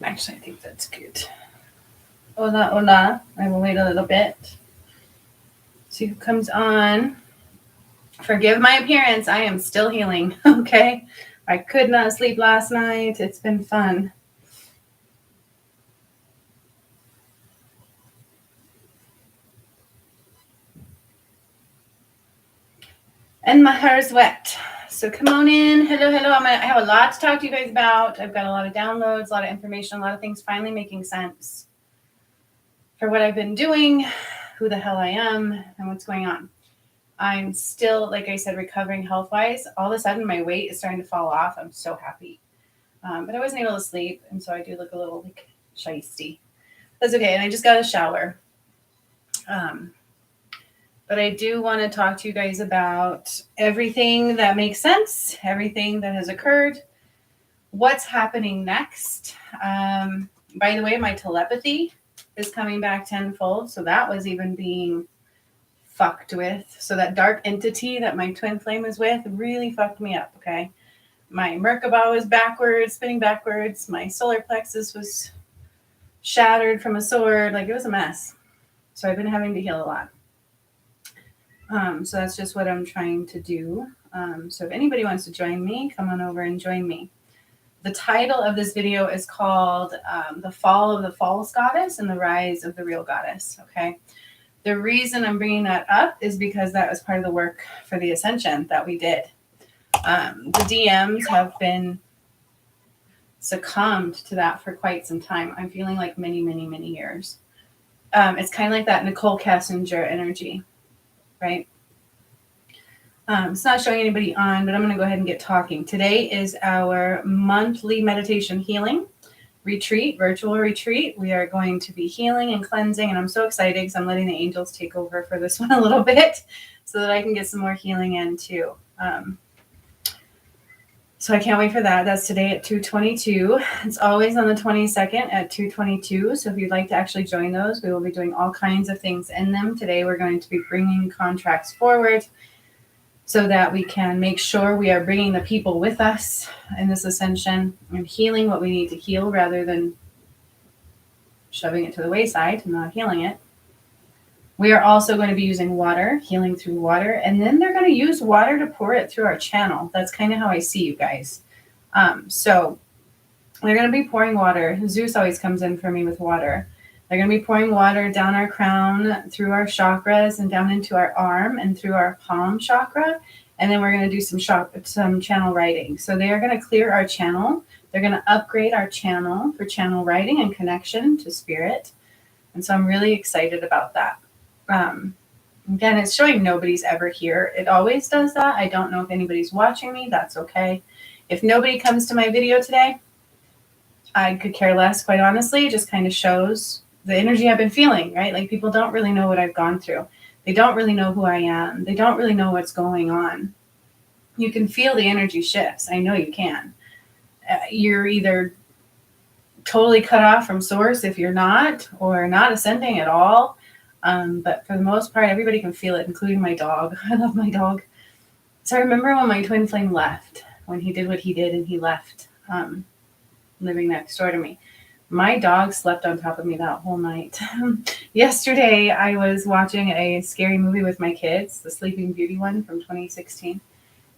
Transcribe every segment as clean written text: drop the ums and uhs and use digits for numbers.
Actually, I think that's good. Hola, hola. I will wait a little bit. See who comes on. Forgive my appearance. I am still healing. Okay. I could not sleep last night. It's been fun. And my hair is wet. So come on in. Hello, hello. I have a lot to talk to you guys about. I've got a lot of downloads, a lot of information, a lot of things finally making sense for what I've been doing, who the hell I am, and what's going on. I'm still, like I said, recovering health-wise. All of a sudden, my weight is starting to fall off. I'm so happy. But I wasn't able to sleep, and so I do look a little like shisty. That's okay. And I just got a shower. But I do want to talk to you guys about everything that makes sense, everything that has occurred, what's happening next. By the way, my telepathy is coming back tenfold. So that was even being fucked with. So that dark entity that my twin flame is with really fucked me up, okay? My Merkaba was backwards, spinning backwards. My solar plexus was shattered from a sword. Like, it was a mess. So I've been having to heal a lot. So that's just what I'm trying to do. So if anybody wants to join me, come on over and join me. The title of this video is called The Fall of the False Goddess and the Rise of the Real Goddess, okay? The reason I'm bringing that up is because that was part of the work for the Ascension that we did. The DMs have been succumbed to that for quite some time. I'm feeling like many, many, many years. It's kind of like that Nicole Kessinger energy, right? It's not showing anybody on, but I'm going to go ahead and get talking. Today is our monthly meditation healing retreat, virtual retreat. We are going to be healing and cleansing, and I'm so excited because I'm letting the angels take over for this one a little bit so that I can get some more healing in too. So I can't wait for that. That's today at 2:22. It's always on the 22nd at 2:22. So if you'd like to actually join those, we will be doing all kinds of things in them. Today we're going to be bringing contracts forward so that we can make sure we are bringing the people with us in this ascension and healing what we need to heal rather than shoving it to the wayside and not healing it. We are also going to be using water, healing through water, and then they're going to use water to pour it through our channel. That's kind of how I see you guys. So they're going to be pouring water. Zeus always comes in for me with water. They're going to be pouring water down our crown, through our chakras, and down into our arm and through our palm chakra. And then we're going to do some channel writing. So they are going to clear our channel. They're going to upgrade our channel for channel writing and connection to spirit. And so I'm really excited about that. Again, it's showing nobody's ever here. It always does that. I don't know if anybody's watching me. That's okay. If nobody comes to my video today, I could care less, quite honestly. It just kind of shows the energy I've been feeling, right? Like, people don't really know what I've gone through. They don't really know who I am. They don't really know what's going on. You can feel the energy shifts. I know you can. You're either totally cut off from source if you're not, or not ascending at all. But for the most part, everybody can feel it, including my dog. I love my dog. So I remember when my twin flame left, when he did what he did and he left, living next door to me. My dog slept on top of me that whole night. Yesterday, I was watching a scary movie with my kids, the Sleeping Beauty one from 2016.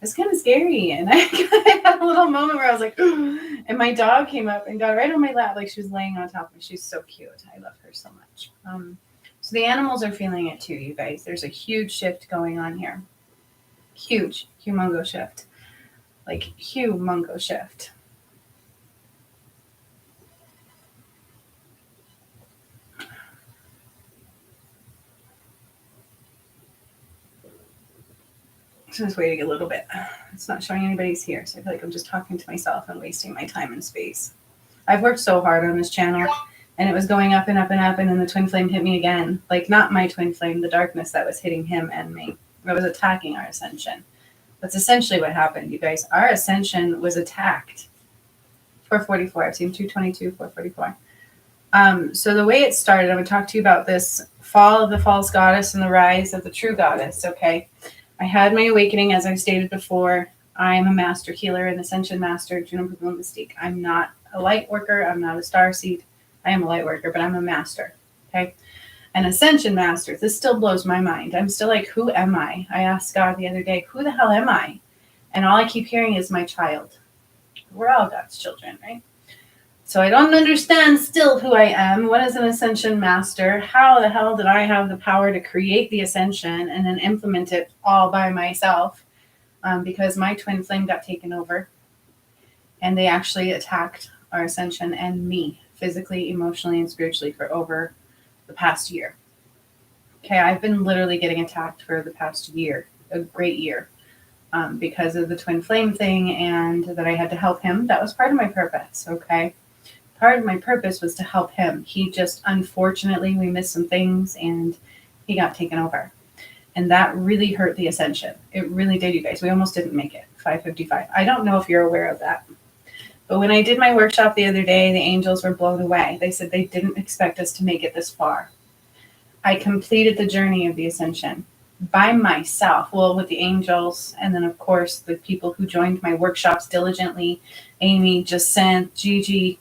It's kind of scary. And I had a little moment where I was like, and my dog came up and got right on my lap, like she was laying on top of me. She's so cute. I love her so much. So the animals are feeling it too, you guys. There's a huge shift going on here. Huge, humongo shift. Like, humongo shift. So just waiting a little bit. It's not showing anybody's here, so I feel like I'm just talking to myself and wasting my time and space. I've worked so hard on this channel, and it was going up and up and up, and then the twin flame hit me again. Like, not my twin flame, the darkness that was hitting him and me. It was attacking our ascension. That's essentially what happened, you guys. Our ascension was attacked. 444. I've seen 222, 444. So the way it started, I'm going to talk to you about this fall of the false goddess and the rise of the true goddess, okay? I had my awakening, as I've stated before. I am a master healer, an Ascension Master, Juniper Mystique. I'm not a light worker. I'm not a star seed. I am a light worker, but I'm a master. Okay. An Ascension Master. This still blows my mind. I'm still like, who am I? I asked God the other day, who the hell am I? And all I keep hearing is my child. We're all God's children, right? So I don't understand still who I am. What is an Ascension Master? How the hell did I have the power to create the Ascension and then implement it all by myself? Because my twin flame got taken over. And they actually attacked our Ascension and me, physically, emotionally, and spiritually for over the past year. Okay, I've been literally getting attacked for the past year, a great year, because of the twin flame thing and that I had to help him. That was part of my purpose, okay? Part of my purpose was to help him. He just, unfortunately, we missed some things and he got taken over. And that really hurt the Ascension. It really did, you guys. We almost didn't make it, 555. I don't know if you're aware of that. But when I did my workshop the other day, the angels were blown away. They said they didn't expect us to make it this far. I completed the journey of the Ascension by myself, well, with the angels, and then, of course, the people who joined my workshops diligently, Amy, Jacinth, Gigi,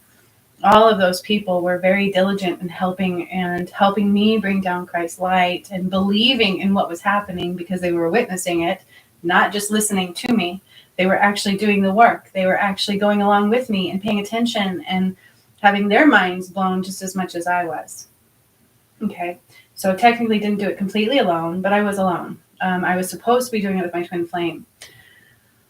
all of those people were very diligent in helping me bring down Christ's light and believing in what was happening because they were witnessing it, not just listening to me. They were actually doing the work. They were actually going along with me and paying attention and having their minds blown just as much as I was. Okay, so technically didn't do it completely alone, but I was alone. I was supposed to be doing it with my twin flame.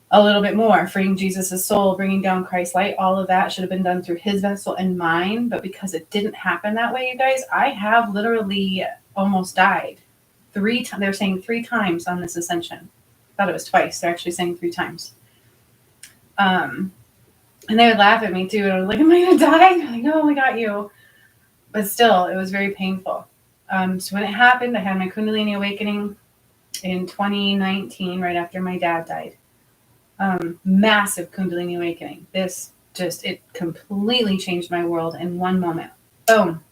A little bit more, freeing Jesus' soul, bringing down Christ's light, all of that should have been done through his vessel and mine, but because it didn't happen that way, you guys, I have literally almost died. They're saying 3 times on this Ascension. I thought it was twice. They're actually saying 3 times. And they would laugh at me too. And I was like, am I going to die? They're like, no, we got you. But still, it was very painful. So when it happened, I had my Kundalini awakening in 2019, right after my dad died. Massive Kundalini awakening. It completely changed my world in one moment. Boom.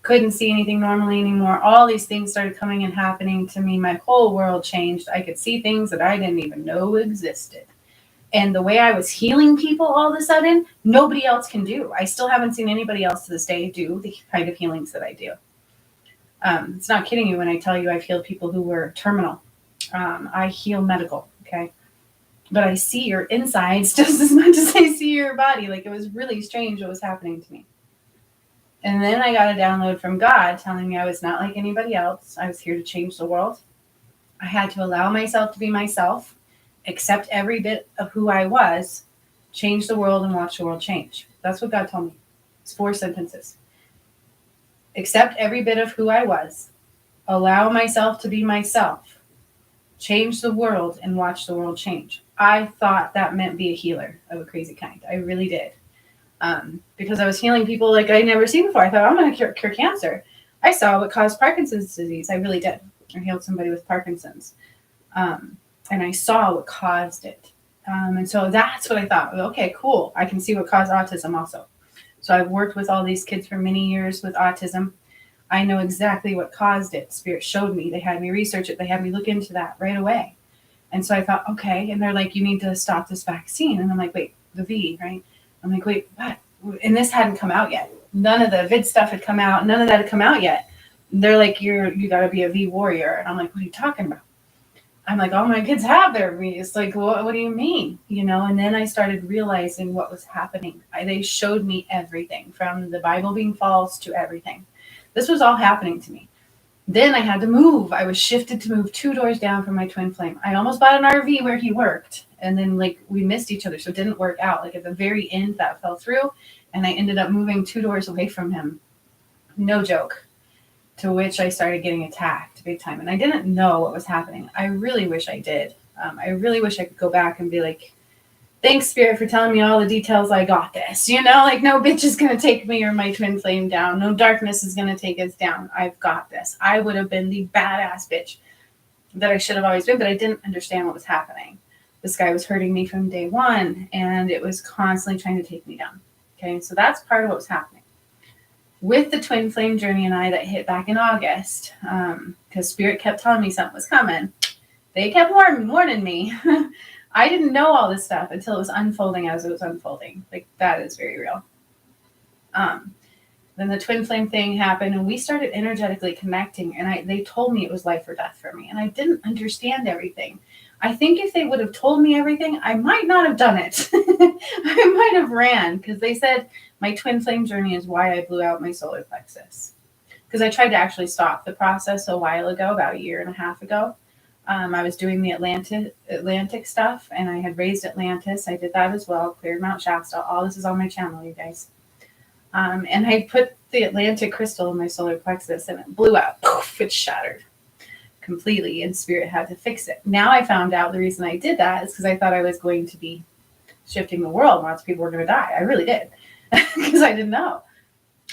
Couldn't see anything normally anymore. All these things started coming and happening to me. My whole world changed. I could see things that I didn't even know existed. And the way I was healing people all of a sudden, nobody else can do. I still haven't seen anybody else to this day do the kind of healings that I do. It's not kidding you when I tell you I've healed people who were terminal. I heal medical, okay? But I see your insides just as much as I see your body. Like, it was really strange what was happening to me. And then I got a download from God telling me I was not like anybody else. I was here to change the world. I had to allow myself to be myself, accept every bit of who I was, change the world, and watch the world change. That's what God told me. It's 4 sentences. Accept every bit of who I was, allow myself to be myself, change the world, and watch the world change. I thought that meant be a healer of a crazy kind. I really did. Because I was healing people like I'd never seen before. I thought, I'm going to cure cancer. I saw what caused Parkinson's disease. I really did. I healed somebody with Parkinson's. And I saw what caused it. And so that's what I thought. Okay, cool. I can see what caused autism also. So I've worked with all these kids for many years with autism. I know exactly what caused it. Spirit showed me. They had me research it. They had me look into that right away. And so I thought, okay. And they're like, you need to stop this vaccine. And I'm like, wait, the V, right? I'm like, wait, what? And this hadn't come out yet. None of the vid stuff had come out. None of that had come out yet. They're like, you got to be a V warrior. And I'm like, what are you talking about? I'm like, all my kids have their V. It's like, what do you mean? You know, and then I started realizing what was happening. They showed me everything, from the Bible being false to everything. This was all happening to me. Then I had to move. I was shifted to move 2 doors down from my twin flame. I almost bought an RV where he worked. And then, like, we missed each other, so it didn't work out. Like, at the very end, that fell through. And I ended up moving 2 doors away from him. No joke. To which I started getting attacked big time. And I didn't know what was happening. I really wish I did. I really wish I could go back and be like, thanks, Spirit, for telling me all the details. I got this. You know, like, no bitch is going to take me or my twin flame down. No darkness is going to take us down. I've got this. I would have been the badass bitch that I should have always been, but I didn't understand what was happening. This guy was hurting me from day one, and it was constantly trying to take me down. Okay, so that's part of what was happening. With the twin flame journey and I that hit back in August, because Spirit kept telling me something was coming. They kept warning me. I didn't know all this stuff until it was unfolding as it was unfolding. Like, that is very real. Then the twin flame thing happened, and we started energetically connecting. And they told me it was life or death for me, and I didn't understand everything. I think if they would have told me everything, I might not have done it. I might have ran, because they said my twin flame journey is why I blew out my solar plexus. Because I tried to actually stop the process a while ago, about a year and a half ago. I was doing the Atlantic stuff, and I had raised Atlantis. I did that as well, cleared Mount Shasta. All this is on my channel, you guys. And I put the Atlantic crystal in my solar plexus, and it blew out. Poof, it shattered completely, and Spirit had to fix it. Now I found out the reason I did that is because I thought I was going to be shifting the world. Lots of people were going to die. I really did, because I didn't know.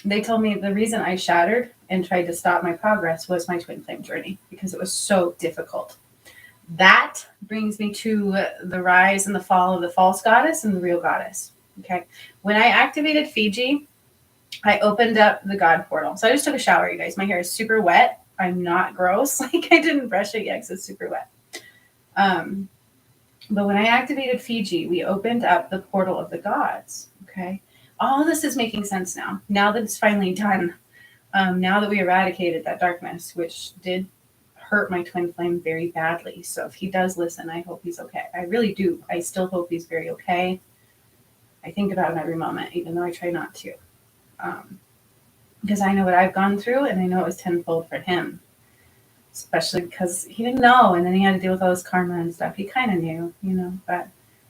They told me the reason I shattered and tried to stop my progress was my twin flame journey, because it was so difficult. That brings me to the rise and the fall of the false goddess and the real goddess. Okay. When I activated Fiji, I opened up the God portal. So I just took a shower, you guys. My hair is super wet. I'm not gross. Like, I didn't brush it yet because it's super wet. But when I activated Fiji, we opened up the portal of the gods. Okay. All of this is making sense now. Now that it's finally done. Now that we eradicated that darkness, which did hurt my twin flame very badly. So if he does listen, I hope he's okay. I really do. I still hope he's very okay. I think about him every moment, even though I try not to. Because I know what I've gone through, and I know it was tenfold for him. Especially because he didn't know, and then he had to deal with all this karma and stuff. He kind of knew, but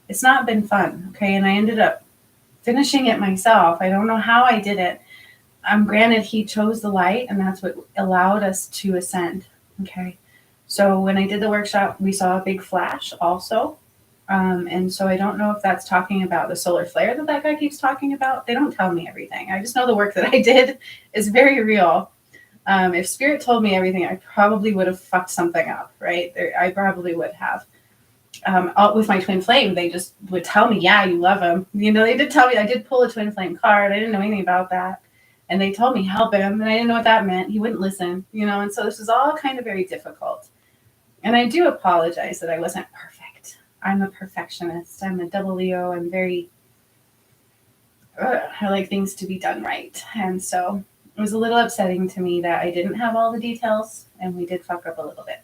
it's not been fun, okay? And I ended up finishing it myself. I don't know how I did it. Granted, he chose the light, and that's what allowed us to ascend, okay? So when I did the workshop, we saw a big flash also. And so I don't know if that's talking about the solar flare that guy keeps talking about. They don't tell me everything. I just know the work that I did is very real. If Spirit told me everything, I probably would have fucked something up, right? I probably would have. With my twin flame, they just would tell me, yeah, you love him. They did tell me, I did pull a twin flame card. I didn't know anything about that. And they told me, help him. And I didn't know what that meant. He wouldn't listen, and so this is all kind of very difficult. And I do apologize that I wasn't perfect. I'm a perfectionist. I'm a double Leo. I'm very, I like things to be done right. And so it was a little upsetting to me that I didn't have all the details, and we did fuck up a little bit.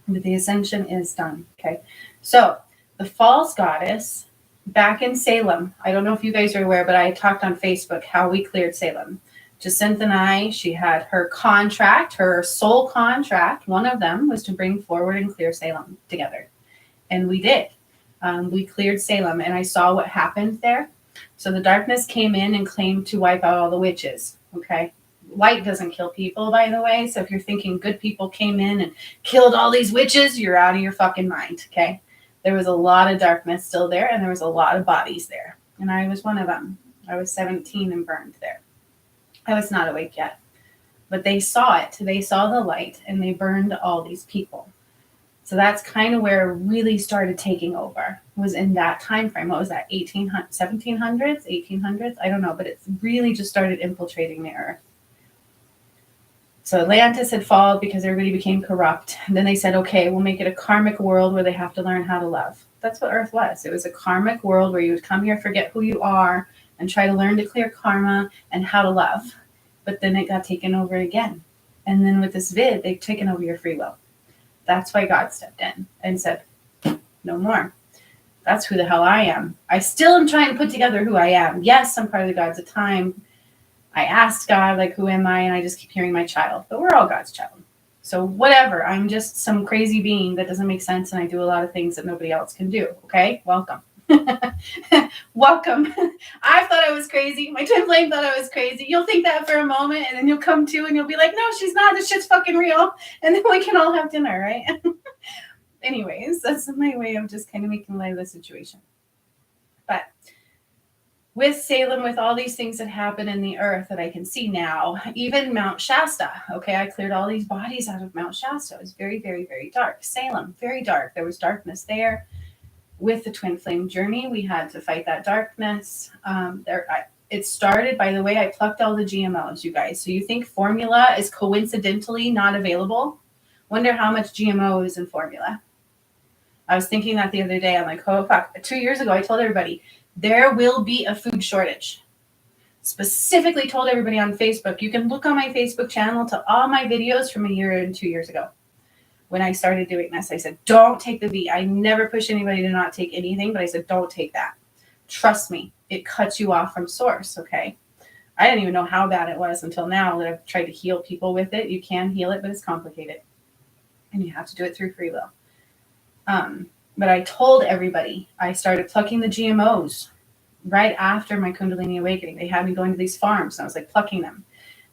But the ascension is done. Okay. So the false goddess back in Salem, I don't know if you guys are aware, but I talked on Facebook how we cleared Salem. Jacinth and I, she had her contract, her soul contract. One of them was to bring forward and clear Salem together. And we did. We cleared Salem, and I saw what happened there. So the darkness came in and claimed to wipe out all the witches. Okay. Light doesn't kill people, by the way. So if you're thinking good people came in and killed all these witches, you're out of your fucking mind. Okay. There was a lot of darkness still there, and there was a lot of bodies there. And I was one of them. I was 17 and burned there. I was not awake yet. But they saw it. They saw the light, and they burned all these people. So that's kind of where it really started taking over, was in that time frame. What was that, 1700s, 1800s? I don't know, but it really just started infiltrating the earth. So Atlantis had fallen because everybody became corrupt. And then they said, okay, we'll make it a karmic world where they have to learn how to love. That's what Earth was. It was a karmic world where you would come here, forget who you are, and try to learn to clear karma and how to love. But then it got taken over again. And then with this vid, they've taken over your free will. That's why God stepped in and said, no more. That's who the hell I am. I still am trying to put together who I am. Yes, I'm part of the gods of time. I asked God, like, who am I? And I just keep hearing my child. But we're all God's child. So whatever. I'm just some crazy being that doesn't make sense, and I do a lot of things that nobody else can do. Okay? Welcome. Welcome. I thought I was crazy. My twin flame thought I was crazy. You'll think that for a moment, and then you'll come to and you'll be like, no, she's not. This shit's fucking real. And then we can all have dinner, right? Anyways, that's my way of just kind of making light of the situation. But with Salem, with all these things that happen in the earth that I can see now, even Mount Shasta, okay, I cleared all these bodies out of Mount Shasta. It was very, very, very dark. Salem, very dark. There was darkness there. With the twin flame journey, we had to fight that darkness. It started, by the way, I plucked all the GMOs, you guys. So you think formula is coincidentally not available? Wonder how much GMO is in formula. I was thinking that the other day. I'm like, oh, fuck. 2 years ago, I told everybody, there will be a food shortage. Specifically told everybody on Facebook, you can look on my Facebook channel to all my videos from a year and 2 years ago. When I started doing this, I said, don't take the V. I never push anybody to not take anything, but I said, don't take that. Trust me, it cuts you off from source, okay? I didn't even know how bad it was until now that I've tried to heal people with it. You can heal it, but it's complicated. And you have to do it through free will. But I told everybody, I started plucking the GMOs right after my Kundalini awakening. They had me going to these farms, and I was like plucking them.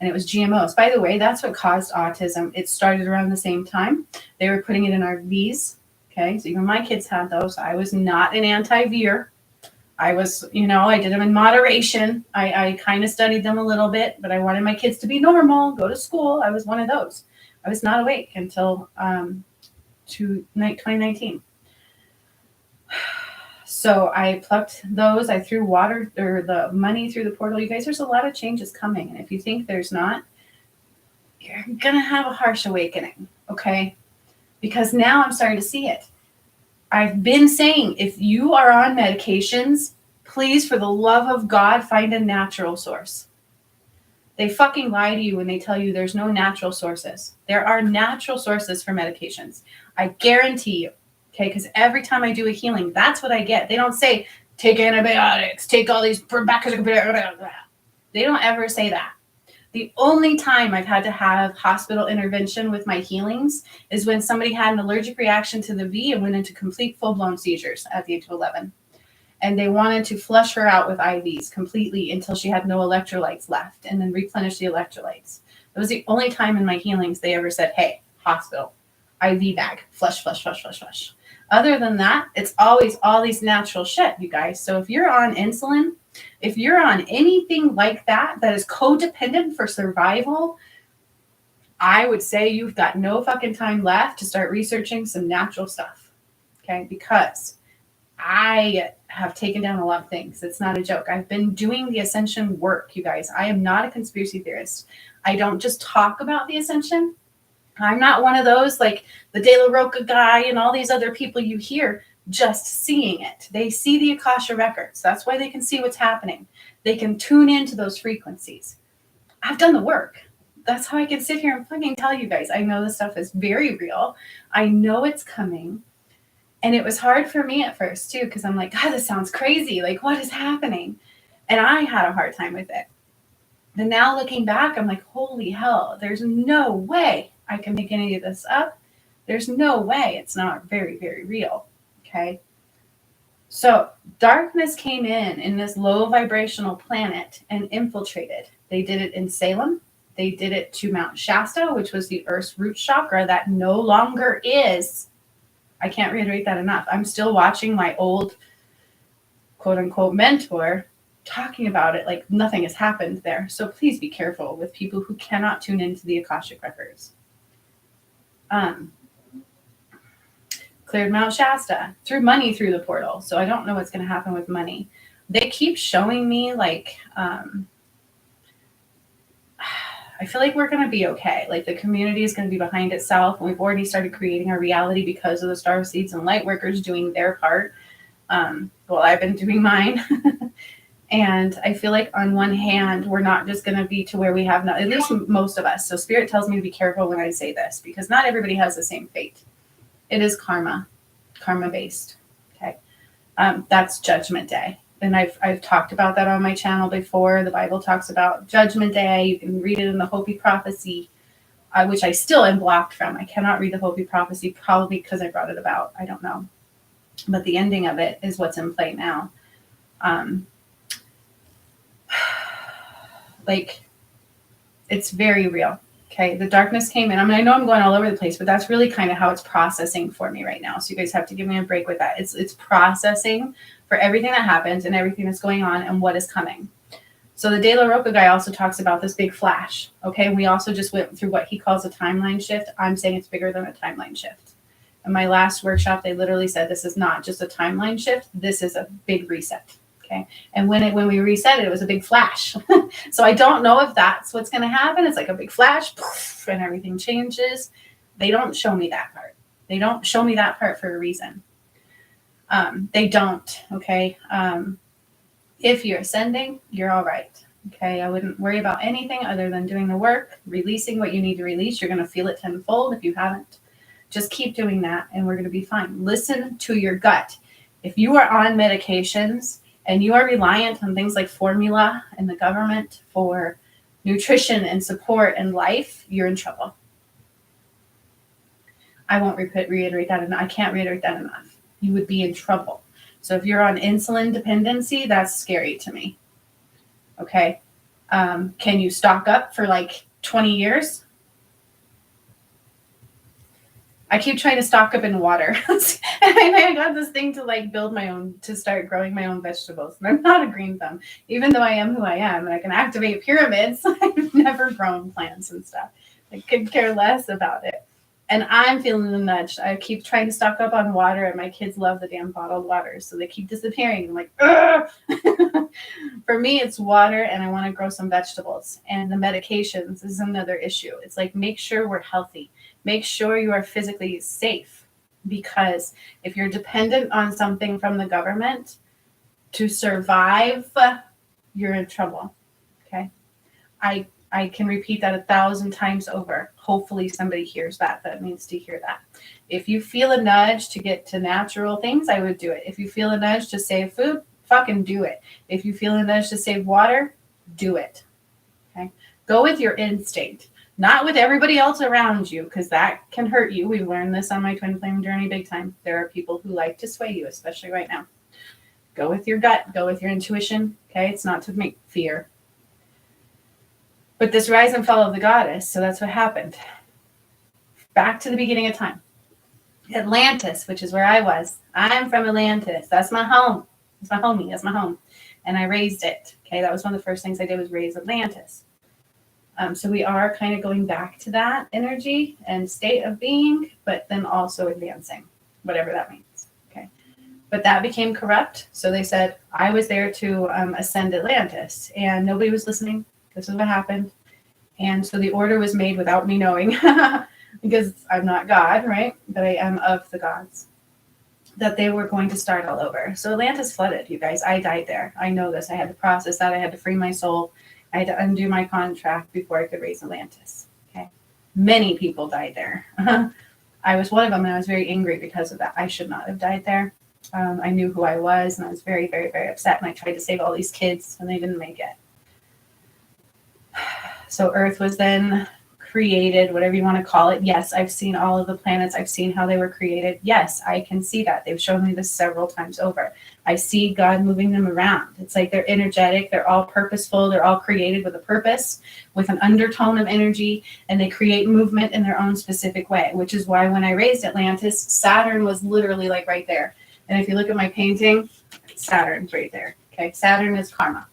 And it was GMOs. By the way, that's what caused autism. It started around the same time. They were putting it in our Vs. Okay, so even my kids had those. I was not an anti-Veer. I was, I did them in moderation. I kind of studied them a little bit, but I wanted my kids to be normal, go to school. I was one of those. I was not awake until 2019. So I plucked those. I threw water or the money through the portal. You guys, there's a lot of changes coming. And if you think there's not, you're going to have a harsh awakening. Okay. Because now I'm starting to see it. I've been saying, if you are on medications, please, for the love of God, find a natural source. They fucking lie to you when they tell you there's no natural sources. There are natural sources for medications. I guarantee you. Okay, because every time I do a healing, that's what I get. They don't say, take antibiotics, take all these back. They don't ever say that. The only time I've had to have hospital intervention with my healings is when somebody had an allergic reaction to the V and went into complete full-blown seizures at the age of 11. And they wanted to flush her out with IVs completely until she had no electrolytes left and then replenish the electrolytes. It was the only time in my healings they ever said, hey, hospital, IV bag, flush, flush, flush, flush, flush. Other than that, it's always all these natural shit, you guys. So if you're on insulin, if you're on anything like that is codependent for survival, I would say you've got no fucking time left to start researching some natural stuff. Okay, because I have taken down a lot of things. It's not a joke. I've been doing the Ascension work, you guys. I am not a conspiracy theorist. I don't just talk about the Ascension. I'm not one of those like the De La Roca guy and all these other people you hear just seeing it. They see the Akasha records. That's why they can see what's happening. They can tune into those frequencies. I've done the work. That's how I can sit here and fucking tell you guys. I know this stuff is very real. I know it's coming. And it was hard for me at first too, because I'm like, God, this sounds crazy. Like, what is happening? And I had a hard time with it. But now looking back, I'm like, holy hell, there's no way I can make any of this up. There's no way it's not very, very real. Okay. So darkness came in this low vibrational planet and infiltrated. They did it in Salem. They did it to Mount Shasta, which was the Earth's root chakra that no longer is. I can't reiterate that enough. I'm still watching my old quote unquote mentor talking about it like nothing has happened there. So please be careful with people who cannot tune into the Akashic records. Cleared Mount Shasta, threw money through the portal. So I don't know what's going to happen with money. They keep showing me like, I feel like we're going to be okay. Like the community is going to be behind itself. And we've already started creating our reality because of the star seeds and light workers doing their part. Well, I've been doing mine. And I feel like on one hand, we're not just going to be to where we have not, at least most of us. So Spirit tells me to be careful when I say this, because not everybody has the same fate. It is karma based. Okay. That's Judgment Day. And I've talked about that on my channel before. The Bible talks about Judgment Day. You can read it in the Hopi Prophecy, which I still am blocked from. I cannot read the Hopi Prophecy, probably because I brought it about. I don't know. But the ending of it is what's in play now. Like, it's very real. Okay, the darkness came in. I mean, I know I'm going all over the place, but that's really kind of how it's processing for me right now. So you guys have to give me a break with that. It's processing for everything that happened and everything that's going on and what is coming. So the De La Roca guy also talks about this big flash. Okay, we also just went through what he calls a timeline shift. I'm saying it's bigger than a timeline shift. In my last workshop, they literally said this is not just a timeline shift. This is a big reset. Okay. And when we reset it, it was a big flash. So I don't know if that's what's going to happen. It's like a big flash poof, and everything changes. They don't show me that part. They don't show me that part for a reason. They don't. Okay. If you're ascending, you're all right. Okay, I wouldn't worry about anything other than doing the work, releasing what you need to release. You're going to feel it tenfold if you haven't. Just keep doing that and we're going to be fine. Listen to your gut. If you are on medications and you are reliant on things like formula and the government for nutrition and support and life, you're in trouble. I won't reiterate that enough. I can't reiterate that enough. You would be in trouble. So if you're on insulin dependency, that's scary to me. Okay. Can you stock up for like 20 years? I keep trying to stock up in water. And I got this thing to like build my own, to start growing my own vegetables. And I'm not a green thumb, even though I am who I am and I can activate pyramids. I've never grown plants and stuff. I could care less about it. And I'm feeling the nudge. I keep trying to stock up on water, and my kids love the damn bottled water, so they keep disappearing. I'm like, ugh! For me, it's water, and I want to grow some vegetables. And the medications is another issue. It's like, make sure we're healthy. Make sure you are physically safe, because if you're dependent on something from the government to survive, you're in trouble. Okay? I can repeat that 1,000 times over. Hopefully somebody hears that needs to hear that. If you feel a nudge to get to natural things, I would do it. If you feel a nudge to save food, fucking do it. If you feel a nudge to save water, do it. Okay? Go with your instinct, not with everybody else around you, because that can hurt you. We've learned this on my twin flame journey big time. There are people who like to sway you, especially right now. Go with your gut. Go with your intuition. Okay? It's not to make fear. But this rise and fall of the goddess, so that's what happened. Back to the beginning of time. Atlantis, which is where I was. I'm from Atlantis. That's my home. It's my homie. That's my home. And I raised it. Okay, that was one of the first things I did, was raise Atlantis. So we are kind of going back to that energy and state of being, but then also advancing, whatever that means. Okay. But that became corrupt. So they said I was there to ascend Atlantis, and nobody was listening. This is what happened. And so the order was made without me knowing, because I'm not God, right? But I am of the gods, that they were going to start all over. So Atlantis flooded, you guys. I died there. I know this. I had to process that. I had to free my soul. I had to undo my contract before I could raise Atlantis. Okay. Many people died there. I was one of them, and I was very angry because of that. I should not have died there. I knew who I was, and I was very, very, very upset. And I tried to save all these kids, and they didn't make it. So Earth was then created, whatever you want to call it. Yes, I've seen all of the planets. I've seen how they were created. Yes, I can see that. They've shown me this several times over. I see God moving them around. It's like they're energetic. They're all purposeful. They're all created with a purpose, with an undertone of energy, and they create movement in their own specific way, which is why when I raised Atlantis, Saturn was literally like right there. And if you look at my painting, Saturn's right there. Okay, Saturn is karma.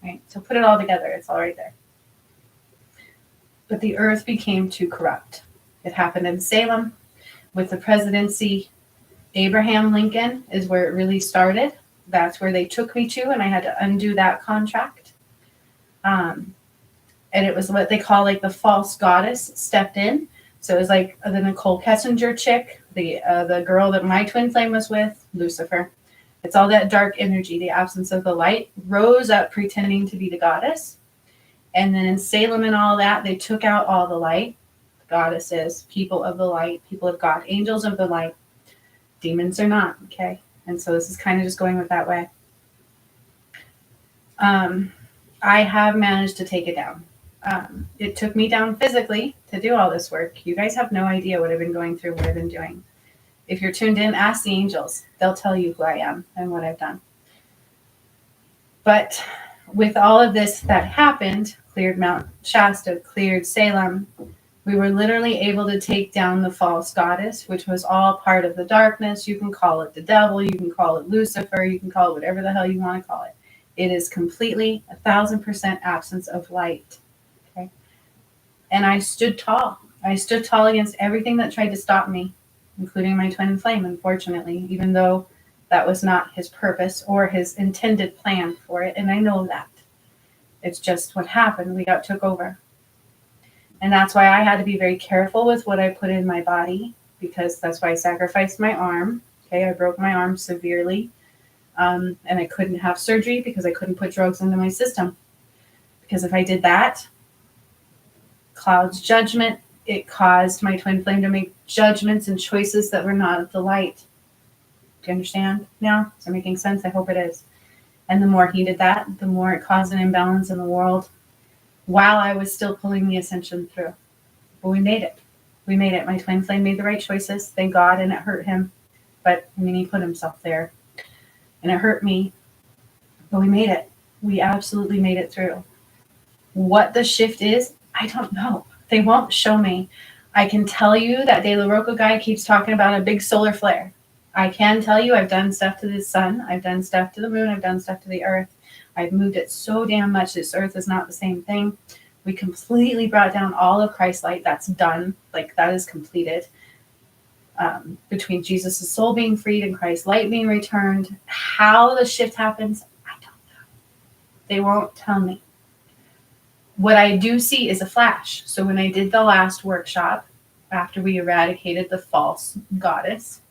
Right? So put it all together. It's all right there. But the earth became too corrupt. It happened in Salem with the presidency. Abraham Lincoln is where it really started. That's where they took me to, and I had to undo that contract. And it was what they call like the false goddess stepped in. So it was like the Nicole Kessinger chick, the girl that my twin flame was with, Lucifer. It's all that dark energy, the absence of the light, rose up pretending to be the goddess. And then in Salem and all that, they took out all the light. Goddesses, people of the light, people of God, angels of the light. Demons are not, okay? And so this is kind of just going with that way. I have managed to take it down. It took me down physically to do all this work. You guys have no idea what I've been going through, what I've been doing. If you're tuned in, ask the angels. They'll tell you who I am and what I've done. But with all of this that happened, cleared Mount Shasta, cleared Salem, we were literally able to take down the false goddess, which was all part of the darkness. You can call it the devil, you can call it Lucifer, you can call it whatever the hell you want to call it. It is completely 1,000% absence of light. Okay. And I stood tall. I stood tall against everything that tried to stop me, including my twin flame, unfortunately, even though that was not his purpose or his intended plan for it. And I know that. It's just what happened. We got took over. And that's why I had to be very careful with what I put in my body, because that's why I sacrificed my arm. Okay, I broke my arm severely. And I couldn't have surgery because I couldn't put drugs into my system. Because if I did that, cloud's judgment, it caused my twin flame to make judgments and choices that were not of the light. Do you understand now? Is it making sense? I hope it is. And the more he did that, the more it caused an imbalance in the world while I was still pulling the ascension through. But we made it. We made it. My twin flame made the right choices, thank God, and it hurt him. But, I mean, he put himself there. And it hurt me. But we made it. We absolutely made it through. What the shift is, I don't know. They won't show me. I can tell you that De La Roca guy keeps talking about a big solar flare. I can tell you I've done stuff to the sun. I've done stuff to the moon. I've done stuff to the earth. I've moved it so damn much. This earth is not the same thing. We completely brought down all of Christ's light. That's done. Like, that is completed. Between Jesus' soul being freed and Christ's light being returned. How the shift happens, I don't know. They won't tell me. What I do see is a flash. So when I did the last workshop, after we eradicated the false goddess,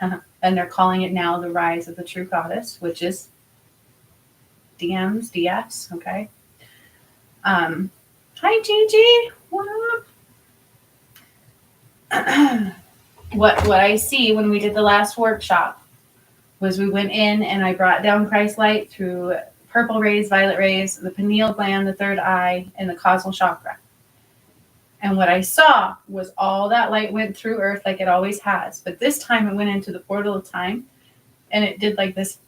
and they're calling it now the rise of the true goddess, which is DFs, okay? Hi, Gigi. What up? What I see when we did the last workshop was we went in and I brought down Christ light through purple rays, violet rays, the pineal gland, the third eye, and the causal chakra. And what I saw was all that light went through Earth like it always has. But this time it went into the portal of time and it did like this.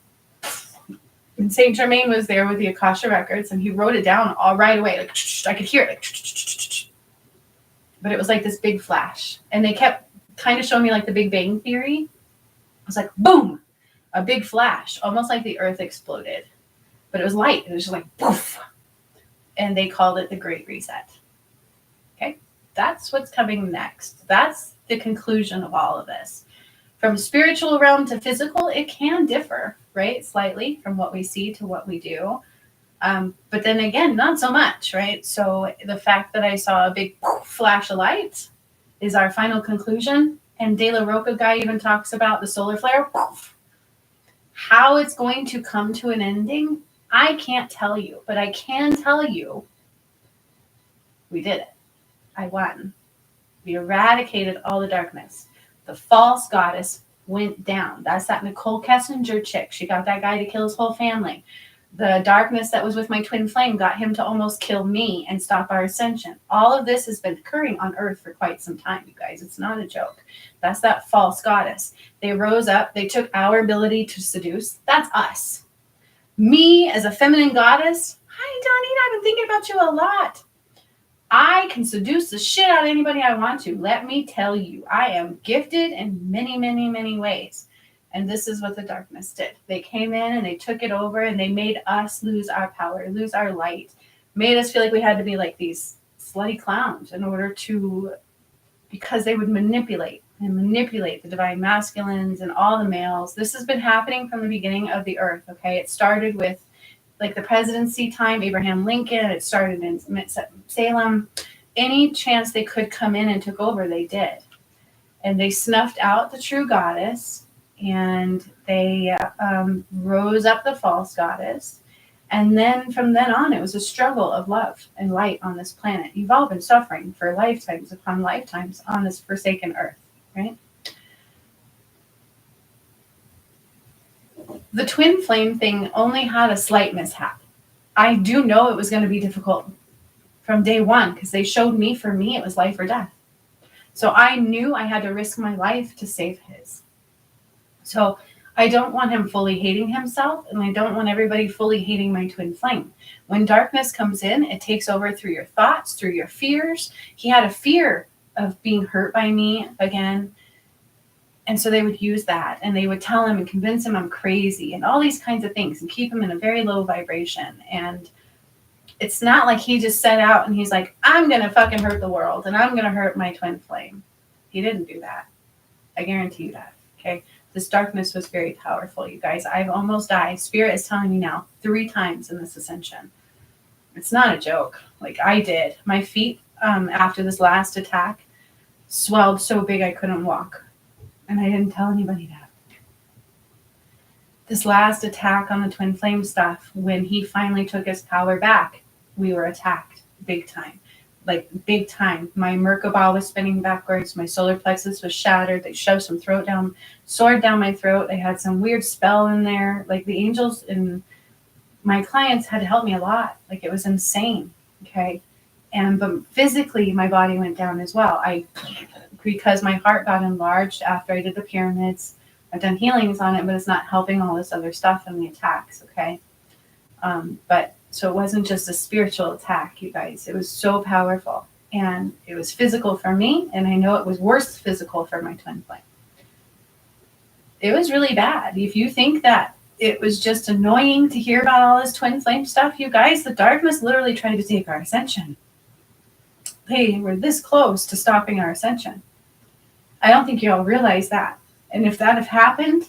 And Saint Germain was there with the Akasha records and he wrote it down all right away. Like, I could hear it. But it was like this big flash. And they kept kind of showing me like the Big Bang Theory. It was like, boom, a big flash, almost like the Earth exploded. But it was light. It was just like, poof. And they called it the Great Reset. Okay? That's what's coming next. That's the conclusion of all of this. From spiritual realm to physical, it can differ, right? Slightly from what we see to what we do. But then again, not so much, right? So the fact that I saw a big poof, flash of light is our final conclusion. And De La Roca guy even talks about the solar flare. Poof. How it's going to come to an ending, I can't tell you. But I can tell you, we did it. I won. We eradicated all the darkness. The false goddess went down. That's that Nicole Kessinger chick. She got that guy to kill his whole family. The darkness that was with my twin flame got him to almost kill me and stop our ascension. All of this has been occurring on Earth for quite some time, you guys. It's not a joke. That's that false goddess. They rose up. They took our ability to seduce. That's us. Me as a feminine goddess. Hi, Donnie. I've been thinking about you a lot. I can seduce the shit out of anybody I want to. Let me tell you, I am gifted in many, many, many ways. And this is what the darkness did. They came in and they took it over and they made us lose our power, lose our light, made us feel like we had to be like these slutty clowns in order to, because they would manipulate the divine masculines and all the males. This has been happening from the beginning of the earth, okay? It started with like the presidency time, Abraham Lincoln. It started in Salem. Any chance they could come in and took over, they did. And they snuffed out the true goddess. And they rose up the false goddess. And then from then on, it was a struggle of love and light on this planet. You've all been suffering for lifetimes upon lifetimes on this forsaken earth, right? The twin flame thing only had a slight mishap. I do know it was going to be difficult from day one because they showed me, for me, it was life or death. So I knew I had to risk my life to save his. So I don't want him fully hating himself, and I don't want everybody fully hating my twin flame. When darkness comes in, it takes over through your thoughts, through your fears. He had a fear of being hurt by me again. And so they would use that, and they would tell him and convince him I'm crazy and all these kinds of things and keep him in a very low vibration. And it's not like he just set out and he's like, I'm going to fucking hurt the world and I'm going to hurt my twin flame. He didn't do that. I guarantee you that. Okay. This darkness was very powerful, you guys. I've almost died. Spirit is telling me now 3 times in this ascension. It's not a joke. Like I did. My feet, after this last attack, swelled so big I couldn't walk. And I didn't tell anybody that. This last attack on the twin flame stuff, when he finally took his power back, we were attacked big time. Like big time. My Merkabah was spinning backwards. My solar plexus was shattered. They shoved some sword down my throat. They had some weird spell in there. Like the angels and my clients had to help me a lot. Like it was insane. Okay. But physically my body went down as well. Because my heart got enlarged after I did the pyramids. I've done healings on it, but it's not helping all this other stuff in the attacks. Okay. But so it wasn't just a spiritual attack, you guys. It was so powerful. And it was physical for me. And I know it was worse physical for my twin flame. It was really bad. If you think that it was just annoying to hear about all this twin flame stuff, you guys, the darkness literally tried to take our ascension. They were this close to stopping our ascension. I don't think you all realize that. And if that had happened,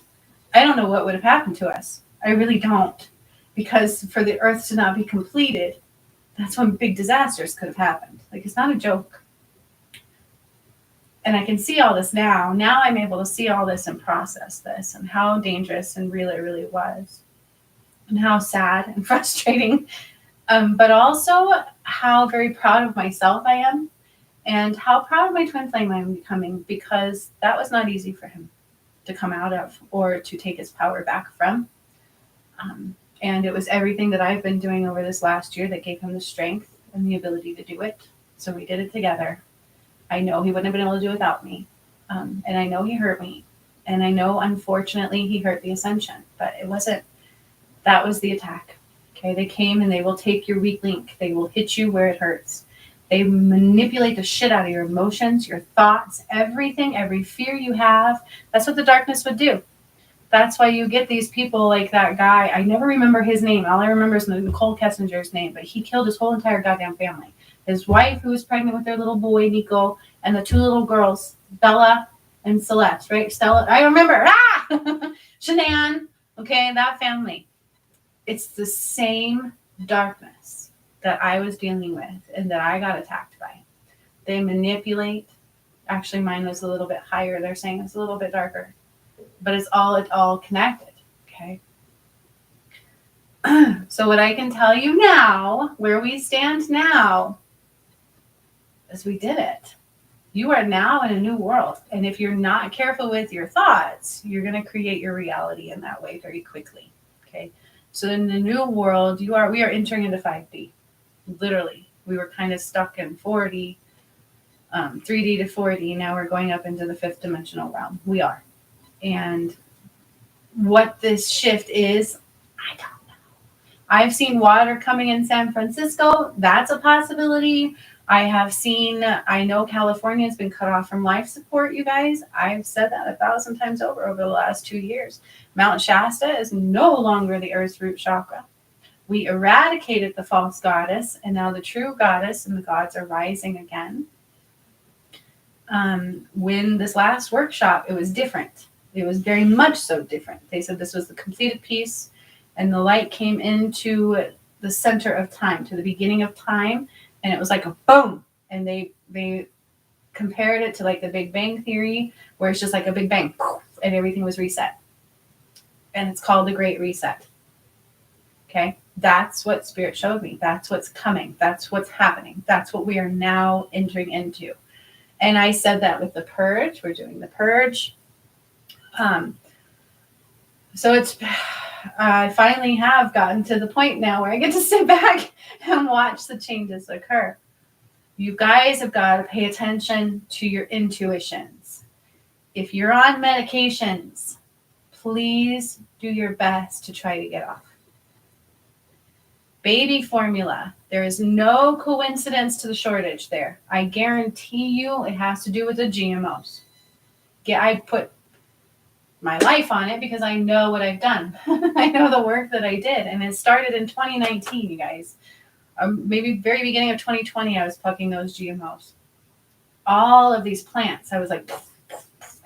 I don't know what would have happened to us. I really don't. Because for the earth to not be completed, that's when big disasters could have happened. Like, it's not a joke. And I can see all this now. Now I'm able to see all this and process this and how dangerous and real it really was. And how sad and frustrating. But also how very proud of myself I am. And how proud of my twin flame I'm becoming. Because that was not easy for him to come out of or to take his power back from. And it was everything that I've been doing over this last year that gave him the strength and the ability to do it. So we did it together. I know he wouldn't have been able to do it without me. And I know he hurt me. And I know, unfortunately, he hurt the ascension. But it wasn't, that was the attack. Okay, they came and they will take your weak link. They will hit you where it hurts. They manipulate the shit out of your emotions, your thoughts, everything, every fear you have. That's what the darkness would do. That's why you get these people like that guy. I never remember his name. All I remember is Nicole Kessinger's name, but he killed his whole entire goddamn family. His wife, who was pregnant with their little boy, Nico, and the two little girls, Bella and Celeste, right? Stella, I remember. Shanann, okay, that family. It's the same darkness that I was dealing with and that I got attacked by. They manipulate. Actually, mine was a little bit higher. They're saying it's a little bit darker. But it's all connected, okay? So what I can tell you now, where we stand now, is we did it. You are now in a new world. And if you're not careful with your thoughts, you're going to create your reality in that way very quickly, okay? So in the new world, we are entering into 5D. Literally. We were kind of stuck in 4D, 3D to 4D. Now we're going up into the 5th dimensional realm. We are. And what this shift is, I don't know. I've seen water coming in San Francisco. That's a possibility. I know California has been cut off from life support, you guys. I've said that 1,000 times over the last 2 years. Mount Shasta is no longer the Earth's root chakra. We eradicated the false goddess, and now the true goddess and the gods are rising again. When this last workshop, it was different. It was very much so different. They said this was the completed piece, and the light came into the center of time, to the beginning of time, and it was like a boom. And they compared it to like the Big Bang Theory, where it's just like a big bang, and everything was reset. And it's called the Great Reset. Okay? That's what Spirit showed me. That's what's coming. That's what's happening. That's what we are now entering into. And I said that with the purge. We're doing the purge. So I finally have gotten to the point now where I get to sit back and watch the changes occur. You guys have got to pay attention to your intuitions. If you're on medications, please do your best to try to get off. Baby formula. There is no coincidence to the shortage there. I guarantee you it has to do with the GMOs. I put my life on it because I know what I've done. I know the work that I did. And it started in 2019, you guys. Maybe very beginning of 2020, I was plucking those GMOs. All of these plants, I was like,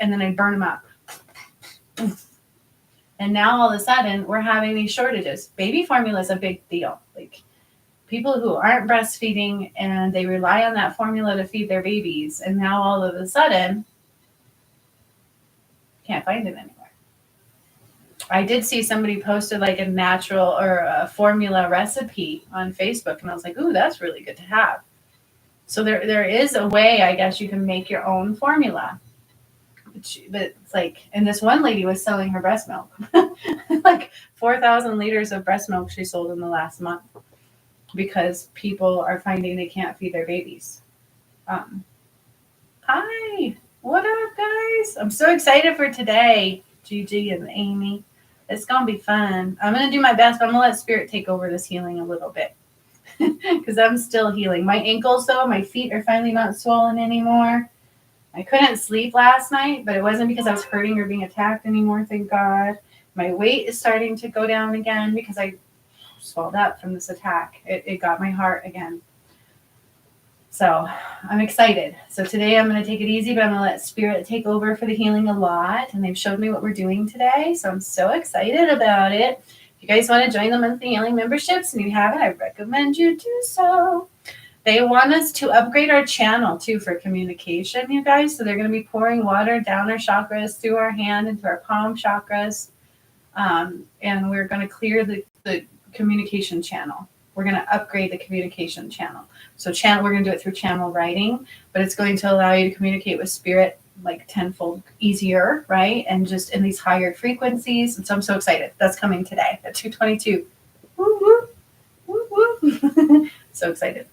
and then I'd burn them up. And now all of a sudden, we're having these shortages. Baby formula is a big deal. Like, people who aren't breastfeeding and they rely on that formula to feed their babies. And now all of a sudden, can't find it anywhere. I did see somebody posted like a natural or a formula recipe on Facebook, and I was like, ooh, that's really good to have. So there is a way, I guess, you can make your own formula. But it's like, and this one lady was selling her breast milk, like 4,000 liters of breast milk she sold in the last month because people are finding they can't feed their babies. Hi, what up, guys? I'm so excited for today, Gigi and Amy. It's gonna be fun. I'm gonna do my best, but I'm gonna let Spirit take over this healing a little bit because I'm still healing. My ankles, though, my feet are finally not swollen anymore. I couldn't sleep last night, but it wasn't because I was hurting or being attacked anymore, thank God. My weight is starting to go down again because I swelled up from this attack. It got my heart again. So I'm excited. So today I'm going to take it easy, but I'm going to let Spirit take over for the healing a lot. And they've showed me what we're doing today. So I'm so excited about it. If you guys want to join the monthly healing memberships and you haven't, I recommend you do so. They want us to upgrade our channel, too, for communication, you guys. So they're going to be pouring water down our chakras, through our hand, into our palm chakras. And we're going to clear the communication channel. We're going to upgrade the communication channel. So we're going to do it through channel writing, but it's going to allow you to communicate with Spirit like tenfold easier, right? And just in these higher frequencies. And so I'm so excited. That's coming today at 2:22. Woo, woo, woo, woo. So excited.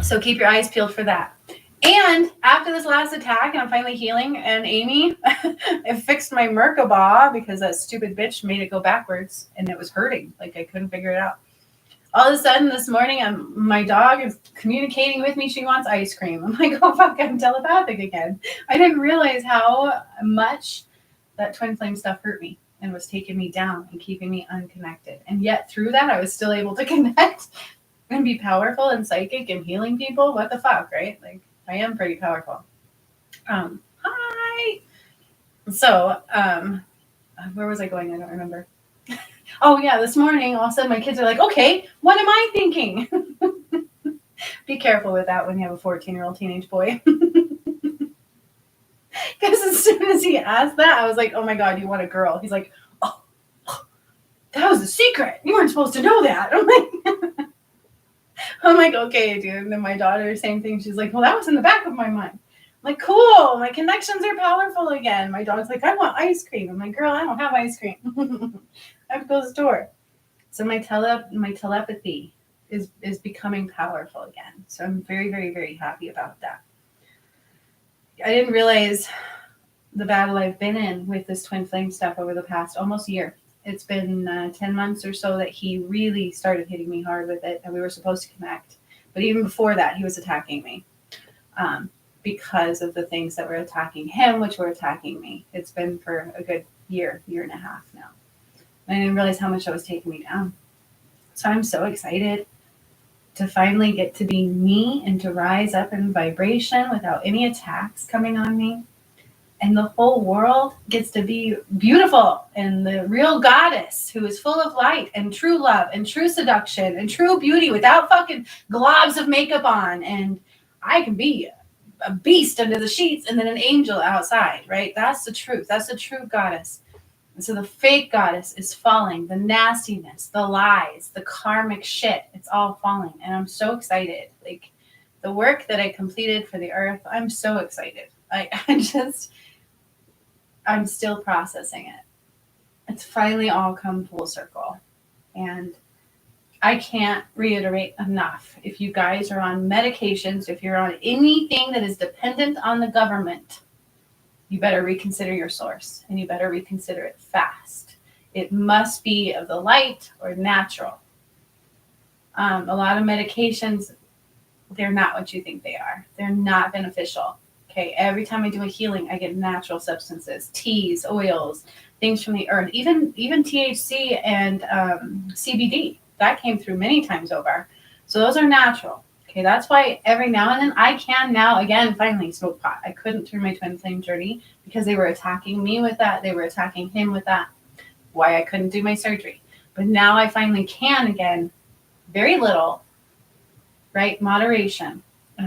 So keep your eyes peeled for that. And after this last attack, and I'm finally healing, and Amy, I fixed my Merkaba because that stupid bitch made it go backwards, and it was hurting. Like I couldn't figure it out. All of a sudden this morning, my dog is communicating with me. She wants ice cream. I'm like, oh, fuck, I'm telepathic again. I didn't realize how much that twin flame stuff hurt me and was taking me down and keeping me unconnected. And yet through that, I was still able to connect and be powerful and psychic and healing people. What the fuck, right? Like, I am pretty powerful. Hi. So, where was I going? I don't remember. Oh, yeah, this morning, all of a sudden my kids are like, okay, what am I thinking? Be careful with that when you have a 14-year-old teenage boy. Because as soon as he asked that, I was like, oh my God, you want a girl? He's like, oh, that was a secret. You weren't supposed to know that. I'm like, okay, dude. And then my daughter, same thing. She's like, well, that was in the back of my mind. I'm like, cool. My connections are powerful again. My dog's like, I want ice cream. I'm like, girl, I don't have ice cream. I have to go to the store. So my telepathy is becoming powerful again. So I'm very, very, very happy about that. I didn't realize the battle I've been in with this twin flame stuff over the past almost year. It's been 10 months or so that he really started hitting me hard with it, and we were supposed to connect. But even before that, he was attacking me because of the things that were attacking him, which were attacking me. It's been for a good year and a half now. And I didn't realize how much that was taking me down. So I'm so excited to finally get to be me and to rise up in vibration without any attacks coming on me. And the whole world gets to be beautiful and the real goddess who is full of light and true love and true seduction and true beauty without fucking globs of makeup on. And I can be a beast under the sheets and then an angel outside, right? That's the truth. That's the true goddess. And so the fake goddess is falling. The nastiness, the lies, the karmic shit, it's all falling. And I'm so excited. Like the work that I completed for the earth, I'm so excited. I'm still processing it. It's finally all come full circle. And I can't reiterate enough. If you guys are on medications, if you're on anything that is dependent on the government, you better reconsider your source and you better reconsider it fast. It must be of the light or natural. A lot of medications, they're not what you think they are. They're not beneficial. Okay, every time I do a healing, I get natural substances, teas, oils, things from the earth, even THC and CBD. That came through many times over. So those are natural. Okay, that's why every now and then I can now, again, finally smoke pot. I couldn't through my twin flame journey because they were attacking me with that. They were attacking him with that. Why I couldn't do my surgery. But now I finally can again, very little, right? Moderation.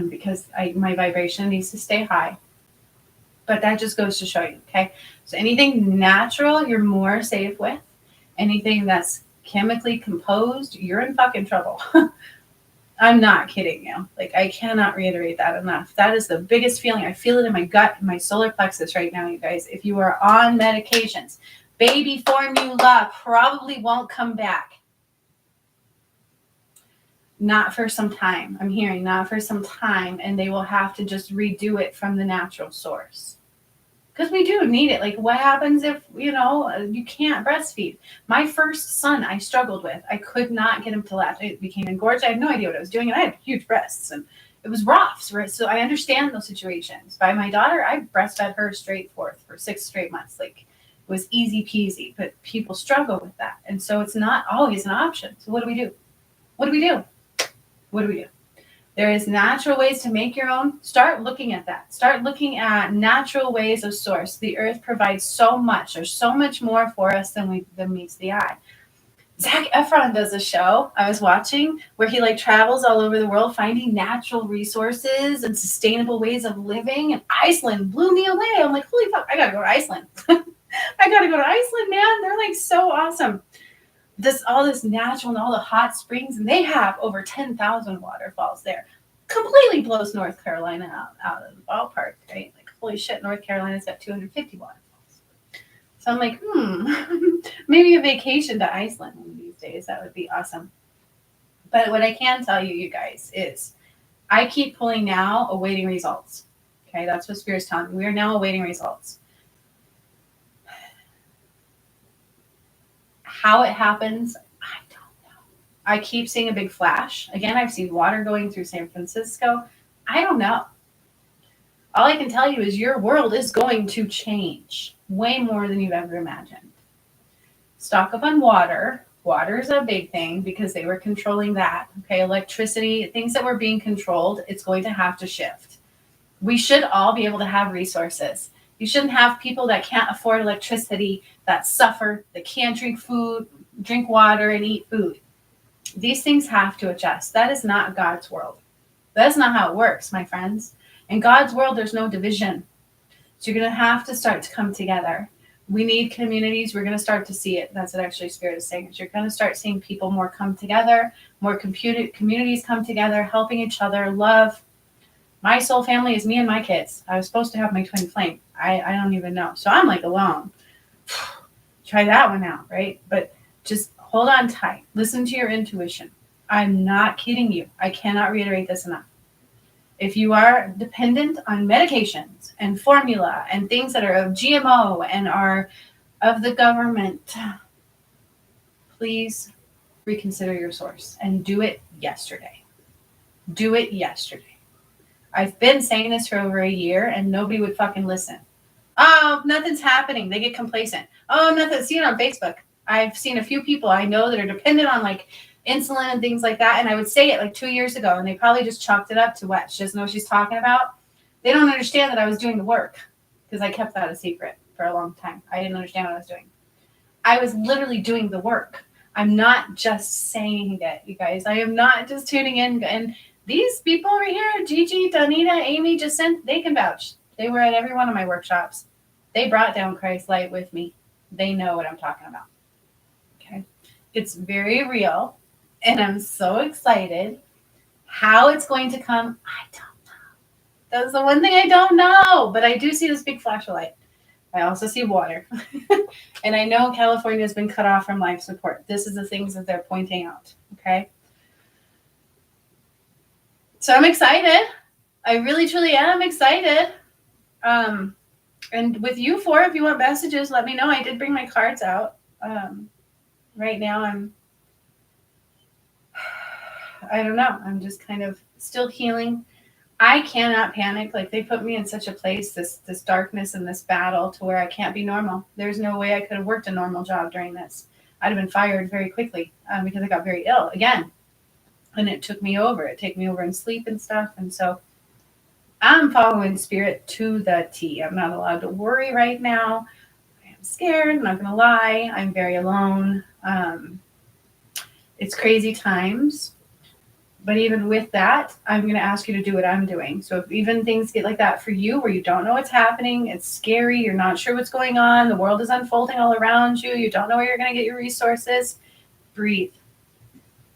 Because my vibration needs to stay high. But that just goes to show you, okay? So anything natural, you're more safe with. Anything that's chemically composed, you're in fucking trouble. I'm not kidding you. Like, I cannot reiterate that enough. That is the biggest feeling. I feel it in my gut, in my solar plexus right now, you guys. If you are on medications, baby formula probably won't come back. Not for some time. I'm hearing not for some time, and they will have to just redo it from the natural source. Because we do need it. Like, what happens if, you can't breastfeed? My first son, I struggled with. I could not get him to latch. It became engorged. I had no idea what I was doing, and I had huge breasts, and it was rough. Right? So I understand those situations. By my daughter, I breastfed her straight forth for 6 straight months. Like, it was easy peasy, but people struggle with that. And so it's not always an option. So what do we do? What do we do? What do we do? There is natural ways to make your own. Start looking at that. Start looking at natural ways of source. The earth provides so much. There's so much more for us than meets the eye. Zac Efron does a show I was watching where he travels all over the world finding natural resources and sustainable ways of living. And Iceland blew me away. I'm like, holy fuck, I gotta go to Iceland. I gotta go to Iceland, man. They're so awesome. All this natural and all the hot springs, and they have over 10,000 waterfalls there. Completely blows North Carolina out of the ballpark, right? Like, holy shit, North Carolina's got 250 waterfalls. So I'm like, maybe a vacation to Iceland one of these days. That would be awesome. But what I can tell you guys, is I keep pulling now, awaiting results. Okay, that's what Spirit's telling me. We are now awaiting results. How it happens, I don't know. I keep seeing a big flash. Again, I've seen water going through San Francisco. I don't know. All I can tell you is your world is going to change way more than you've ever imagined. Stock up on water. Water is a big thing because they were controlling that. Okay, electricity, things that were being controlled, it's going to have to shift. We should all be able to have resources. You shouldn't have people that can't afford electricity, that suffer, that can't drink water, and eat food. These things have to adjust. That is not God's world. That's not how it works, my friends. In God's world, there's no division. So you're going to have to start to come together. We need communities. We're going to start to see it. That's what actually Spirit is saying. You're going to start seeing people more come together, more communities come together, helping each other, love. My soul family is me and my kids. I was supposed to have my twin flame. I don't even know. So I'm alone. Try that one out, right? But just hold on tight. Listen to your intuition. I'm not kidding you. I cannot reiterate this enough. If you are dependent on medications and formula and things that are of GMO and are of the government, please reconsider your source and do it yesterday. Do it yesterday. I've been saying this for over a year and nobody would fucking listen. Oh, nothing's happening. They get complacent. Oh, nothing. See it on Facebook. I've seen a few people I know that are dependent on insulin and things like that. And I would say it 2 years ago and they probably just chalked it up to what? She doesn't know what she's talking about. They don't understand that I was doing the work because I kept that a secret for a long time. I didn't understand what I was doing. I was literally doing the work. I'm not just saying it, you guys. I am not just tuning in. And these people over here, Gigi, Donita, Amy, Jacinth, they can vouch. They were at every one of my workshops. They brought down Christ light with me. They know what I'm talking about. Okay. It's very real. And I'm so excited. How it's going to come, I don't know. That's the one thing I don't know. But I do see this big flash of light. I also see water. And I know California has been cut off from life support. This is the things that they're pointing out. Okay. So I'm excited. I really, truly am excited. And with you four, if you want messages, let me know. I did bring my cards out. Right now I don't know. I'm just kind of still healing. I cannot panic. They put me in such a place, this darkness and this battle to where I can't be normal. There's no way I could have worked a normal job during this. I'd have been fired very quickly because I got very ill again. And it took me over. It took me over in sleep and stuff. And so I'm following Spirit to the T. I'm not allowed to worry right now. I am scared. I'm not going to lie. I'm very alone. It's crazy times. But even with that, I'm going to ask you to do what I'm doing. So if even things get like that for you, where you don't know what's happening, it's scary, you're not sure what's going on, the world is unfolding all around you, you don't know where you're going to get your resources, breathe.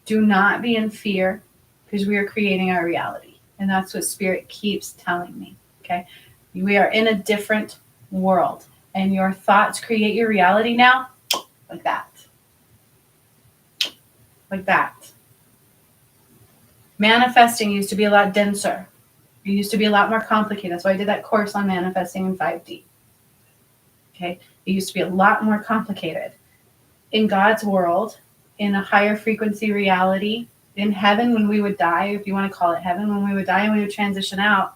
Do not be in fear, because we are creating our reality. And that's what Spirit keeps telling me. Okay. We are in a different world, and your thoughts create your reality now, like that. Like that. Manifesting used to be a lot denser. It used to be a lot more complicated. That's why I did that course on manifesting in 5D. Okay. It used to be a lot more complicated. In God's world, in a higher frequency reality, in heaven, when we would die, if you want to call it heaven, when we would die and we would transition out,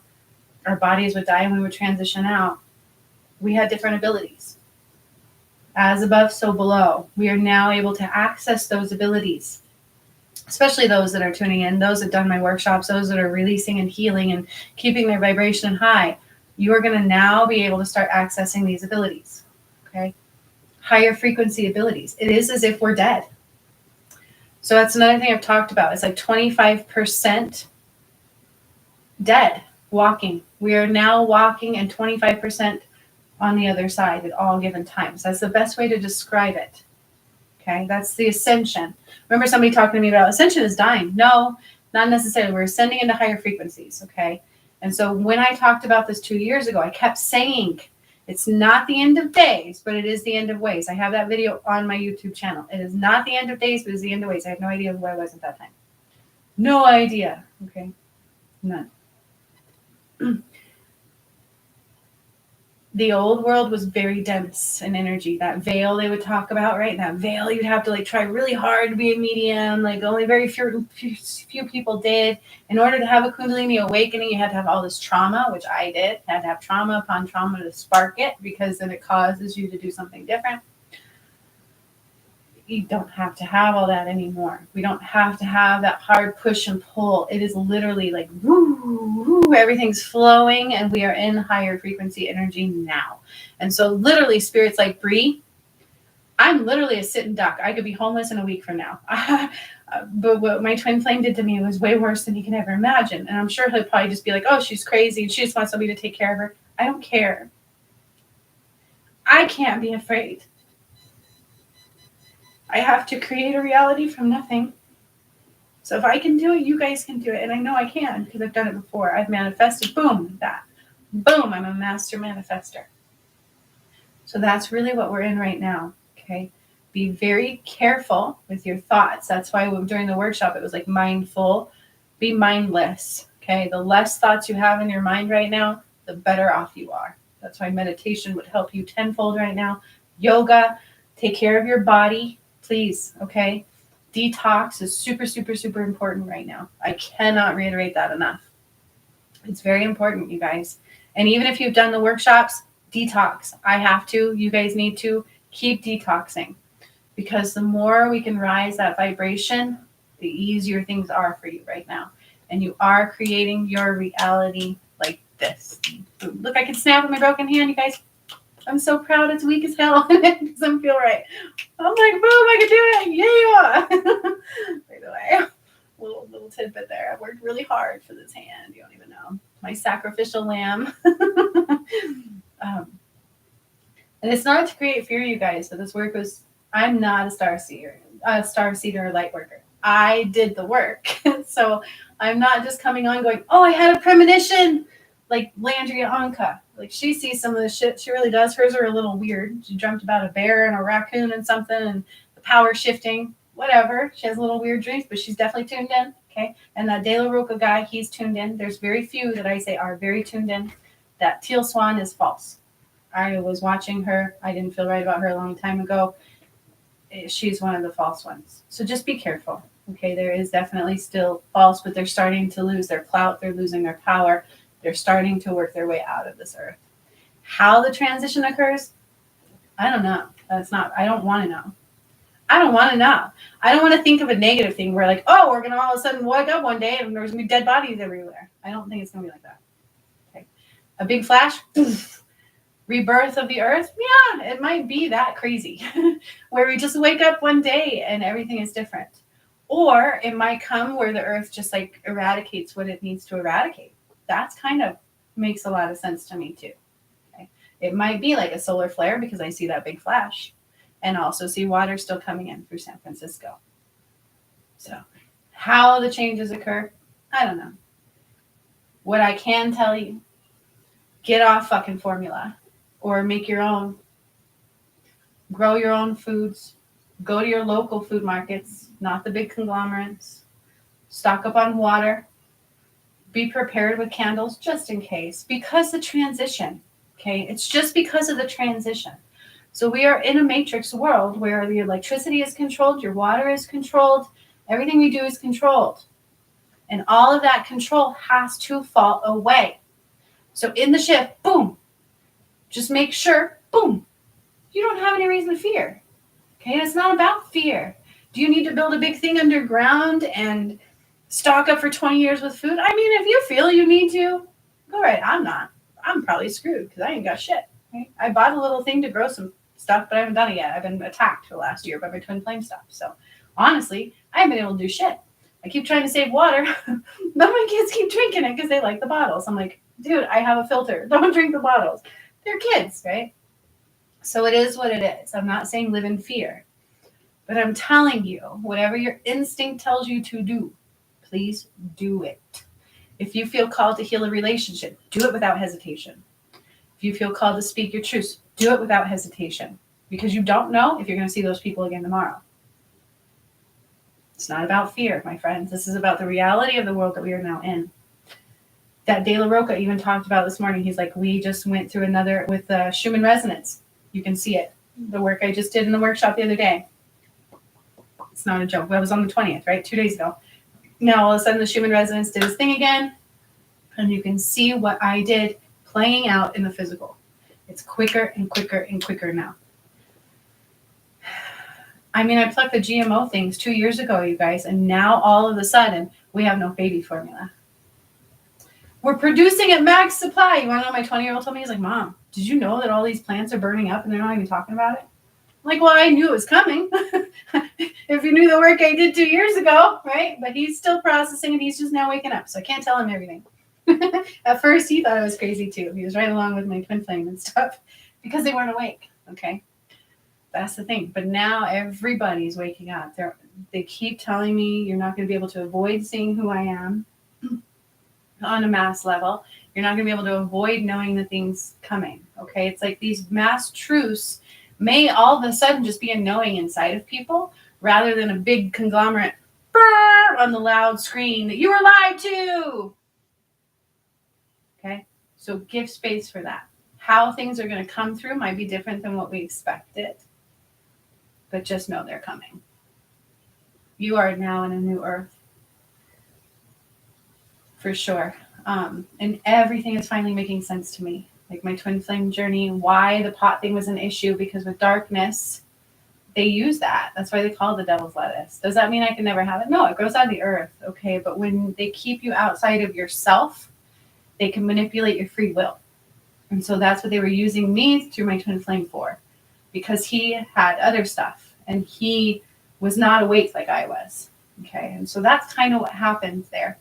our bodies would die and we would transition out, we had different abilities. As above, so below. We are now able to access those abilities, especially those that are tuning in, those that done my workshops, those that are releasing and healing and keeping their vibration high. You are going to now be able to start accessing these abilities. Okay. Higher frequency abilities. It is as if we're dead. So that's another thing I've talked about. It's like 25% dead walking. We are now walking and 25% on the other side at all given times. That's the best way to describe it. Okay, that's the ascension. Remember somebody talking to me about ascension is dying. No, not necessarily. We're ascending into higher frequencies. Okay. And so when I talked about this 2 years ago, I kept saying it's not the end of days, but it is the end of ways. I have that video on my YouTube channel. It is not the end of days, but it is the end of ways. I have no idea who I was at that time. No idea. Okay. None. The old world was very dense in energy. That veil they would talk about, right? That veil, you'd have to like try really hard to be a medium. Like only very few people did. In order to have a Kundalini awakening, you had to have all this trauma, which I did. I had to have trauma upon trauma to spark it, because then it causes you to do something different. You don't have to have all that anymore. We don't have to have that hard push and pull. It is literally like, woo, woo, everything's flowing, and we are in higher frequency energy now. And so literally Spirit's like, Bree, I'm literally a sitting duck. I could be homeless in a week from now. But what my twin flame did to me was way worse than you can ever imagine. And I'm sure he'll probably just be like, oh, she's crazy. She just wants somebody to take care of her. I don't care. I can't be afraid. I have to create a reality from nothing. So if I can do it, you guys can do it. And I know I can, because I've done it before. I've manifested, boom, that. Boom, I'm a master manifester. So that's really what we're in right now, okay? Be very careful with your thoughts. That's why during the workshop, it was like mindful, be mindless, okay? The less thoughts you have in your mind right now, the better off you are. That's why meditation would help you tenfold right now. Yoga, take care of your body. Please, okay? Detox is super, super, super important right now. I cannot reiterate that enough. It's very important, you guys. And even if you've done the workshops, detox. I have to. You guys need to keep detoxing, because the more we can rise that vibration, the easier things are for you right now. And you are creating your reality like this. Look, I can snap with my broken hand, you guys. I'm so proud. It's weak as hell. It doesn't feel right. I'm like, boom, I can do it. Yeah. By the way, little tidbit there. I worked really hard for this hand. You don't even know. My sacrificial lamb. And it's not to create fear, you guys. So this work was, I'm not a star seeder or light worker. I did the work. So I'm not just coming on going, oh, I had a premonition. Like Landria Anka. Like she sees some of the shit. She really does. Hers are a little weird. She dreamt about a bear and a raccoon and something and the power shifting, whatever. She has little weird dreams, but she's definitely tuned in. Okay. And that De La Roca guy, he's tuned in. There's very few that I say are very tuned in. That teal swan is false. I was watching her. I didn't feel right about her a long time ago. She's one of the false ones. So just be careful. Okay. There is definitely still false, but they're starting to lose their clout. They're losing their power. They're starting to work their way out of this earth. How the transition occurs, I don't know. I don't want to know. I don't want to know. I don't want to think of a negative thing where like, oh, we're going to all of a sudden wake up one day and there's going to be dead bodies everywhere. I don't think it's going to be like that. Okay. A big flash, rebirth of the earth. Yeah, it might be that crazy where we just wake up one day and everything is different. Or it might come where the earth just like eradicates what it needs to eradicate. That's kind of makes a lot of sense to me too. Okay. It might be like a solar flare because I see that big flash and also see water still coming in through San Francisco. So how the changes occur, I don't know. What I can tell you, get off fucking formula or make your own. Grow your own foods. Go to your local food markets, not the big conglomerates. Stock up on water. Be prepared with candles just in case. Because the transition, okay? It's just because of the transition. So we are in a matrix world where the electricity is controlled, your water is controlled, everything we do is controlled. And all of that control has to fall away. So in the shift, boom, just make sure, boom, you don't have any reason to fear. Okay, it's not about fear. Do you need to build a big thing underground and stock up for 20 years with food? I mean, if you feel you need to, go right. I'm not. I'm probably screwed because I ain't got shit. Right? I bought a little thing to grow some stuff, but I haven't done it yet. I've been attacked for the last year by my twin flame stuff. So honestly, I haven't been able to do shit. I keep trying to save water, but my kids keep drinking it because they like the bottles. I'm like, dude, I have a filter. Don't drink the bottles. They're kids, right? So it is what it is. I'm not saying live in fear, but I'm telling you, whatever your instinct tells you to do, please do it. If you feel called to heal a relationship, do it without hesitation. If you feel called to speak your truth, do it without hesitation, because you don't know if you're going to see those people again tomorrow. It's not about fear, my friends. This is about the reality of the world that we are now in. That De La Roca even talked about this morning. He's like, we just went through another with Schumann resonance. You can see it. The work I just did in the workshop the other day. It's not a joke. That was on the 20th, right? 2 days ago. Now, all of a sudden, the Schumann resonance did his thing again. And you can see what I did playing out in the physical. It's quicker and quicker and quicker now. I mean, I plucked the GMO things 2 years ago, you guys. And now, all of a sudden, we have no baby formula. We're producing at max supply. You want to know what my 20-year-old told me? He's like, Mom, did you know that all these plants are burning up and they're not even talking about it? I'm like, well, I knew it was coming. If you knew the work I did 2 years ago, right? But he's still processing and he's just now waking up. So I can't tell him everything. At first, he thought I was crazy too. He was right along with my twin flame and stuff because they weren't awake. Okay. That's the thing. But now everybody's waking up. They keep telling me you're not going to be able to avoid seeing who I am. On a mass level, you're not going to be able to avoid knowing the things coming. Okay, it's like these mass truths may all of a sudden just be a knowing inside of people rather than a big conglomerate on the loud screen that you were lied to. Okay, so give space for that. How things are going to come through might be different than what we expected, but just know they're coming. You are now in a new earth. For sure. And everything is finally making sense to me. Like my twin flame journey, why the pot thing was an issue, because with darkness, they use that. That's why they call it the devil's lettuce. Does that mean I can never have it? No, it grows out of the earth. Okay. But when they keep you outside of yourself, they can manipulate your free will. And so that's what they were using me through my twin flame for, because he had other stuff and he was not awake like I was. Okay. And so that's kind of what happened there.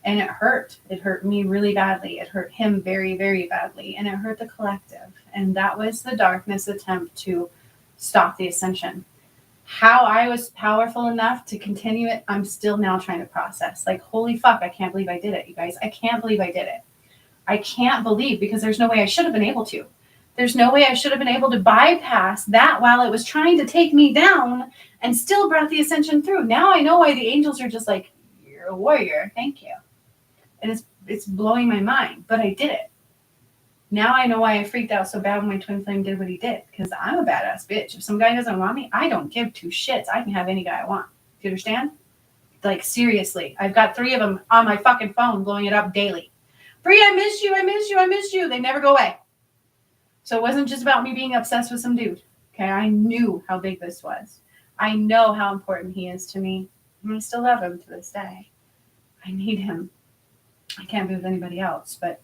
And it hurt. It hurt me really badly. It hurt him very, very badly. And it hurt the collective. And that was the darkness attempt to stop the ascension. How I was powerful enough to continue it, I'm still now trying to process. Like, holy fuck, I can't believe I did it, you guys. I can't believe I did it. I can't believe, because there's no way I should have been able to. There's no way I should have been able to bypass that while it was trying to take me down and still brought the ascension through. Now I know why the angels are just like, you're a warrior. Thank you. And it's blowing my mind, but I did it. Now I know why I freaked out so bad when my twin flame did what he did, because I'm a badass bitch. If some guy doesn't want me, I don't give two shits. I can have any guy I want. Do you understand? Like, seriously. I've got 3 of them on my fucking phone blowing it up daily. Bree, I miss you. I miss you. I miss you. They never go away. So it wasn't just about me being obsessed with some dude. Okay, I knew how big this was. I know how important he is to me. And I still love him to this day. I need him. I can't be with anybody else, but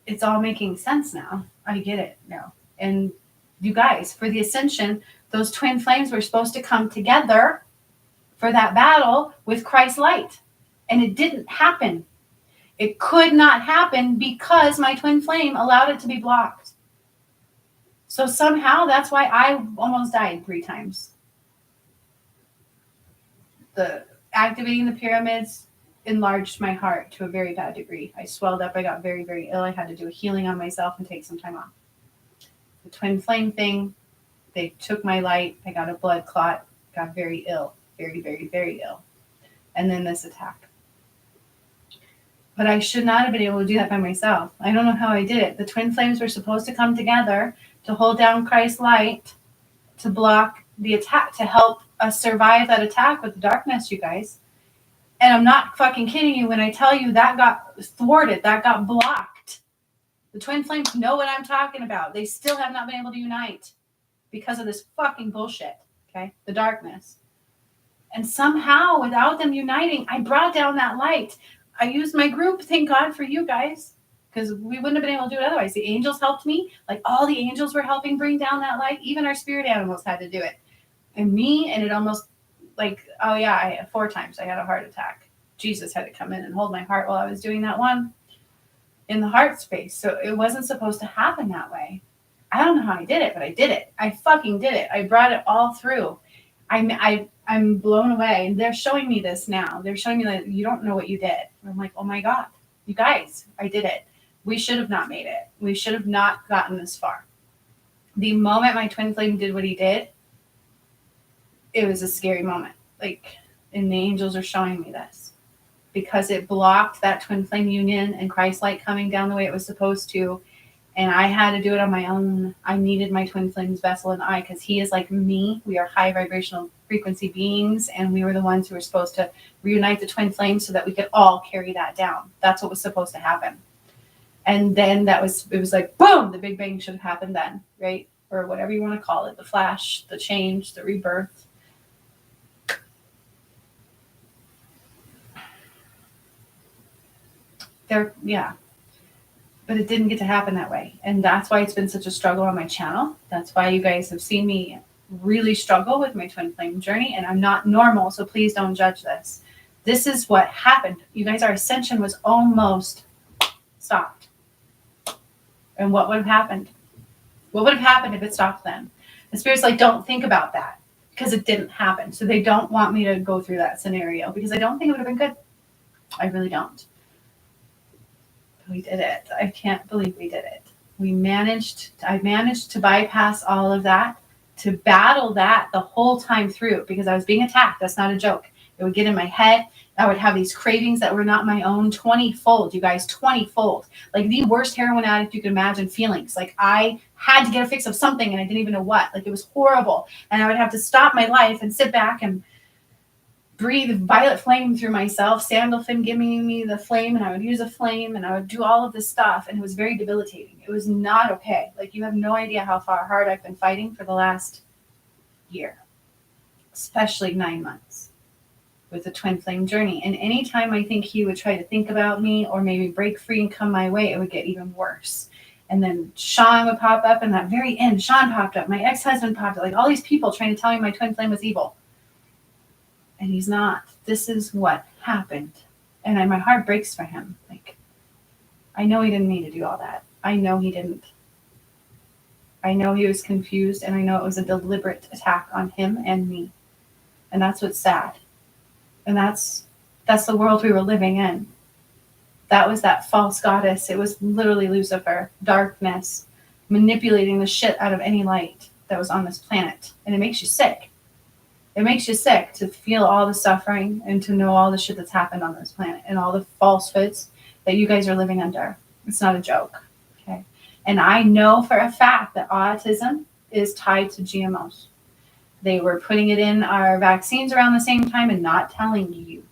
it's all making sense now. I get it now. And you guys, for the ascension, those twin flames were supposed to come together for that battle with Christ's light. And it didn't happen. It could not happen because my twin flame allowed it to be blocked. So somehow that's why I almost died 3 times. The activating the pyramids enlarged my heart to a very bad degree. I swelled up. I got very, very ill. I had to do a healing on myself and take some time off. The twin flame thing, they took my light. I got a blood clot. Got very ill. Very, very, very ill. And then this attack. But I should not have been able to do that by myself. I don't know how I did it. The twin flames were supposed to come together to hold down Christ's light, to block the attack, to help us survive that attack with the darkness, you guys. And I'm not fucking kidding you when I tell you that got thwarted, that got blocked. The twin flames know what I'm talking about. They still have not been able to unite because of this fucking bullshit, okay? The darkness. And somehow, without them uniting, I brought down that light. I used my group, thank God for you guys, because we wouldn't have been able to do it otherwise. The angels helped me. Like, all the angels were helping bring down that light. Even our spirit animals had to do it. And me, and it almost, like, 4 times I had a heart attack. Jesus had to come in and hold my heart while I was doing that one in the heart space. So it wasn't supposed to happen that way. I don't know how I did it, but I did it. I fucking did it. I brought it all through. I'm blown away. And they're showing me this now. They're showing me that you don't know what you did. And I'm like, oh my God, you guys, I did it. We should have not made it. We should have not gotten this far. The moment my twin flame did what he did, it was a scary moment. Like, and the angels are showing me this because it blocked that twin flame union and Christ light coming down the way it was supposed to. And I had to do it on my own. I needed my twin flame's vessel and I, because he is like me. We are high vibrational frequency beings, and we were the ones who were supposed to reunite the twin flame so that we could all carry that down. That's what was supposed to happen. And then it was like, boom, the Big Bang should have happened then, right? Or whatever you want to call it, the flash, the change, the rebirth. But it didn't get to happen that way. And that's why it's been such a struggle on my channel. That's why you guys have seen me really struggle with my twin flame journey. And I'm not normal, so please don't judge this. This is what happened. You guys, our ascension was almost stopped. And what would have happened? What would have happened if it stopped then? The spirit's like, don't think about that, because it didn't happen. So they don't want me to go through that scenario, because I don't think it would have been good. I really don't. We did it. I can't believe we did it. I managed to bypass all of that, to battle that the whole time through, because I was being attacked. That's not a joke. It would get in my head. I would have these cravings that were not my own, 20-fold, you guys, 20-fold. Like the worst heroin addict you could imagine feelings. Like I had to get a fix of something and I didn't even know what. Like it was horrible. And I would have to stop my life and sit back and breathe violet flame through myself, Sandalphon giving me the flame, and I would use a flame, and I would do all of this stuff, and it was very debilitating. It was not okay. Like, you have no idea how hard I've been fighting for the last year, especially 9 months with the twin flame journey. And anytime I think he would try to think about me or maybe break free and come my way, it would get even worse. And then Sean would pop up, and that very end, Sean popped up, my ex-husband popped up, like all these people trying to tell me my twin flame was evil. And he's not. This is what happened. And my heart breaks for him. Like, I know he didn't need to do all that. I know he didn't. I know he was confused, and I know it was a deliberate attack on him and me. And that's what's sad. And that's the world we were living in. That was that false goddess. It was literally Lucifer, darkness, manipulating the shit out of any light that was on this planet. And it makes you sick. It makes you sick to feel all the suffering and to know all the shit that's happened on this planet and all the falsehoods that you guys are living under. It's not a joke. Okay. And I know for a fact that autism is tied to GMOs. They were putting it in our vaccines around the same time and not telling you.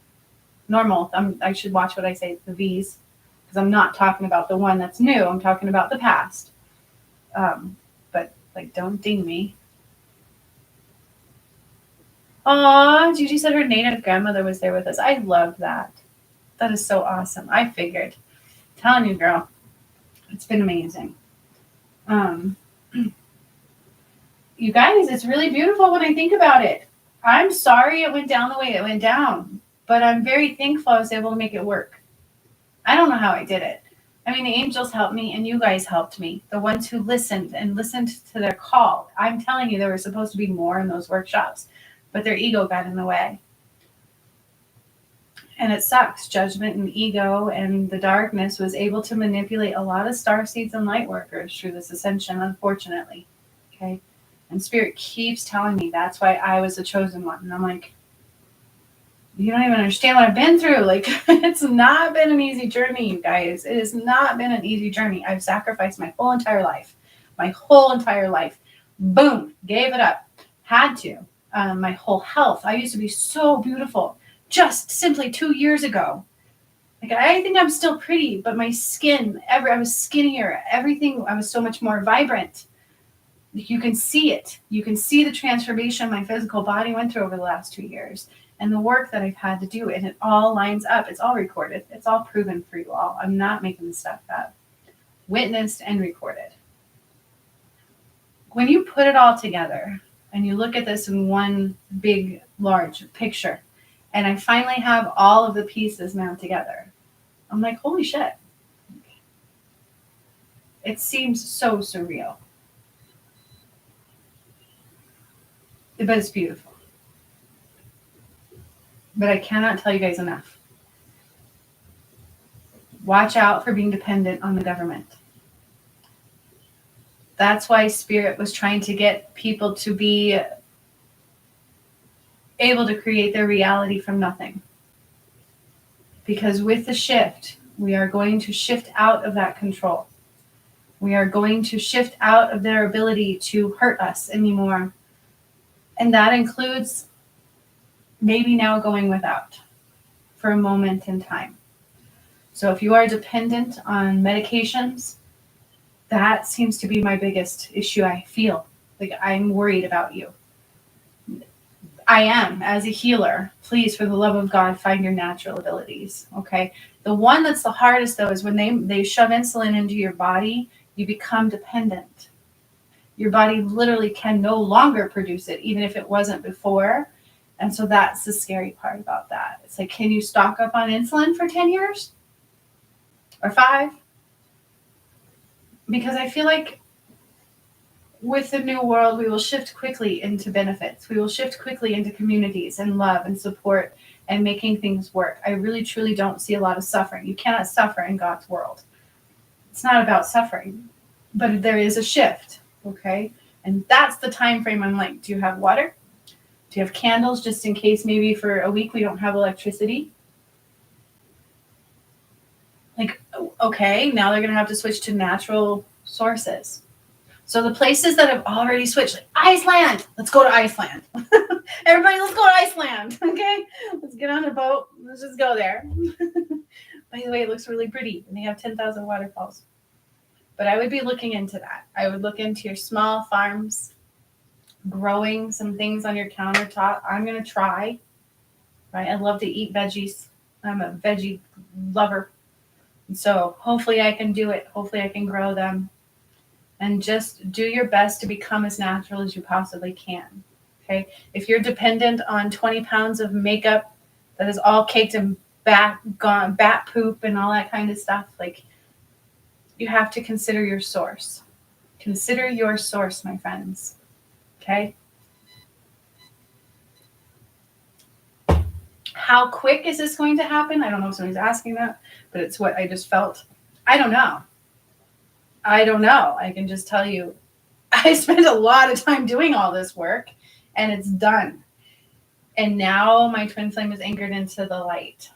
Normal. I should watch what I say, the V's, because I'm not talking about the one that's new. I'm talking about the past. But like, don't ding me. Aw, Gigi said her native grandmother was there with us. I love that. That is so awesome. I figured. I'm telling you, girl. It's been amazing. You guys, it's really beautiful when I think about it. I'm sorry it went down the way it went down, but I'm very thankful I was able to make it work. I don't know how I did it. I mean, the angels helped me and you guys helped me. The ones who listened and listened to their call. I'm telling you, there was supposed to be more in those workshops, but their ego got in the way. And it sucks. Judgment and ego and the darkness was able to manipulate a lot of star seeds and light workers through this ascension, unfortunately. Okay. And Spirit keeps telling me that's why I was the chosen one. And I'm like, you don't even understand what I've been through. Like, it's not been an easy journey, you guys. It has not been an easy journey. I've sacrificed my whole entire life. My whole entire life. Boom. Gave it up. Had to. My whole health. I used to be so beautiful just simply 2 years ago. Like, I think I'm still pretty, but my skin, I was skinnier. Everything, I was so much more vibrant. You can see it. You can see the transformation my physical body went through over the last 2 years and the work that I've had to do. And it all lines up. It's all recorded. It's all proven for you all. I'm not making this stuff up. Witnessed and recorded. When you put it all together and you look at this in one big, large picture, and I finally have all of the pieces now together, I'm like, holy shit. It seems so surreal. But it's beautiful. But I cannot tell you guys enough. Watch out for being dependent on the government. That's why Spirit was trying to get people to be able to create their reality from nothing. Because with the shift, we are going to shift out of that control. We are going to shift out of their ability to hurt us anymore. And that includes maybe now going without for a moment in time. So if you are dependent on medications, that seems to be my biggest issue. I feel like I'm worried about you. I am, as a healer. Please, for the love of God, find your natural abilities. Okay. The one that's the hardest, though, is when they shove insulin into your body, you become dependent. Your body literally can no longer produce it, even if it wasn't before. And so that's the scary part about that. It's like, can you stock up on insulin for 10 years? Or 5? Because I feel like with the new world, we will shift quickly into benefits. We will shift quickly into communities and love and support and making things work. I really, truly don't see a lot of suffering. You cannot suffer in God's world. It's not about suffering, but there is a shift, okay? And that's the time frame. I'm like, do you have water? Do you have candles just in case maybe for a week we don't have electricity? Like, okay, now they're going to have to switch to natural sources. So the places that have already switched, like Iceland, let's go to Iceland. Everybody, let's go to Iceland. Okay, let's get on a boat. Let's just go there. By the way, it looks really pretty, and they have 10,000 waterfalls. But I would be looking into that. I would look into your small farms, growing some things on your countertop. I'm going to try. Right, I love to eat veggies. I'm a veggie lover. And so hopefully I can do it. Hopefully I can grow them. And just do your best to become as natural as you possibly can. Okay. If you're dependent on 20 pounds of makeup that is all caked in bat poop and all that kind of stuff, like, you have to consider your source. Consider your source, my friends. Okay. How quick is this going to happen? I don't know if somebody's asking that, but it's what I just felt. I don't know. I can just tell you, I spent a lot of time doing all this work and it's done. And now my twin flame is anchored into the light.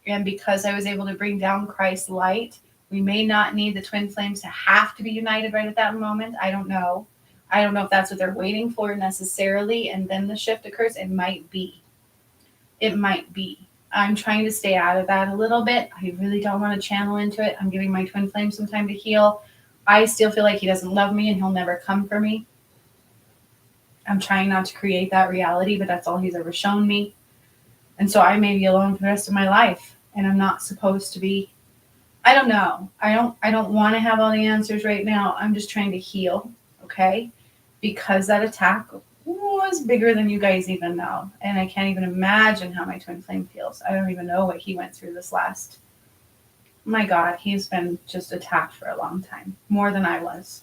And because I was able to bring down Christ's light, we may not need the twin flames to have to be united right at that moment. I don't know. I don't know if that's what they're waiting for necessarily. And then the shift occurs. It might be. It might be. I'm trying to stay out of that a little bit. I really don't want to channel into it. I'm giving my twin flame some time to heal. I still feel like he doesn't love me and he'll never come for me. I'm trying not to create that reality, but that's all he's ever shown me. And so I may be alone for the rest of my life, and I'm not supposed to be. I don't know. I don't want to have all the answers right now. I'm just trying to heal, okay? Because that attack, was bigger than you guys even know. And I can't even imagine how my twin flame feels. I don't even know what he went through this last. My God, he's been just attacked for a long time, more than I was.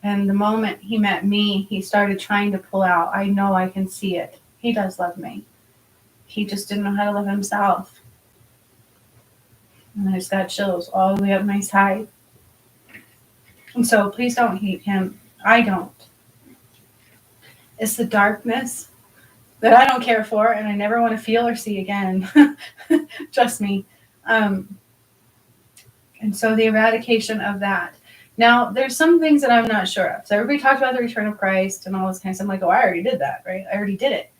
And the moment he met me, he started trying to pull out. I know, I can see it. He does love me. He just didn't know how to love himself. And I just got chills all the way up my side. And so please don't hate him. I don't. It's the darkness that I don't care for and I never want to feel or see again. Trust me. And so the eradication of that. Now, there's some things that I'm not sure of. So everybody talked about the return of Christ and all this kind of stuff. I'm like, oh, I already did that, right? I already did it.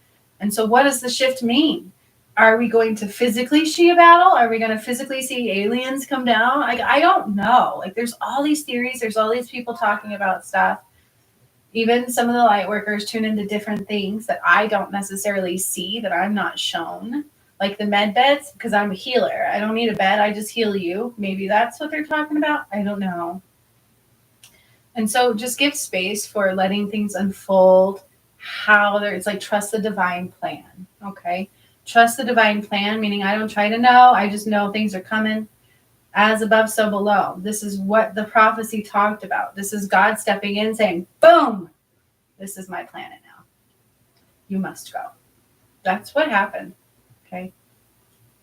And so what does the shift mean? Are we going to physically see a battle? Are we going to physically see aliens come down? I don't know. Like, there's all these theories. There's all these people talking about stuff. Even some of the light workers tune into different things that I don't necessarily see, that I'm not shown. Like the med beds, because I'm a healer. I don't need a bed. I just heal you. Maybe that's what they're talking about. I don't know. And so just give space for letting things unfold. It's like trust the divine plan. Okay. Trust the divine plan, meaning I don't try to know. I just know things are coming. As above, so below. This is what the prophecy talked about. This is God stepping in saying, boom, this is my planet now. You must go. That's what happened. Okay.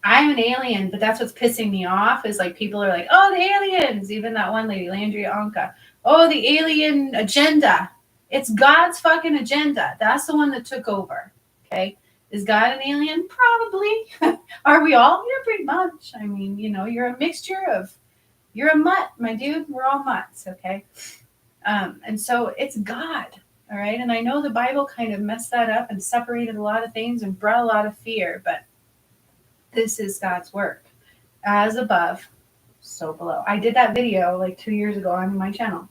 I'm an alien, but that's what's pissing me off is like people are like, oh, the aliens. Even that one lady, Landria Anka. Oh, the alien agenda. It's God's fucking agenda. That's the one that took over. Okay. Is God an alien? Probably. Are we all? Yeah, pretty much. I mean, you're a mixture of, you're a mutt, my dude. We're all mutts. Okay. And so it's God. All right. And I know the Bible kind of messed that up and separated a lot of things and brought a lot of fear, but this is God's work. As above, so below. I did that video like 2 years ago on my channel.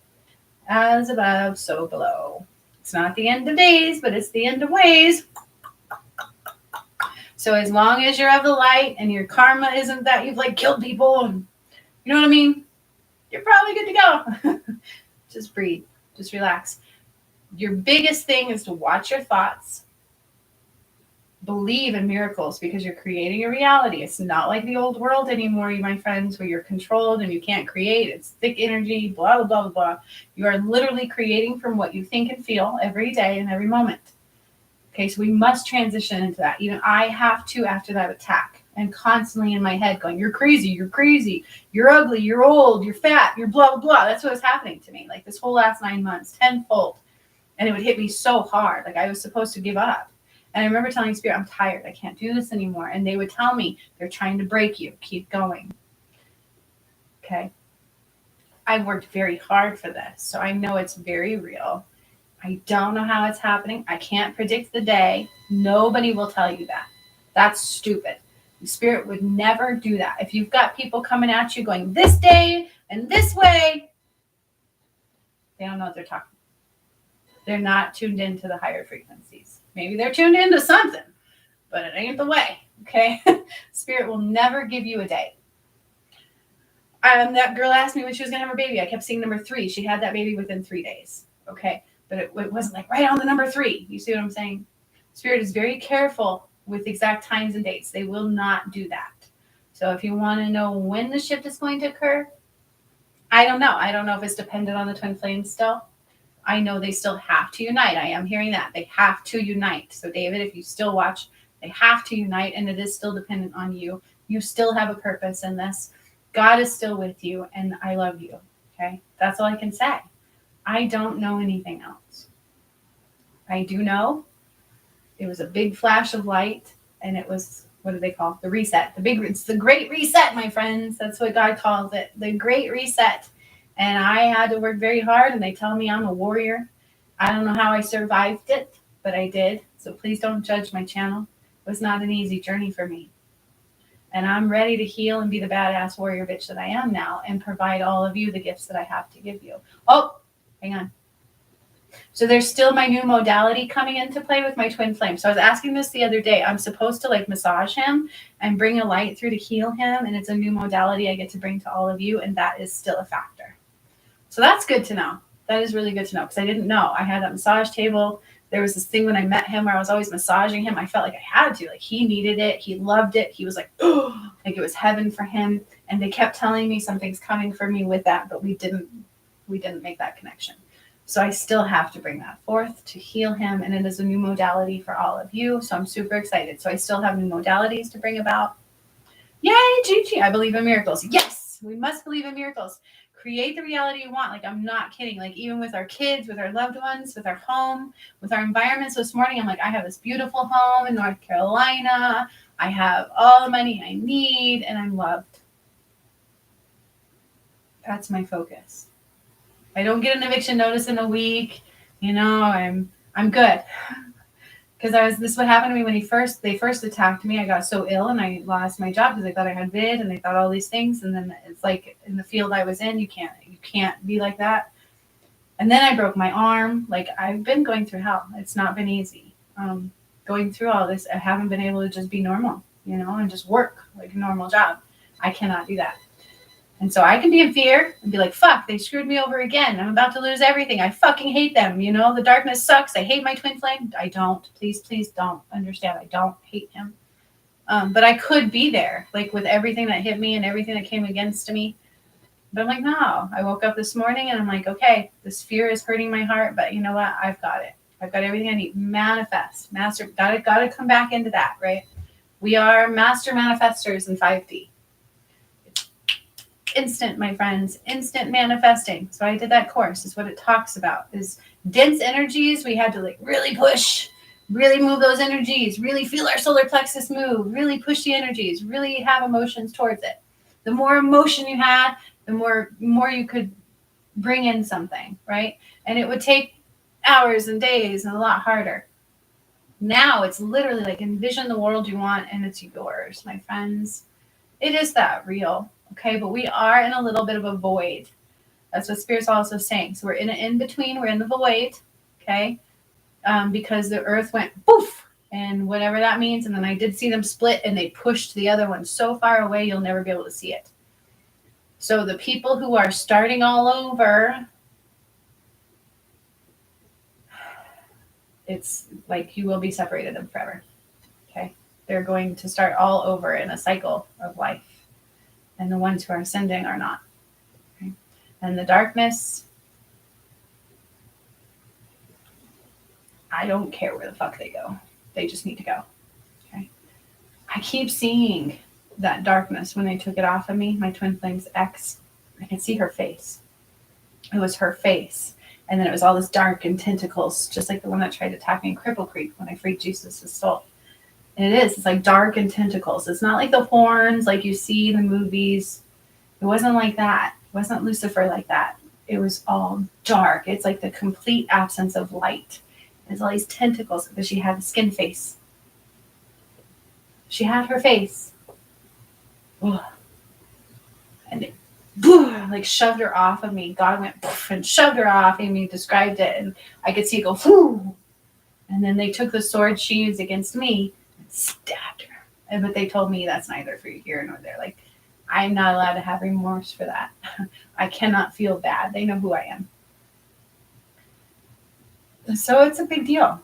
As above, so below. It's not the end of days, but it's the end of ways. So as long as you're of the light and your karma isn't that you've like killed people and you know what I mean, you're probably good to go. Just breathe. Just relax. Your biggest thing is to watch your thoughts. Believe in miracles because you're creating a reality. It's not like the old world anymore, my friends, where you're controlled and you can't create. It's thick energy, blah, blah, blah, blah. You are literally creating from what you think and feel every day and every moment. Okay, so we must transition into that. Even I have to after that attack and constantly in my head going, you're crazy, you're ugly, you're old, you're fat, you're blah, blah, blah. That's what was happening to me. Like this whole last 9 months, tenfold. And it would hit me so hard. Like I was supposed to give up. And I remember telling Spirit, I'm tired. I can't do this anymore. And they would tell me, they're trying to break you. Keep going. Okay. I've worked very hard for this. So I know it's very real. I don't know how it's happening. I can't predict the day. Nobody will tell you that. That's stupid. The Spirit would never do that. If you've got people coming at you going this day and this way, they don't know what they're talking about. They're not tuned into the higher frequencies. Maybe they're tuned into something, but it ain't the way. Okay. Spirit will never give you a day. That girl asked me when she was going to have her baby. I kept seeing number 3. She had that baby within 3 days. Okay. But it wasn't like right on the number 3. You see what I'm saying? Spirit is very careful with exact times and dates. They will not do that. So if you want to know when the shift is going to occur, I don't know. I don't know if it's dependent on the twin flames still. I know they still have to unite. I am hearing that. They have to unite. So David, if you still watch, they have to unite and it is still dependent on you. You still have a purpose in this. God is still with you and I love you. Okay. That's all I can say. I don't know anything else. I do know it was a big flash of light and it was, what do they call it? The reset. It's the great reset, my friends. That's what God calls it. The great reset. And I had to work very hard and they tell me I'm a warrior. I don't know how I survived it, but I did. So please don't judge my channel. It was not an easy journey for me. And I'm ready to heal and be the badass warrior bitch that I am now and provide all of you the gifts that I have to give you. Oh, hang on. So there's still my new modality coming into play with my twin flame. So I was asking this the other day. I'm supposed to like massage him and bring a light through to heal him. And it's a new modality I get to bring to all of you. And that is still a factor. So that's good to know. That is really good to know because I didn't know. I had that massage table. There was this thing when I met him where I was always massaging him. I felt like I had to. Like, he needed it. He loved it. He was like, oh, like it was heaven for him. And they kept telling me something's coming for me with that, but we didn't make that connection. So I still have to bring that forth to heal him. And it is a new modality for all of you. So I'm super excited. So I still have new modalities to bring about. Yay, Gigi. I believe in miracles. Yes, we must believe in miracles. Create the reality you want. Like, I'm not kidding. Like, even with our kids, with our loved ones, with our home, with our environments. So this morning, I'm like, I have this beautiful home in North Carolina. I have all the money I need, and I'm loved. That's my focus. I don't get an eviction notice in a week. You know, I'm good. Because this is what happened to me when they first attacked me. I got so ill and I lost my job because they thought I had vid and they thought all these things. And then it's like in the field I was in, you can't be like that. And then I broke my arm. Like, I've been going through hell. It's not been easy. Going through all this, I haven't been able to just be normal, you know, and just work like a normal job. I cannot do that. And so I can be in fear and be like, fuck, they screwed me over again. I'm about to lose everything. I fucking hate them. You know, the darkness sucks. I hate my twin flame. I don't. Please don't understand. I don't hate him. But I could be there, like, with everything that hit me and everything that came against me. But I'm like, no. I woke up this morning and I'm like, okay, this fear is hurting my heart. But you know what? I've got it. I've got everything I need. Manifest. Master. Gotta come back into that, right? We are master manifestors in 5D. Instant, my friends, instant manifesting. So I did that course. Is what it talks about. Is dense energies. We had to like really push, really move those energies, really feel our solar plexus move, really push the energies, really have emotions towards it. The more emotion you had, the more you could bring in something, right? And it would take hours and days and a lot harder. Now it's literally like envision the world you want and it's yours, my friends. It is that real. Okay, but we are in a little bit of a void. That's what Spirit's also saying. So we're in an in-between. We're in the void, okay, because the earth went poof, and whatever that means. And then I did see them split, and they pushed the other one so far away, you'll never be able to see it. So the people who are starting all over, it's like you will be separated them forever, okay? They're going to start all over in a cycle of life. And the ones who are ascending are not. Okay? And the darkness, I don't care where the fuck they go. They just need to go. Okay? I keep seeing that darkness when they took it off of me, my twin flame's ex. I can see her face. It was her face. And then it was all this dark and tentacles, just like the one that tried to attack me in Cripple Creek when I freed Jesus' soul. And it is. It's like dark and tentacles. It's not like the horns like you see in the movies. It wasn't like that. It wasn't Lucifer like that. It was all dark. It's like the complete absence of light. There's all these tentacles because she had a skin face. She had her face. Ugh. And it like shoved her off of me. God went poof and shoved her off. Amy described it. And I could see it go foo. And then they took the sword she used against me and stabbed her. But they told me that's neither for here nor there. Like, I'm not allowed to have remorse for that. I cannot feel bad. They know who I am. So it's a big deal.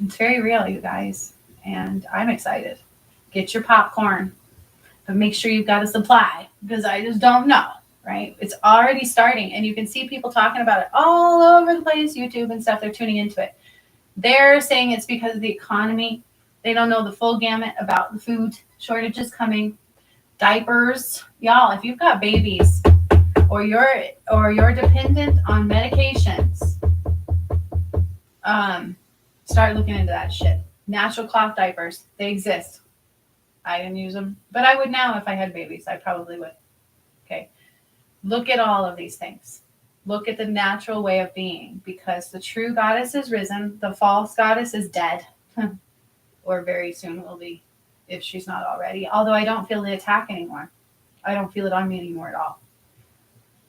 It's very real, you guys. And I'm excited. Get your popcorn. But make sure you've got a supply. Because I just don't know. Right? It's already starting. And you can see people talking about it all over the place. YouTube and stuff. They're tuning into it. They're saying it's because of the economy. They don't know the full gamut about the food shortages coming. Diapers. Y'all, if you've got babies or you're dependent on medications, start looking into that shit. Natural cloth diapers. They exist. I didn't use them, but I would now if I had babies. I probably would. Okay. Look at all of these things. Look at the natural way of being, because the true goddess is risen. The false goddess is dead, or very soon will be, if she's not already. Although I don't feel the attack anymore. I don't feel it on me anymore at all.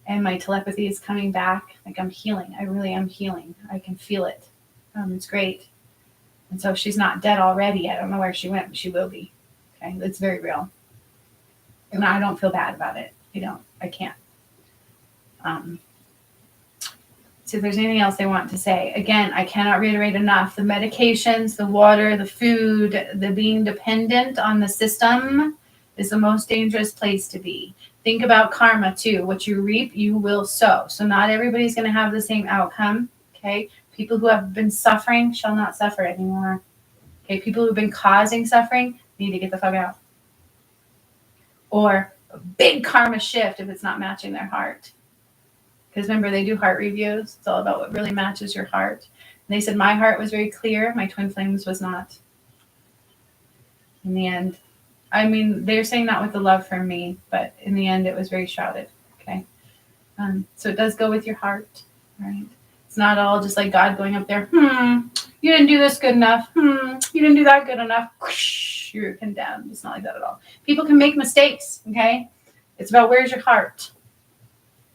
And my telepathy is coming back. Like, I'm healing. I really am healing. I can feel it. It's great. And so if she's not dead already, I don't know where she went, but she will be. Okay, it's very real. And I don't feel bad about it. I can't. See if there's anything else they want to say. Again, I cannot reiterate enough. The medications, the water, the food, the being dependent on the system is the most dangerous place to be. Think about karma too. What you reap, you will sow. So not everybody's going to have the same outcome. Okay. People who have been suffering shall not suffer anymore. Okay. People who've been causing suffering need to get the fuck out. Or a big karma shift if it's not matching their heart. Because remember, they do heart reviews. It's all about what really matches your heart. And they said my heart was very clear. My twin flames was not. In the end, I mean, they're saying that with the love from me, but in the end, it was very shrouded. Okay. So it does go with your heart, right? It's not all just like God going up there. You didn't do this good enough. You didn't do that good enough. Whoosh, you're condemned. It's not like that at all. People can make mistakes. Okay. It's about where's your heart.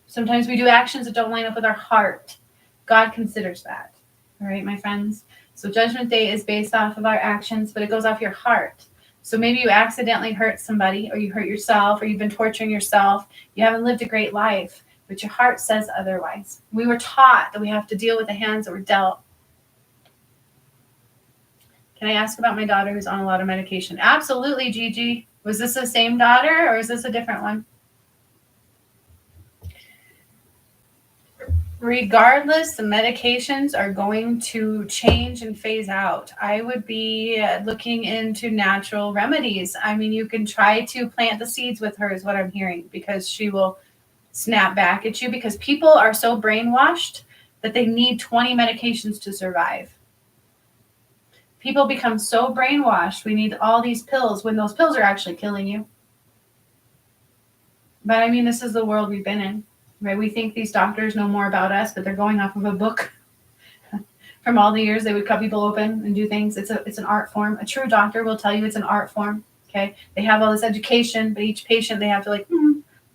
Sometimes we do actions that don't line up with our heart. God considers that. All right, my friends. So Judgment Day is based off of our actions, but it goes off your heart. So maybe you accidentally hurt somebody, or you hurt yourself, or you've been torturing yourself. You haven't lived a great life, but your heart says otherwise. We were taught that we have to deal with the hands that were dealt. Can I ask about my daughter who's on a lot of medication? Absolutely, Gigi. Was this the same daughter, or is this a different one? Regardless, the medications are going to change and phase out. I would be looking into natural remedies. I mean, you can try to plant the seeds with her is what I'm hearing, because she will snap back at you, because people are so brainwashed that they need 20 medications to survive. People become so brainwashed. We need all these pills when those pills are actually killing you. But I mean, this is the world we've been in. Right, we think these doctors know more about us, but they're going off of a book from all the years they would cut people open and do things. It's an art form. A true doctor will tell you it's an art form. Okay, they have all this education, but each patient they have to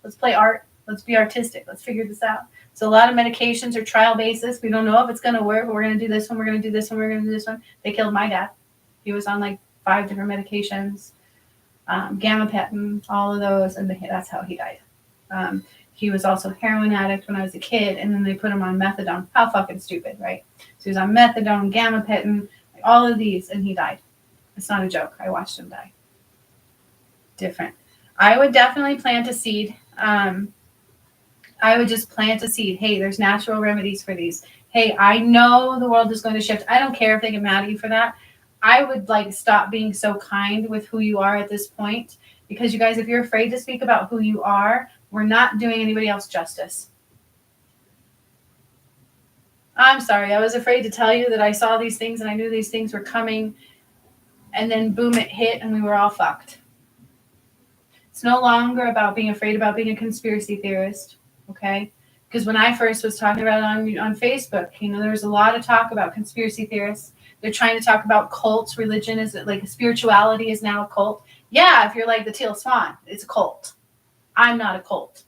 let's play art. Let's be artistic. Let's figure this out. So a lot of medications are trial basis. We don't know if it's going to work, but we're going to do this one. We're going to do this one. We're going to do this one. They killed my dad. He was on like 5 different medications, gabapentin, all of those, and that's how he died. He was also a heroin addict when I was a kid, and then they put him on methadone. How fucking stupid, right? So he was on methadone, gabapentin, all of these, and he died. It's not a joke. I watched him die. Different. I would definitely plant a seed. I would just plant a seed. Hey, there's natural remedies for these. Hey, I know the world is going to shift. I don't care if they get mad at you for that. I would stop being so kind with who you are at this point, because you guys, if you're afraid to speak about who you are, we're not doing anybody else justice. I'm sorry. I was afraid to tell you that I saw these things and I knew these things were coming, and then boom, it hit and we were all fucked. It's no longer about being afraid about being a conspiracy theorist, okay? Because when I first was talking about it on Facebook, there was a lot of talk about conspiracy theorists. They're trying to talk about cults. Religion is spirituality is now a cult. Yeah, if you're like the Teal Swan, it's a cult. I'm not a cult.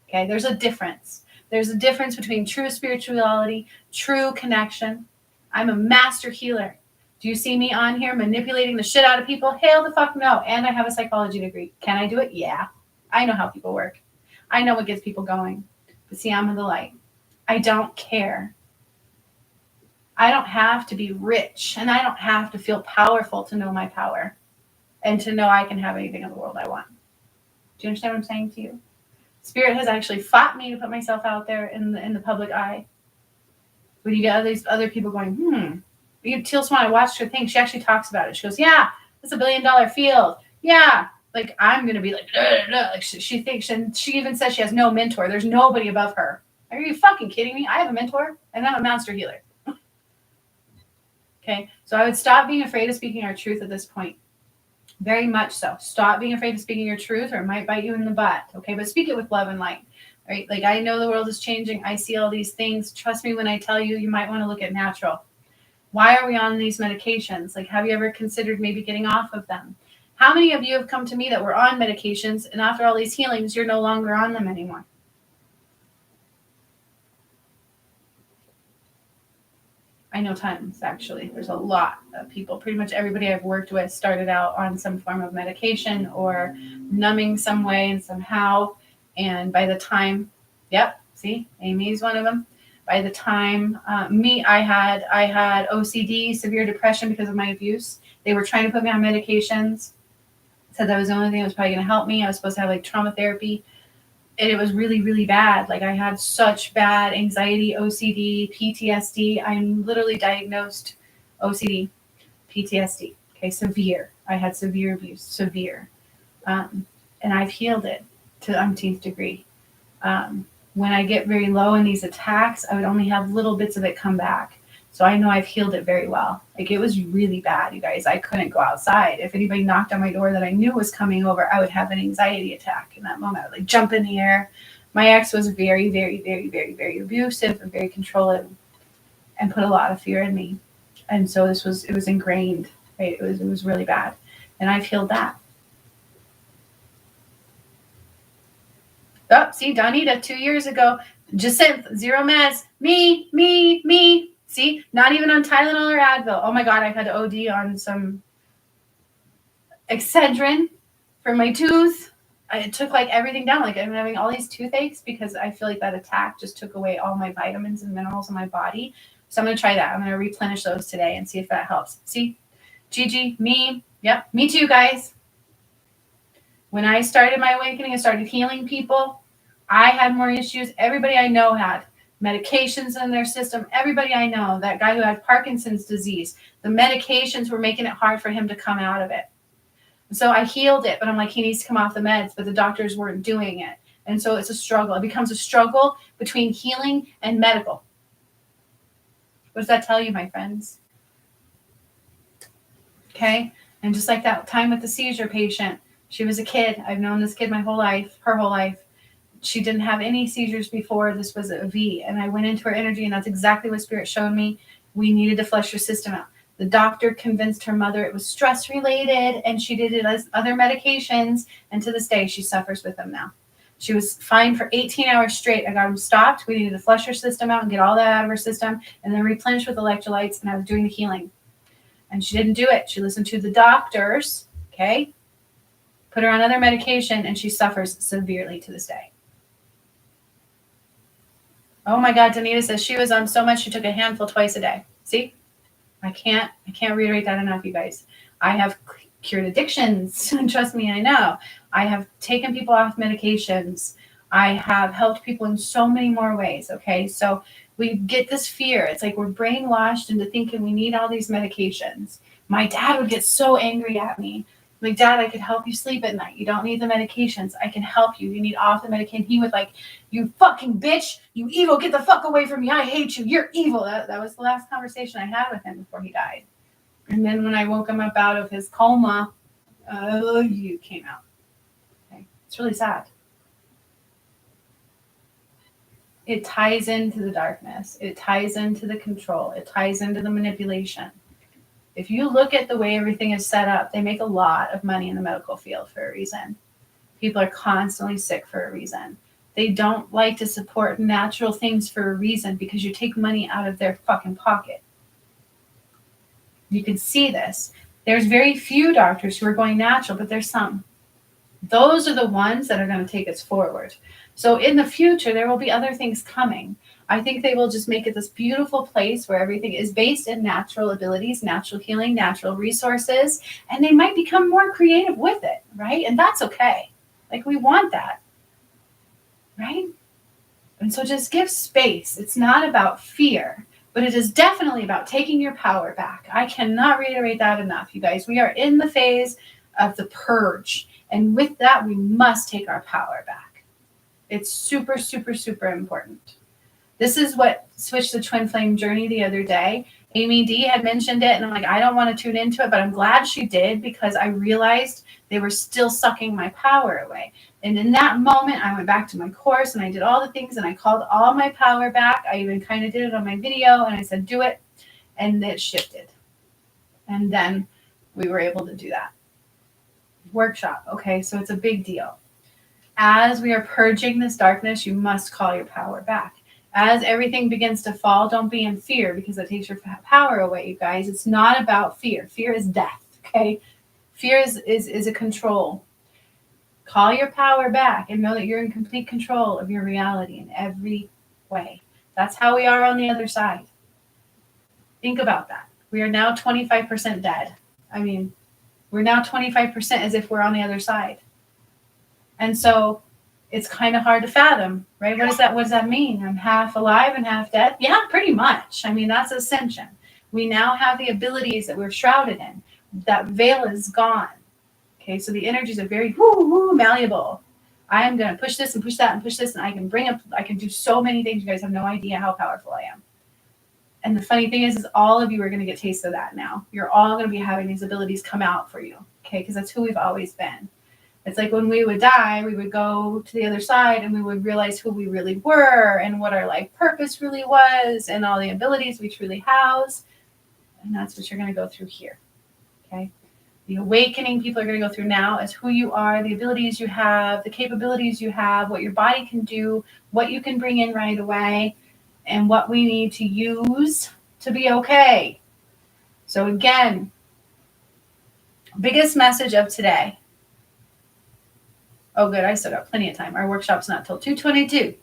Okay, there's a difference. There's a difference between true spirituality, true connection. I'm a master healer. Do you see me on here manipulating the shit out of people? Hell the fuck no. And I have a psychology degree. Can I do it? Yeah. I know how people work. I know what gets people going. But see, I'm in the light. I don't care. I don't have to be rich, and I don't have to feel powerful to know my power and to know I can have anything in the world I want. Do you understand what I'm saying to you? Spirit has actually fought me to put myself out there in the public eye. When you get all these other people going, Teal Swan, I watched her thing. She actually talks about it. She goes, yeah, it's $1 billion field. Yeah. I'm going to be she thinks, and she even says she has no mentor. There's nobody above her. Are you fucking kidding me? I have a mentor, and I'm a master healer. Okay. So I would stop being afraid of speaking our truth at this point. Very much so. Stop being afraid of speaking your truth, or it might bite you in the butt. Okay. But speak it with love and light. Right. I know the world is changing. I see all these things. Trust me when I tell you, you might want to look at natural. Why are we on these medications? Have you ever considered maybe getting off of them? How many of you have come to me that were on medications, and after all these healings, you're no longer on them anymore? I know tons, actually. There's a lot of people. Pretty much everybody I've worked with started out on some form of medication or numbing some way and somehow. And by the time, see, Amy's one of them. By the time I had OCD, severe depression because of my abuse. They were trying to put me on medications. Said that was the only thing that was probably going to help me. I was supposed to have like trauma therapy. And it was really, really bad. Like I had such bad anxiety, OCD, PTSD. I'm literally diagnosed OCD, PTSD. Okay, severe. I had severe abuse, severe. And I've healed it to the umpteenth degree. When I get very low in these attacks, I would only have little bits of it come back. So I know I've healed it very well. Like it was really bad, you guys. I couldn't go outside. If anybody knocked on my door that I knew was coming over, I would have an anxiety attack in that moment. I would like jump in the air. My ex was very, very, very, very, very abusive and very controlling and put a lot of fear in me. And so it was ingrained, right? It was really bad. And I've healed that. Oh, see, Donita, 2 years ago, Jacinth, 0 meds, me. See, not even on Tylenol or Advil. Oh my God, I've had to OD on some Excedrin for my tooth. It took like everything down. Like I'm having all these toothaches because I feel like that attack just took away all my vitamins and minerals in my body. So I'm going to try that. I'm going to replenish those today and see if that helps. See, Gigi, me. Yep, me too, guys. When I started my awakening, I started healing people. I had more issues. Everybody I know had medications in their system. Everybody I know, that guy who had Parkinson's disease, the medications were making it hard for him to come out of it. So I healed it, but I'm like, he needs to come off the meds, but the doctors weren't doing it. And so it's a struggle. It becomes a struggle between healing and medical. What does that tell you, my friends? Okay. And just like that time with the seizure patient, she was a kid. I've known this kid my whole life, her whole life. She didn't have any seizures before. This was a V. And I went into her energy, and that's exactly what Spirit showed me. We needed to flush her system out. The doctor convinced her mother it was stress related, and she did it as other medications. And to this day, she suffers with them now. She was fine for 18 hours straight. I got them stopped. We needed to flush her system out and get all that out of her system, and then replenish with electrolytes. And I was doing the healing. And she didn't do it. She listened to the doctors, okay? Put her on other medication, and she suffers severely to this day. Oh my God, Danita says she was on so much she took a handful twice a day. See? I can't reiterate that enough, you guys. I have cured addictions. Trust me, I know. I have taken people off medications. I have helped people in so many more ways, okay? So we get this fear. It's like we're brainwashed into thinking we need all these medications. My dad would get so angry at me. Like, Dad, I could help you sleep at night. You don't need the medications. I can help you. You need off the medication. He would like, you fucking bitch. You evil. Get the fuck away from me. I hate you. You're evil. That was the last conversation I had with him before he died. And then when I woke him up out of his coma, you came out. Okay. It's really sad. It ties into the darkness. It ties into the control. It ties into the manipulation. If you look at the way everything is set up, they make a lot of money in the medical field for a reason. People are constantly sick for a reason. They don't like to support natural things for a reason because you take money out of their fucking pocket. You can see this. There's very few doctors who are going natural, but there's some. Those are the ones that are going to take us forward. So in the future, there will be other things coming. I think they will just make it this beautiful place where everything is based in natural abilities, natural healing, natural resources, and they might become more creative with it, right? And that's okay. Like, we want that, right? And so just give space. It's not about fear, but it is definitely about taking your power back. I cannot reiterate that enough, you guys. We are in the phase of the purge, and with that, we must take our power back. It's super, super, super important. This is what switched the twin flame journey the other day. Amy D had mentioned it, and I'm like, I don't want to tune into it, but I'm glad she did because I realized they were still sucking my power away. And in that moment, I went back to my course and I did all the things and I called all my power back. I even kind of did it on my video and I said, do it. And it shifted. And then we were able to do that. Workshop. Okay, so it's a big deal. As we are purging this darkness, you must call your power back. As everything begins to fall, don't be in fear because it takes your power away, you guys. It's not about fear. Fear is death, okay? Fear is a control. Call your power back and know that you're in complete control of your reality in every way. That's how we are on the other side. Think about that. We are now 25% dead. I mean, we're now 25% as if we're on the other side. And so it's kind of hard to fathom, right? What does that mean? I'm half alive and half dead? Yeah, pretty much. I mean, that's ascension. We now have the abilities that we're shrouded in. That veil is gone. Okay, so the energies are very malleable. I am going to push this and push that and push this, and I can do so many things. You guys have no idea how powerful I am. And the funny thing is all of you are going to get taste of that now. You're all going to be having these abilities come out for you, okay? Because that's who we've always been. It's like when we would die, we would go to the other side and we would realize who we really were and what our life purpose really was and all the abilities we truly house. And that's what you're going to go through here, okay? The awakening people are going to go through now is who you are, the abilities you have, the capabilities you have, what your body can do, what you can bring in right away, and what we need to use to be okay. So again, biggest message of today. Oh, good. I still got plenty of time. Our workshop's not till 2:22.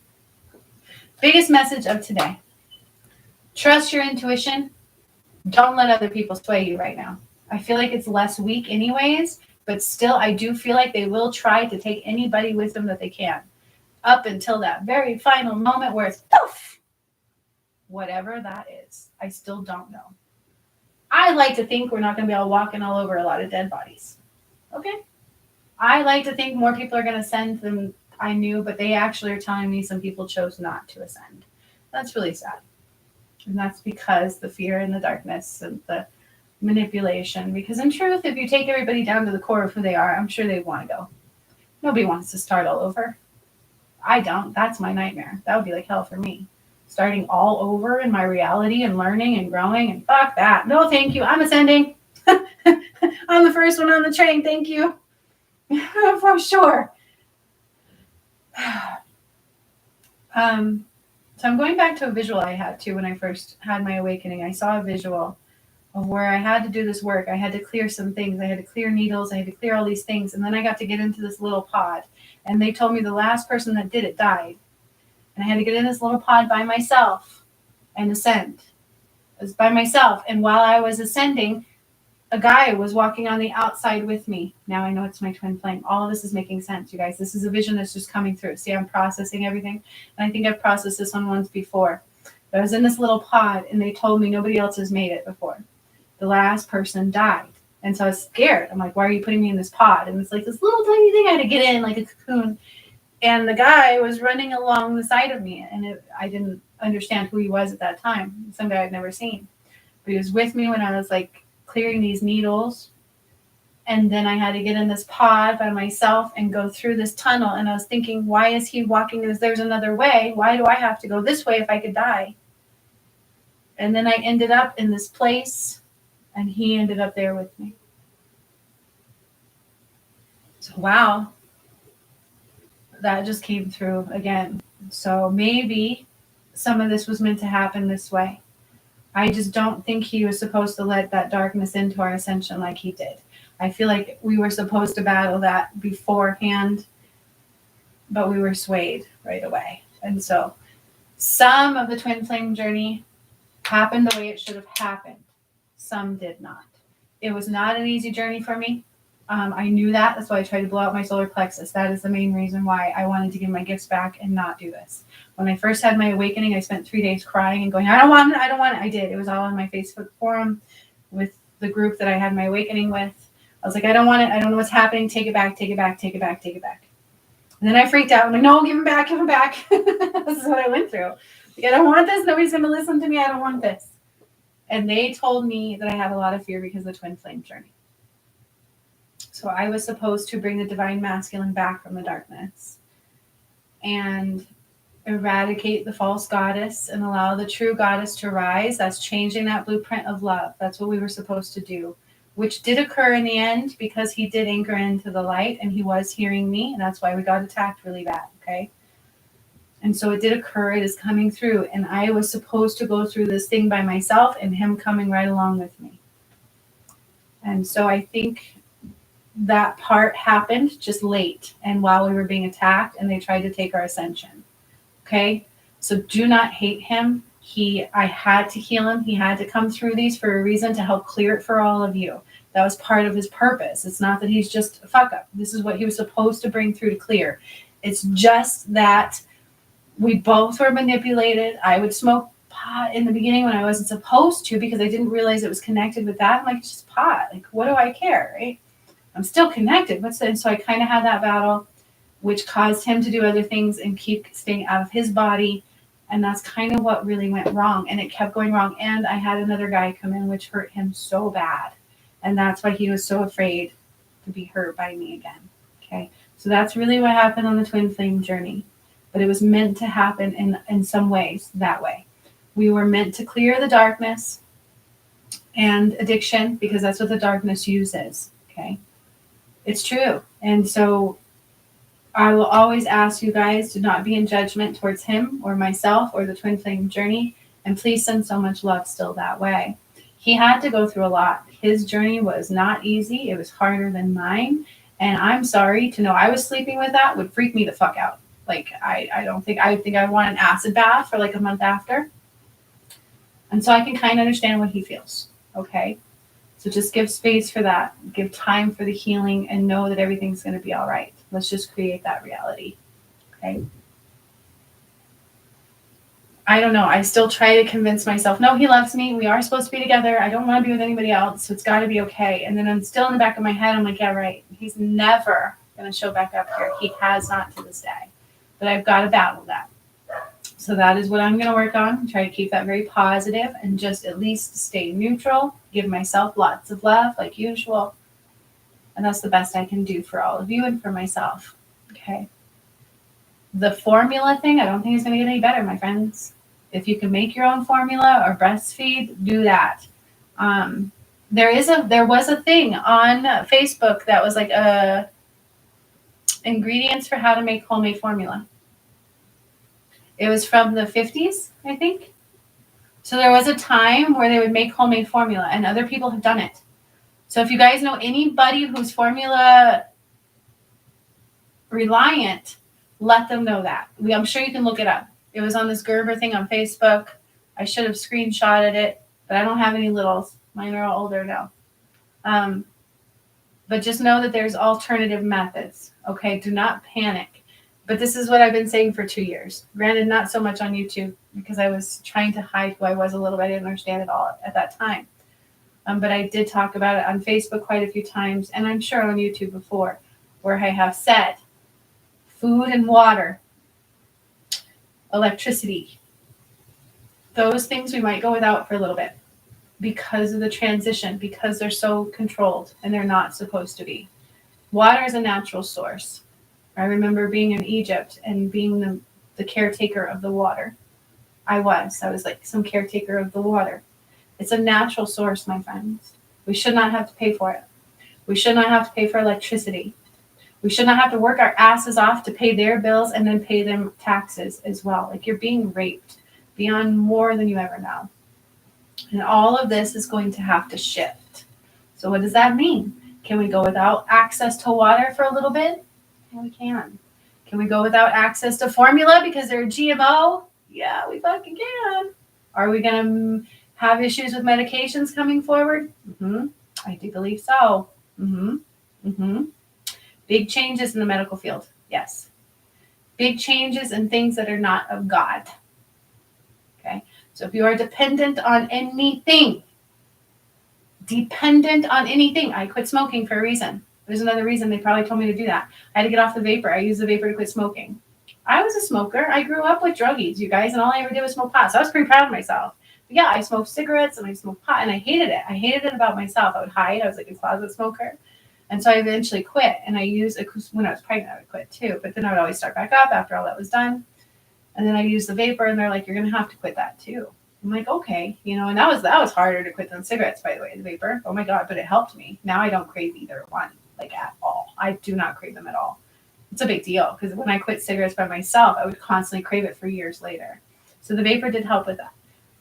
Biggest message of today. Trust your intuition. Don't let other people sway you right now. I feel like it's less weak anyways, but still I do feel like they will try to take anybody wisdom that they can up until that very final moment where it's poof. Whatever that is. I still don't know. I like to think we're not going to be all walking all over a lot of dead bodies. Okay? I like to think more people are going to ascend than I knew, but they actually are telling me some people chose not to ascend. That's really sad. And that's because the fear and the darkness and the manipulation. Because in truth, if you take everybody down to the core of who they are, I'm sure they want to go. Nobody wants to start all over. I don't. That's my nightmare. That would be like hell for me. Starting all over in my reality and learning and growing and fuck that. No, thank you. I'm ascending. I'm the first one on the train. Thank you. For sure. So I'm going back to a visual I had too when I first had my awakening. I saw a visual of where I had to do this work. I had to clear some things. I had to clear needles. I had to clear all these things. And then I got to get into this little pod. And they told me the last person that did it died. And I had to get in this little pod by myself and ascend. It was by myself. And while I was ascending, a guy was walking on the outside with me. Now I know it's my twin flame. All of this is making sense, you guys. This is a vision that's just coming through. See, I'm processing everything. And I think I've processed this one once before. But I was in this little pod, and they told me nobody else has made it before. The last person died. And so I was scared. I'm like, why are you putting me in this pod? And it's like this little tiny thing I had to get in like a cocoon. And the guy was running along the side of me. And I didn't understand who he was at that time. Some guy I'd never seen. But he was with me when I was like clearing these needles. And then I had to get in this pod by myself and go through this tunnel. And I was thinking, why is he walking? There's another way. Why do I have to go this way if I could die? And then I ended up in this place, and he ended up there with me. So, wow. That just came through again. So maybe some of this was meant to happen this way. I just don't think he was supposed to let that darkness into our ascension like he did. I feel like we were supposed to battle that beforehand, but we were swayed right away. And so some of the twin flame journey happened the way it should have happened. Some did not. It was not an easy journey for me. I knew that. That's why I tried to blow out my solar plexus. That is the main reason why I wanted to give my gifts back and not do this. When I first had my awakening, I spent 3 days crying and going, I don't want it. I don't want it. I did. It was all on my Facebook forum with the group that I had my awakening with. I was like, I don't want it. I don't know what's happening. Take it back. Take it back. Take it back. Take it back. And then I freaked out. I'm like, no, give him back. Give him back. This is what I went through. Like, I don't want this. Nobody's going to listen to me. I don't want this. And they told me that I have a lot of fear because of the twin flame journey. So I was supposed to bring the divine masculine back from the darkness and eradicate the false goddess and allow the true goddess to rise. That's changing that blueprint of love. That's what we were supposed to do, which did occur in the end because he did anchor into the light and he was hearing me. And that's why we got attacked really bad. Okay. And so it did occur. It is coming through. And I was supposed to go through this thing by myself and him coming right along with me. And so I think that part happened just late and while we were being attacked and they tried to take our ascension. Okay. So do not hate him. I had to heal him. He had to come through these for a reason, to help clear it for all of you. That was part of his purpose. It's not that he's just a fuck up. This is what he was supposed to bring through to clear. It's just that we both were manipulated. I would smoke pot in the beginning when I wasn't supposed to, because I didn't realize it was connected with that. I'm like, it's just pot. Like, what do I care, right? I'm still connected. So I kind of had that battle, which caused him to do other things and keep staying out of his body. And that's kind of what really went wrong. And it kept going wrong. And I had another guy come in, which hurt him so bad. And that's why he was so afraid to be hurt by me again. Okay. So that's really what happened on the twin flame journey. But it was meant to happen in some ways that way. We were meant to clear the darkness and addiction, because that's what the darkness uses. Okay. It's true. And so I will always ask you guys to not be in judgment towards him or myself or the twin flame journey. And please send so much love still that way. He had to go through a lot. His journey was not easy. It was harder than mine. And I'm sorry to know I was sleeping with that would freak me the fuck out. Like, I think I want an acid bath for like a month after. And so I can kind of understand what he feels. Okay. So just give space for that. Give time for the healing and know that everything's going to be all right. Let's just create that reality. Okay. I don't know. I still try to convince myself, no, he loves me. We are supposed to be together. I don't want to be with anybody else. So it's got to be okay. And then I'm still in the back of my head. I'm like, yeah, right. He's never going to show back up here. He has not to this day. But I've got to battle that. So that is what I'm going to work on. Try to keep that very positive and just at least stay neutral. Give myself lots of love like usual. And that's the best I can do for all of you and for myself. Okay. The formula thing, I don't think is going to get any better, my friends. If you can make your own formula or breastfeed, do that. There was a thing on Facebook that was like ingredients for how to make homemade formula. It was from the 50s, I think. So there was a time where they would make homemade formula, and other people have done it. So if you guys know anybody who's formula reliant, let them know that. I'm sure you can look it up. It was on this Gerber thing on Facebook. I should have screenshotted it, but I don't have any littles. Mine are all older now. But just know that there's alternative methods. Okay, do not panic. But this is what I've been saying for 2 years. Granted, not so much on YouTube, because I was trying to hide who I was a little bit. I didn't understand it all at that time. But I did talk about it on Facebook quite a few times, and I'm sure on YouTube before, where I have said food and water, electricity, those things we might go without for a little bit because of the transition, because they're so controlled and they're not supposed to be. Water is a natural source. I remember being in Egypt and being the caretaker of the water. I was like some caretaker of the water. It's a natural source, my friends. We should not have to pay for it. We should not have to pay for electricity. We should not have to work our asses off to pay their bills and then pay them taxes as well. Like, you're being raped beyond more than you ever know. And all of this is going to have to shift. So what does that mean? Can we go without access to water for a little bit? Yeah, we can. Can we go without access to formula because they're GMO? Yeah, we fucking can. Are we going to have issues with medications coming forward? I do believe so. Big changes in the medical field. Yes. Big changes in things that are not of God. Okay. So if you are dependent on anything, I quit smoking for a reason. There's another reason they probably told me to do that. I had to get off the vapor. I used the vapor to quit smoking. I was a smoker. I grew up with druggies, you guys, and all I ever did was smoke pot. So I was pretty proud of myself. But yeah, I smoked cigarettes and I smoked pot, and I hated it. I hated it about myself. I would hide. I was like a closet smoker. And so I eventually quit. And I used when I was pregnant, I would quit too. But then I would always start back up after all that was done. And then I used the vapor, and they're like, you're going to have to quit that too. I'm like, okay, and that was harder to quit than cigarettes, by the way, the vapor. Oh my God, but it helped me. Now I don't crave either one, like at all. I do not crave them at all. It's a big deal because when I quit cigarettes by myself, I would constantly crave it for years later. So the vapor did help with that.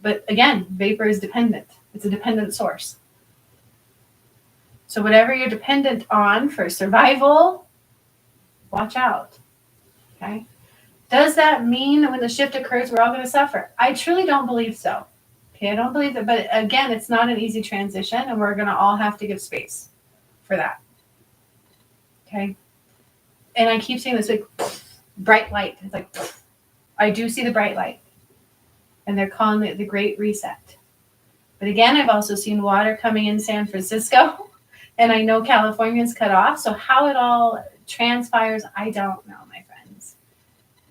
But again, vapor is dependent. It's a dependent source. So whatever you're dependent on for survival, watch out. Okay. Does that mean that when the shift occurs, we're all going to suffer? I truly don't believe so. Okay, I don't believe that. But again, it's not an easy transition, and we're going to all have to give space for that. Okay? And I keep seeing this big bright light. It's like, I do see the bright light. And they're calling it the Great Reset. But again, I've also seen water coming in San Francisco. And I know California's cut off. So how it all transpires, I don't know, my friends.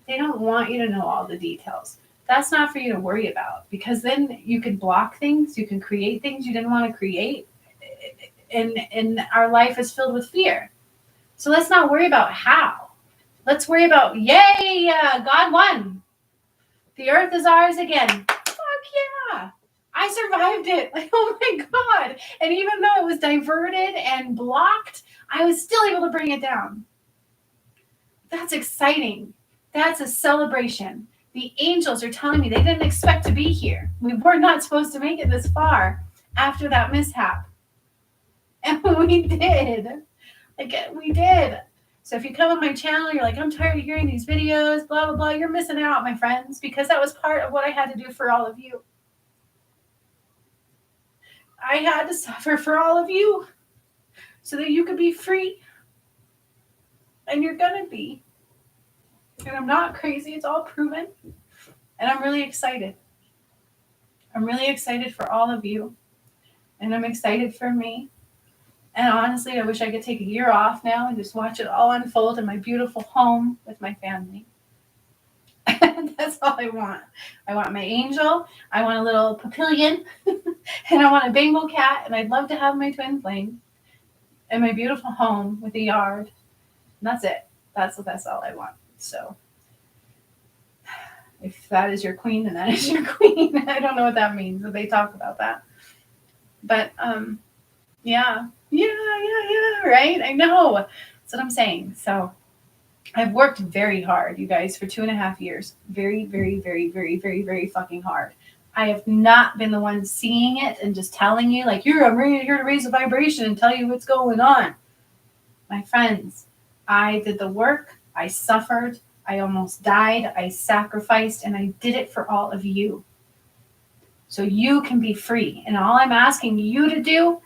They don't want you to know all the details. That's not for you to worry about, because then you can block things. You can create things you didn't want to create. And our life is filled with fear. So let's not worry about how. Let's worry about, yay, God won. The earth is ours again. Fuck yeah. I survived it. Like, oh my God. And even though it was diverted and blocked, I was still able to bring it down. That's exciting. That's a celebration. The angels are telling me they didn't expect to be here. We were not supposed to make it this far after that mishap. And we did. Like, we did. So if you come on my channel, you're like, I'm tired of hearing these videos, blah, blah, blah. You're missing out, my friends, because that was part of what I had to do for all of you. I had to suffer for all of you so that you could be free. And you're going to be. And I'm not crazy. It's all proven. And I'm really excited. I'm really excited for all of you. And I'm excited for me. And honestly, I wish I could take a year off now and just watch it all unfold in my beautiful home with my family. That's all I want. I want my angel. I want a little papillion. And I want a Bengal cat. And I'd love to have my twin flame. And my beautiful home with a yard. And that's it. That's all I want. So if that is your queen, then that is your queen. I don't know what that means, but they talk about that. But yeah, right? I know. That's what I'm saying. So I've worked very hard, you guys, for 2.5 years. Very, very, very, very, very, very fucking hard. I have not been the one seeing it and just telling you, like, I'm here to raise the vibration and tell you what's going on. My friends, I did the work. I suffered. I almost died. I sacrificed, and I did it for all of you. So you can be free. And all I'm asking you to do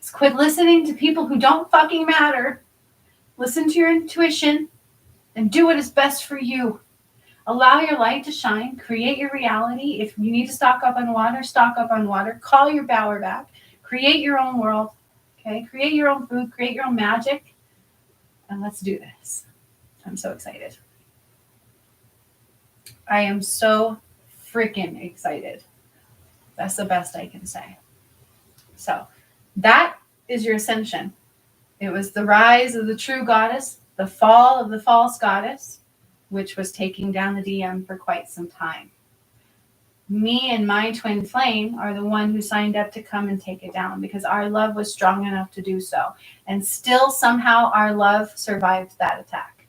is quit listening to people who don't fucking matter. Listen to your intuition and do what is best for you. Allow your light to shine. Create your reality. If you need to stock up on water, stock up on water. Call your power back. Create your own world. Okay? Create your own food. Create your own magic. And let's do this. I'm so excited. I am so freaking excited. That's the best I can say. So that is your ascension. It was the rise of the true goddess, the fall of the false goddess, which was taking down the DM for quite some time. Me and my twin flame are the one who signed up to come and take it down because our love was strong enough to do so. And still somehow our love survived that attack.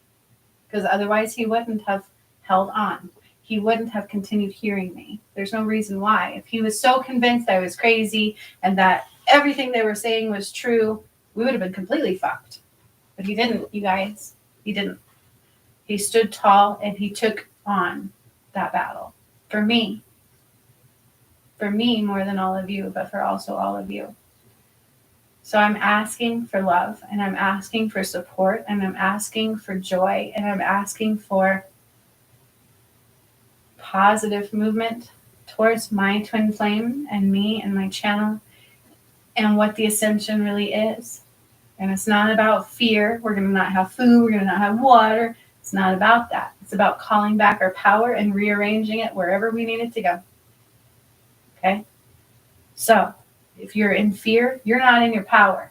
Because otherwise he wouldn't have held on. He wouldn't have continued hearing me. There's no reason why. If he was so convinced I was crazy and that everything they were saying was true, we would have been completely fucked. But he didn't, you guys. He didn't. He stood tall and he took on that battle. For me. For me more than all of you, but for also all of you. So I'm asking for love, and I'm asking for support, and I'm asking for joy, and I'm asking for positive movement towards my twin flame and me and my channel and what the ascension really is. And it's not about fear. We're going to not have food. We're going to not have water. It's not about that. It's about calling back our power and rearranging it wherever we need it to go. Okay? So if you're in fear, you're not in your power.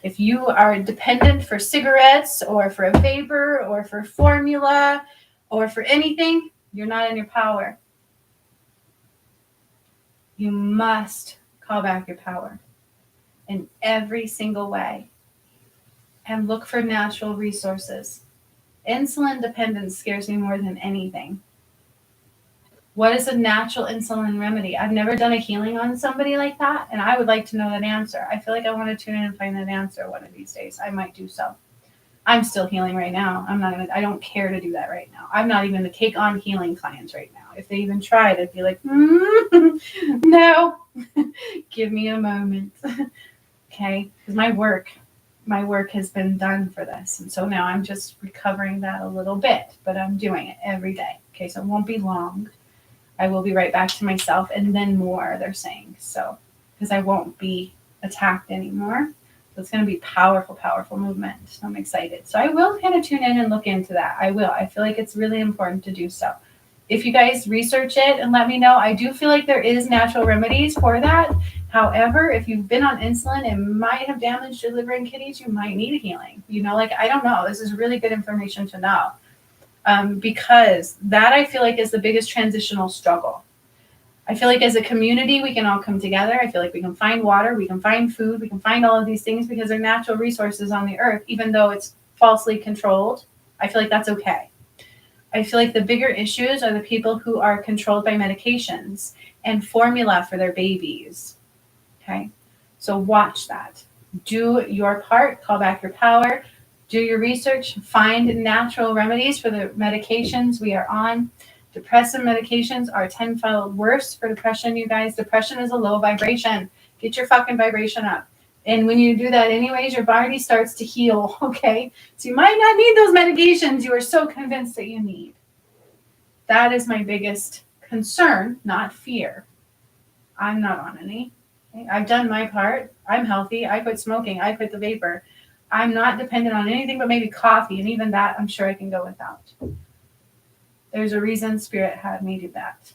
If you are dependent for cigarettes or for a vapor or for formula or for anything, you're not in your power. You must call back your power in every single way and look for natural resources. Insulin dependence scares me more than anything. What is a natural insulin remedy? I've never done a healing on somebody like that, and I would like to know that answer. I feel like I want to tune in and find that answer one of these days. I might do so. I'm still healing right now. I don't care to do that right now. I'm not even to take on healing clients right now. If they even tried, I'd be like, no, give me a moment. Okay. Because my work has been done for this. And so now I'm just recovering that a little bit, but I'm doing it every day. Okay. So it won't be long. I will be right back to myself and then more, they're saying. So, because I won't be attacked anymore. So it's going to be powerful, powerful movement. So I'm excited. So I will kind of tune in and look into that. I will. I feel like it's really important to do so. If you guys research it and let me know, I do feel like there is natural remedies for that. However, if you've been on insulin, it might have damaged your liver and kidneys. You might need a healing. Like, I don't know. This is really good information to know. Because that I feel like is the biggest transitional struggle. I feel like as a community, we can all come together. I feel like we can find water, we can find food, we can find all of these things because they're natural resources on the earth, even though it's falsely controlled. I feel like that's okay. I feel like the bigger issues are the people who are controlled by medications and formula for their babies. Okay. So watch that. Do your part, call back your power, do your research, find natural remedies for the medications we are on. Depressive medications are tenfold worse for depression, you guys. Depression is a low vibration. Get your fucking vibration up. And when you do that anyways, your body starts to heal, okay? So you might not need those medications you are so convinced that you need. That is my biggest concern, not fear. I'm not on any. Okay? I've done my part. I'm healthy. I quit smoking. I quit the vapor. I'm not dependent on anything but maybe coffee, and even that I'm sure I can go without. There's a reason Spirit had me do that.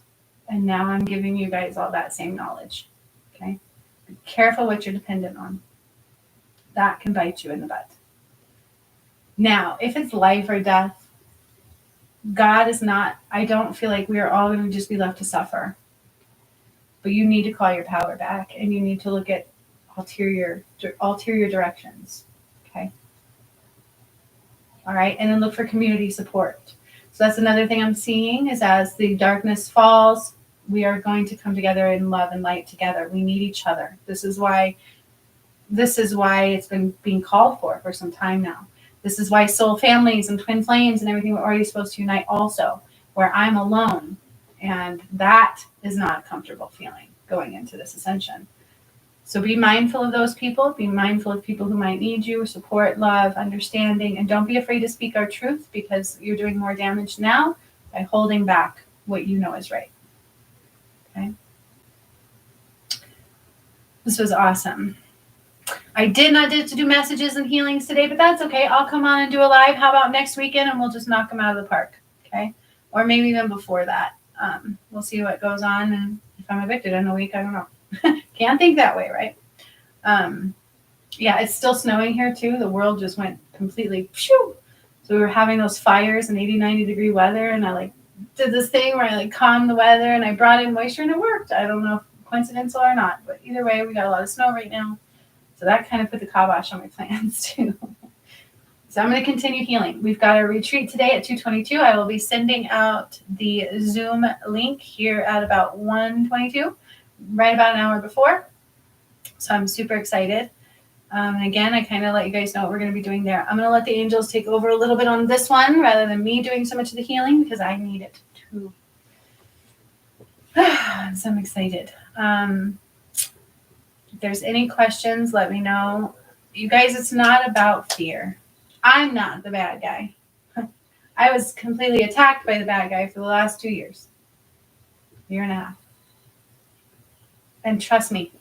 And now I'm giving you guys all that same knowledge. Okay? Be careful what you're dependent on. That can bite you in the butt. Now, if it's life or death, God is not, I don't feel like we are all going to just be left to suffer. But you need to call your power back, and you need to look at ulterior directions. Okay? All right? And then look for community support. So that's another thing I'm seeing is as the darkness falls, we are going to come together in love and light together. We need each other. This is why it's been being called for some time now. This is why soul families and twin flames and everything were already supposed to unite also, where I'm alone. And that is not a comfortable feeling going into this ascension. So be mindful of those people. Be mindful of people who might need you, support, love, understanding, and don't be afraid to speak our truth because you're doing more damage now by holding back what you know is right. Okay? This was awesome. I did not get to do messages and healings today, but that's okay. I'll come on and do a live. How about next weekend and we'll just knock them out of the park, okay? Or maybe even before that. We'll see what goes on, and if I'm evicted in a week, I don't know. Can't think that way, right? Yeah, it's still snowing here too. The world just went completely phew. So we were having those fires and 80, 90 degree weather, and I did this thing where I calmed the weather and I brought in moisture and it worked. I don't know if coincidental or not, but either way, we got a lot of snow right now. So that kind of put the kibosh on my plans too. So I'm going to continue healing. We've got a retreat today at 2:22. I will be sending out the Zoom link here at about 1:22, right about an hour before. So I'm super excited. And again, I kind of let you guys know what we're going to be doing there. I'm going to let the angels take over a little bit on this one rather than me doing so much of the healing because I need it too. So I'm excited. If there's any questions, let me know. You guys, it's not about fear. I'm not the bad guy. I was completely attacked by the bad guy for the last 2 years. Year and a half. And trust me,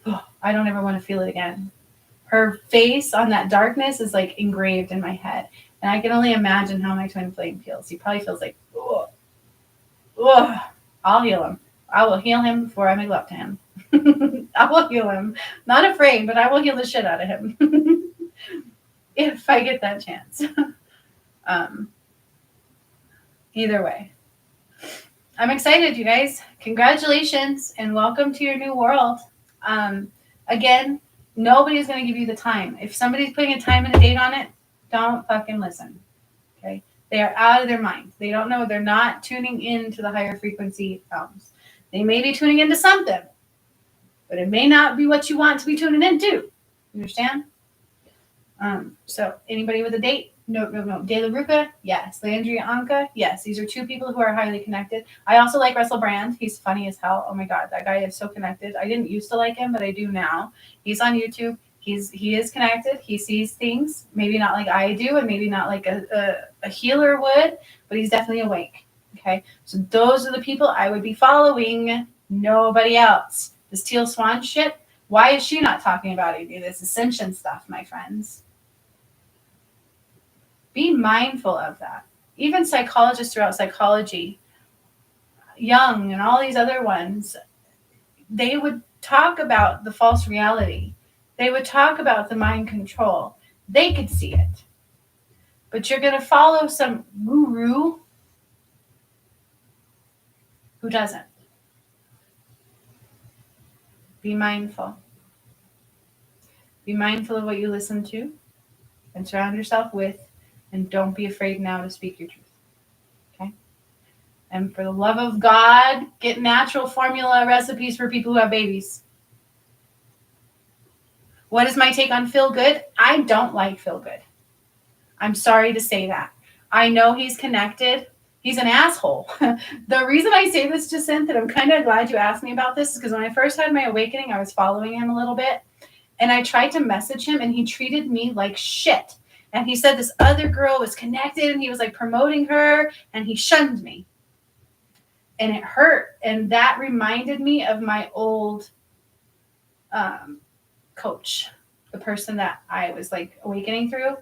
I don't ever want to feel it again. Her face on that darkness is like engraved in my head. And I can only imagine how my twin flame feels. He probably feels like, I'll heal him. I will heal him before I make love to him. I will heal him. Not afraid, but I will heal the shit out of him. If I get that chance. Either way. I'm excited, you guys. Congratulations and welcome to your new world. Again, nobody's going to give you the time. If somebody's putting a time and a date on it, don't fucking listen. Okay? They are out of their mind. They don't know. They're not tuning into the higher frequency realms. They may be tuning into something, but it may not be what you want to be tuning into. You understand? So anybody with a date? No. De La Ruca? Yes. Landria Anka? Yes. These are two people who are highly connected. I also like Russell Brand. He's funny as hell. Oh my God, that guy is so connected. I didn't used to like him, but I do now. He's on YouTube. He is connected. He sees things, maybe not like I do, and maybe not like a healer would, but he's definitely awake. Okay. So those are the people I would be following. Nobody else. This Teal Swan shit. Why is she not talking about any of this ascension stuff, my friends? Be mindful of that. Even psychologists throughout psychology, Jung and all these other ones, they would talk about the false reality. They would talk about the mind control. They could see it. But you're going to follow some guru who doesn't. Be mindful. Be mindful of what you listen to and surround yourself with, and don't be afraid now to speak your truth. Okay? And for the love of God, get natural formula recipes for people who have babies. What is my take on Feel Good? I don't like Feel Good. I'm sorry to say that. I know he's connected. He's an asshole. The reason I say this, Jacinth, and I'm kind of glad you asked me about this, is because when I first had my awakening, I was following him a little bit. And I tried to message him, and he treated me like shit. And he said this other girl was connected, and he was like promoting her, and he shunned me. And it hurt. And that reminded me of my old coach, the person that I was like awakening through,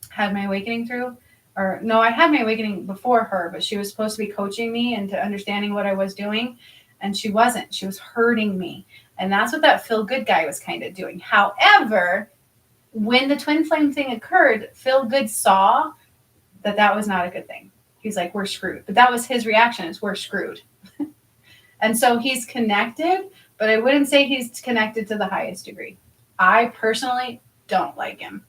had my awakening through. Or no, I had my awakening before her, but she was supposed to be coaching me into understanding what I was doing. And she wasn't. She was hurting me. And that's what that Feel Good guy was kind of doing. However, when the twin flame thing occurred, Feel Good saw that that was not a good thing. He's like, we're screwed. But that was his reaction, is we're screwed. And so he's connected, but I wouldn't say he's connected to the highest degree. I personally don't like him.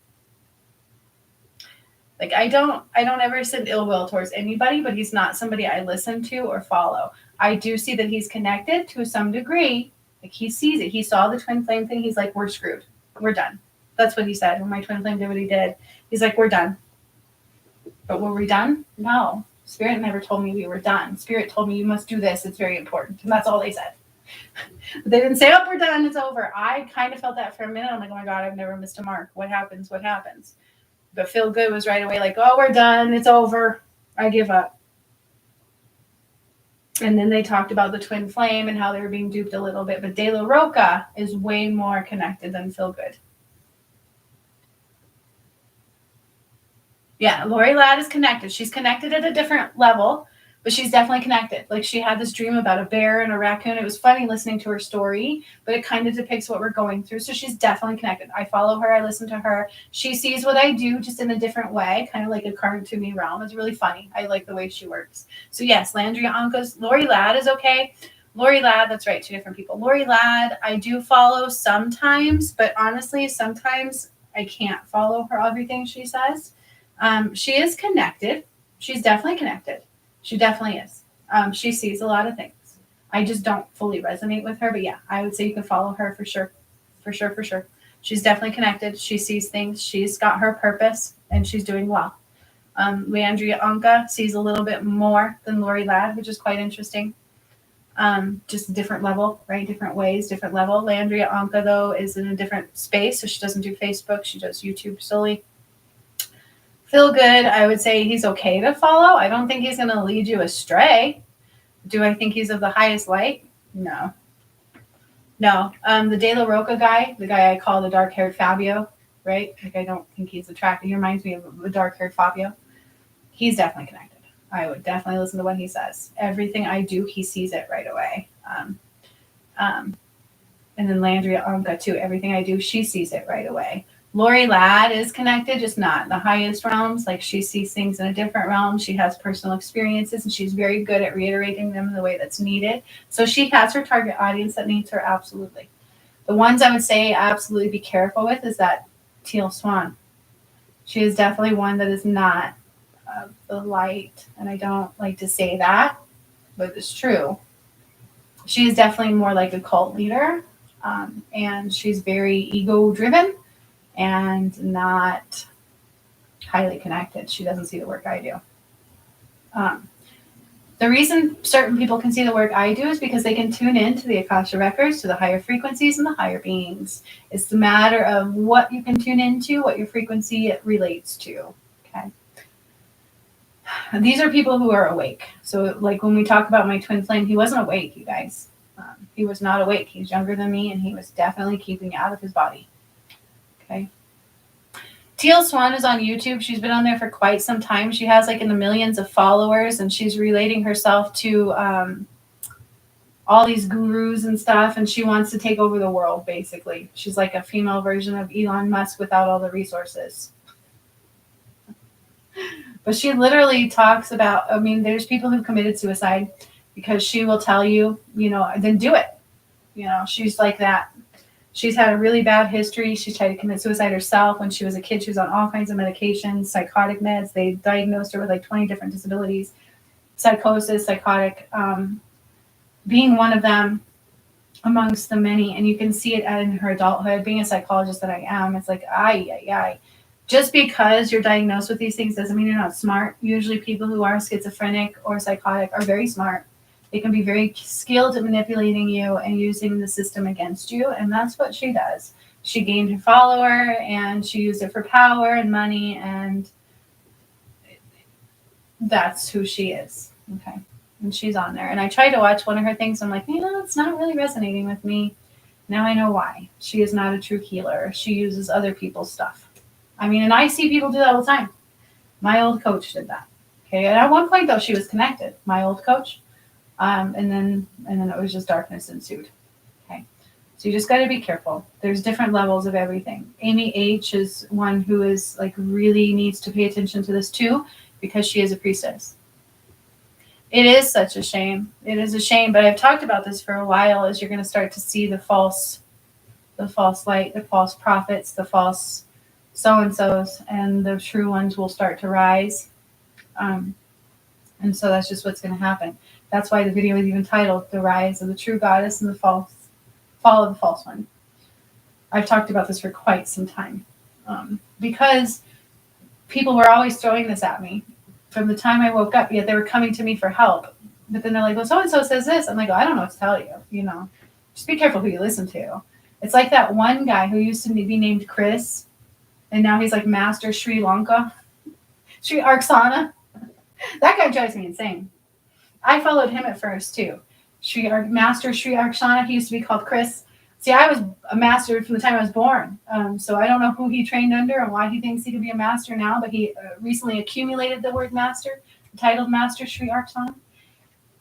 Like, I don't ever send ill will towards anybody, but he's not somebody I listen to or follow. I do see that he's connected to some degree. Like, he sees it. He saw the twin flame thing. He's like, we're screwed. We're done. That's what he said when my twin flame did what he did. He's like, we're done. But were we done? No. Spirit never told me we were done. Spirit told me you must do this. It's very important. And that's all they said. But they didn't say, oh, we're done. It's over. I kind of felt that for a minute. I'm like, oh my God, I've never missed a mark. What happens? What happens? But Feel Good was right away like, oh, we're done. It's over. I give up. And then they talked about the twin flame and how they were being duped a little bit. But De La Roca is way more connected than Feel Good. Yeah, Lori Ladd is connected. She's connected at a different level, but she's definitely connected. Like, she had this dream about a bear and a raccoon. It was funny listening to her story, but it kind of depicts what we're going through. So she's definitely connected. I follow her. I listen to her. She sees what I do just in a different way, kind of like a current to me realm. It's really funny. I like the way she works. So yes, Landria Anka's. Lori Ladd is okay. Lori Ladd, that's right, two different people. Lori Ladd, I do follow sometimes, but honestly, sometimes I can't follow her everything she says. She is connected. She's definitely connected. She definitely is. She sees a lot of things. I just don't fully resonate with her. But yeah, I would say you can follow her for sure. For sure, for sure. She's definitely connected. She sees things. She's got her purpose, and she's doing well. Leandria Anka sees a little bit more than Lori Ladd, which is quite interesting. Just a different level, right? Different ways, different level. Leandria Anka, though, is in a different space. So she doesn't do Facebook. She does YouTube solely. Feel Good, I would say he's okay to follow. I don't think he's going to lead you astray. Do I think he's of the highest light? No. The De La Roca guy, the guy I call the dark-haired Fabio, right? Like, I don't think he's attractive. He reminds me of the dark-haired Fabio. He's definitely connected. I would definitely listen to what he says. Everything I do, he sees it right away. And then Landria Anka, too. Everything I do, she sees it right away. Lori Ladd is connected, just not in the highest realms. Like, she sees things in a different realm. She has personal experiences, and she's very good at reiterating them in the way that's needed. So she has her target audience that needs her, absolutely. The ones I would say absolutely be careful with is that Teal Swan. She is definitely one that is not of the light, and I don't like to say that, but it's true. She is definitely more like a cult leader, and she's very ego-driven. and not highly connected. She doesn't see the work I do. The reason certain people can see the work I do is because they can tune in to the Akasha records, to the higher frequencies and the higher beings. It's the matter of what you can tune into, what your frequency relates to. Okay. These are people who are awake. So like when we talk about my twin flame, he wasn't awake, you guys. He was not awake. He's younger than me, and he was definitely keeping out of his body. Okay. Teal Swan is on YouTube. She's been on there for quite some time. She has like in the millions of followers, and she's relating herself to all these gurus and stuff, and she wants to take over the world, basically. She's like a female version of Elon Musk without all the resources. But she literally talks about, there's people who've committed suicide because she will tell you, then do it. She's like that. She's had a really bad history. She tried to commit suicide herself when she was a kid. She was on all kinds of medications, psychotic meds. They diagnosed her with like 20 different disabilities, psychosis, psychotic, being one of them amongst the many. And you can see it in her adulthood. Being a psychologist that I am, it's like, just because you're diagnosed with these things doesn't mean you're not smart. Usually people who are schizophrenic or psychotic are very smart. They can be very skilled at manipulating you and using the system against you. And that's what she does. She gained her follower and she used it for power and money. And that's who she is. Okay. And she's on there. And I tried to watch one of her things. I'm like, it's not really resonating with me. Now I know why. She is not a true healer. She uses other people's stuff. And I see people do that all the time. My old coach did that. Okay. And at one point though, she was connected. My old coach. And then it was just darkness ensued. Okay. So you just got to be careful. There's different levels of everything. Amy H is one who is like really needs to pay attention to this too, because she is a priestess. It is such a shame. It is a shame, but I've talked about this for a while as you're going to start to see the false light, the false prophets, the false so-and-sos, and the true ones will start to rise. And so that's just what's going to happen. That's why the video is even titled The Rise of the True Goddess and the Fall of the False One. I've talked about this for quite some time. Because people were always throwing this at me. From the time I woke up, yet they were coming to me for help. But then they're like, well, so-and-so says this. I'm like, I don't know what to tell you. Just be careful who you listen to. It's like that one guy who used to be named Chris. And now he's like Master Sri Arksana. That guy drives me insane. I followed him at first too. Master Sri Arksana. He used to be called Chris. See, I was a master from the time I was born. So I don't know who he trained under and why he thinks he could be a master now, but he recently accumulated the word master, titled Master Sri Arksana.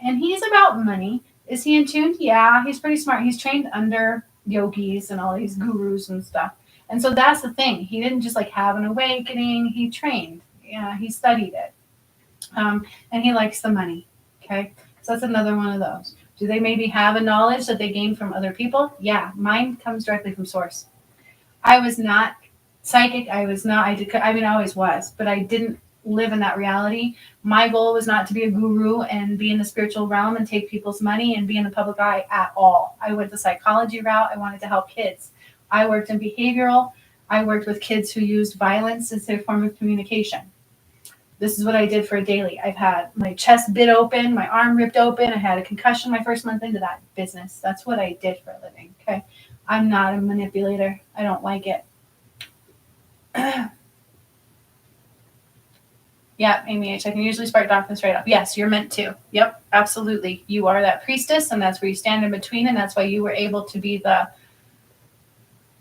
And he's about money. Is he in tune? Yeah, he's pretty smart. He's trained under yogis and all these gurus and stuff. And so that's the thing. He didn't just like have an awakening. He trained. Yeah, he studied it. And he likes the money. Okay, so that's another one of those. Do they maybe have a knowledge that they gain from other people? Yeah, mine comes directly from source. I was not psychic. I always was, but I didn't live in that reality. My goal was not to be a guru and be in the spiritual realm and take people's money and be in the public eye at all. I went the psychology route. I wanted to help kids. I worked in behavioral. I worked with kids who used violence as their form of communication. This is what I did for a daily. I've had my chest bit open, my arm ripped open. I had a concussion my first month into that business. That's what I did for a living. Okay. I'm not a manipulator. I don't like it. Yeah, Amy H. I can usually spark darkness right off. Yes, you're meant to. Yep, absolutely. You are that priestess, and that's where you stand in between, and that's why you were able to be the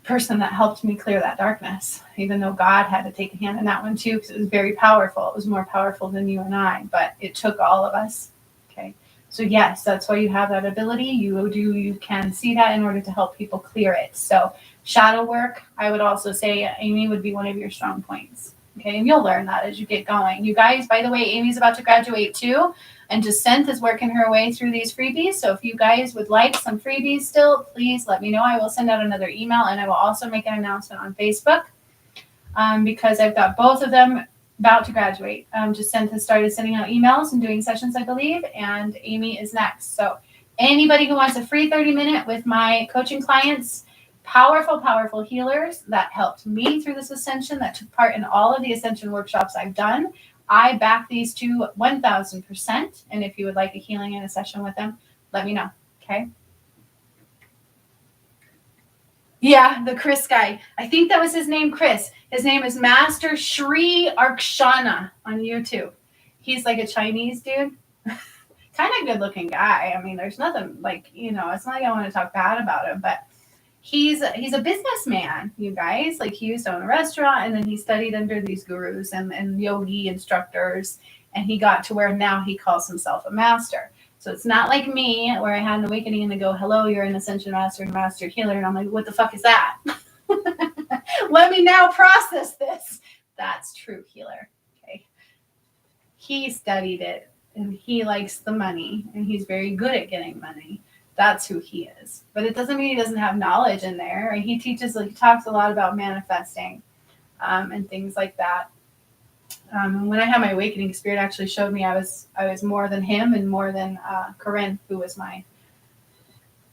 person that helped me clear that darkness, even though God had to take a hand in that one too, because it was very powerful. It was more powerful than you and I, but it took all of us. Okay. So yes, that's why you have that ability. You can see that in order to help people clear it. So shadow work, I would also say, Amy, would be one of your strong points. Okay. And you'll learn that as you get going. You guys, by the way, Amy's about to graduate too. And Jacinth is working her way through these freebies. So if you guys would like some freebies still, please let me know. I will send out another email, and I will also make an announcement on Facebook because I've got both of them about to graduate. Jacinth has started sending out emails and doing sessions, I believe, and Amy is next. So anybody who wants a free 30-minute with my coaching clients, powerful, powerful healers that helped me through this ascension, that took part in all of the ascension workshops I've done. I back these two 1000%. And if you would like a healing in a session with them, let me know. Okay. Yeah, the Chris guy. I think that was his name, Chris. His name is Master Sri Arkshana on YouTube. He's like a Chinese dude. Kind of good looking guy. I mean, there's nothing like, it's not like I want to talk bad about him, but he's a businessman, you guys. Like, he used to own a restaurant, and then he studied under these gurus and yogi instructors, and he got to where now he calls himself a master. So it's not like me, where I had an awakening and they go, hello, you're an Ascension Master and Master Healer. And I'm like, what the fuck is that? Let me now process this. That's true healer. Okay. He studied it, and he likes the money, and he's very good at getting money. That's who he is. But it doesn't mean he doesn't have knowledge in there. He talks a lot about manifesting and things like that. When I had my awakening, Spirit actually showed me I was more than him and more than Corinne, who was my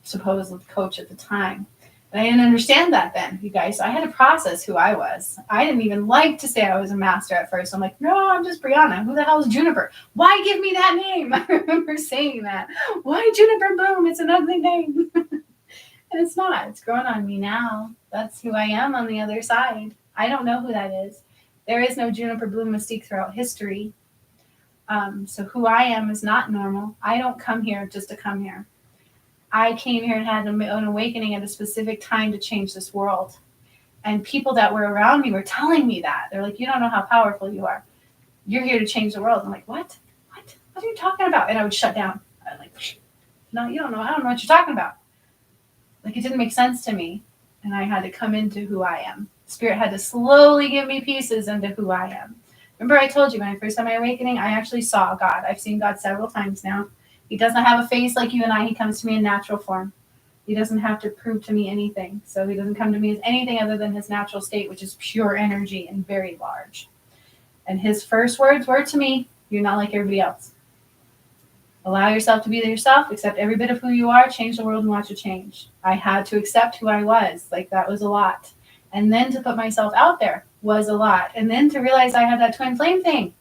supposed coach at the time. But I didn't understand that then, you guys. So I had to process who I was. I didn't even like to say I was a master at first. I'm like, no, I'm just Brianna. Who the hell is Juniper? Why give me that name? I remember saying that. Why Juniper Bloom? It's an ugly name. And it's not. It's growing on me now. That's who I am on the other side. I don't know who that is. There is no Juniper Bloom mystique throughout history. So who I am is not normal. I don't come here just to come here. I came here and had an awakening at a specific time to change this world. And people that were around me were telling me that. They're like, you don't know how powerful you are. You're here to change the world. I'm like, what? What are you talking about? And I would shut down. I'm like, no, you don't know. I don't know what you're talking about. Like, it didn't make sense to me. And I had to come into who I am. Spirit had to slowly give me pieces into who I am. Remember I told you when I first had my awakening, I actually saw God. I've seen God several times now. He doesn't have a face like you and I. He comes to me in natural form. He doesn't have to prove to me anything. So he doesn't come to me as anything other than his natural state, which is pure energy and very large. And his first words were to me, you're not like everybody else. Allow yourself to be yourself, accept every bit of who you are, change the world and watch it change. I had to accept who I was. Like, that was a lot. And then to put myself out there was a lot. And then to realize I had that twin flame thing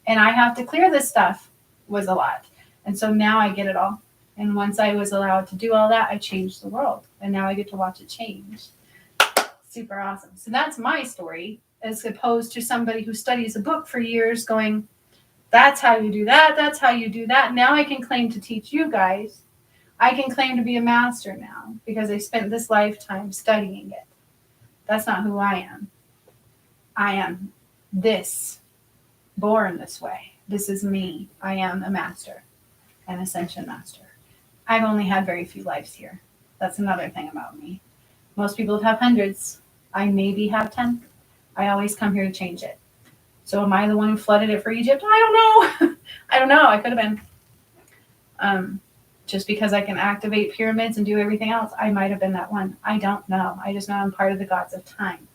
and I have to clear this stuff was a lot. And so now I get it all. And once I was allowed to do all that, I changed the world. And now I get to watch it change. Super awesome. So that's my story, as opposed to somebody who studies a book for years going, that's how you do that. That's how you do that. Now I can claim to teach you guys. I can claim to be a master now because I spent this lifetime studying it. That's not who I am. I am this, born this way. This is me. I am a master, an Ascension Master. I've only had very few lives here. That's another thing about me. Most people have hundreds. I maybe have 10. I always come here to change it. So am I the one who flooded it for Egypt? I don't know. I don't know. I could have been. Just because I can activate pyramids and do everything else, I might have been that one. I don't know. I just know I'm part of the gods of time.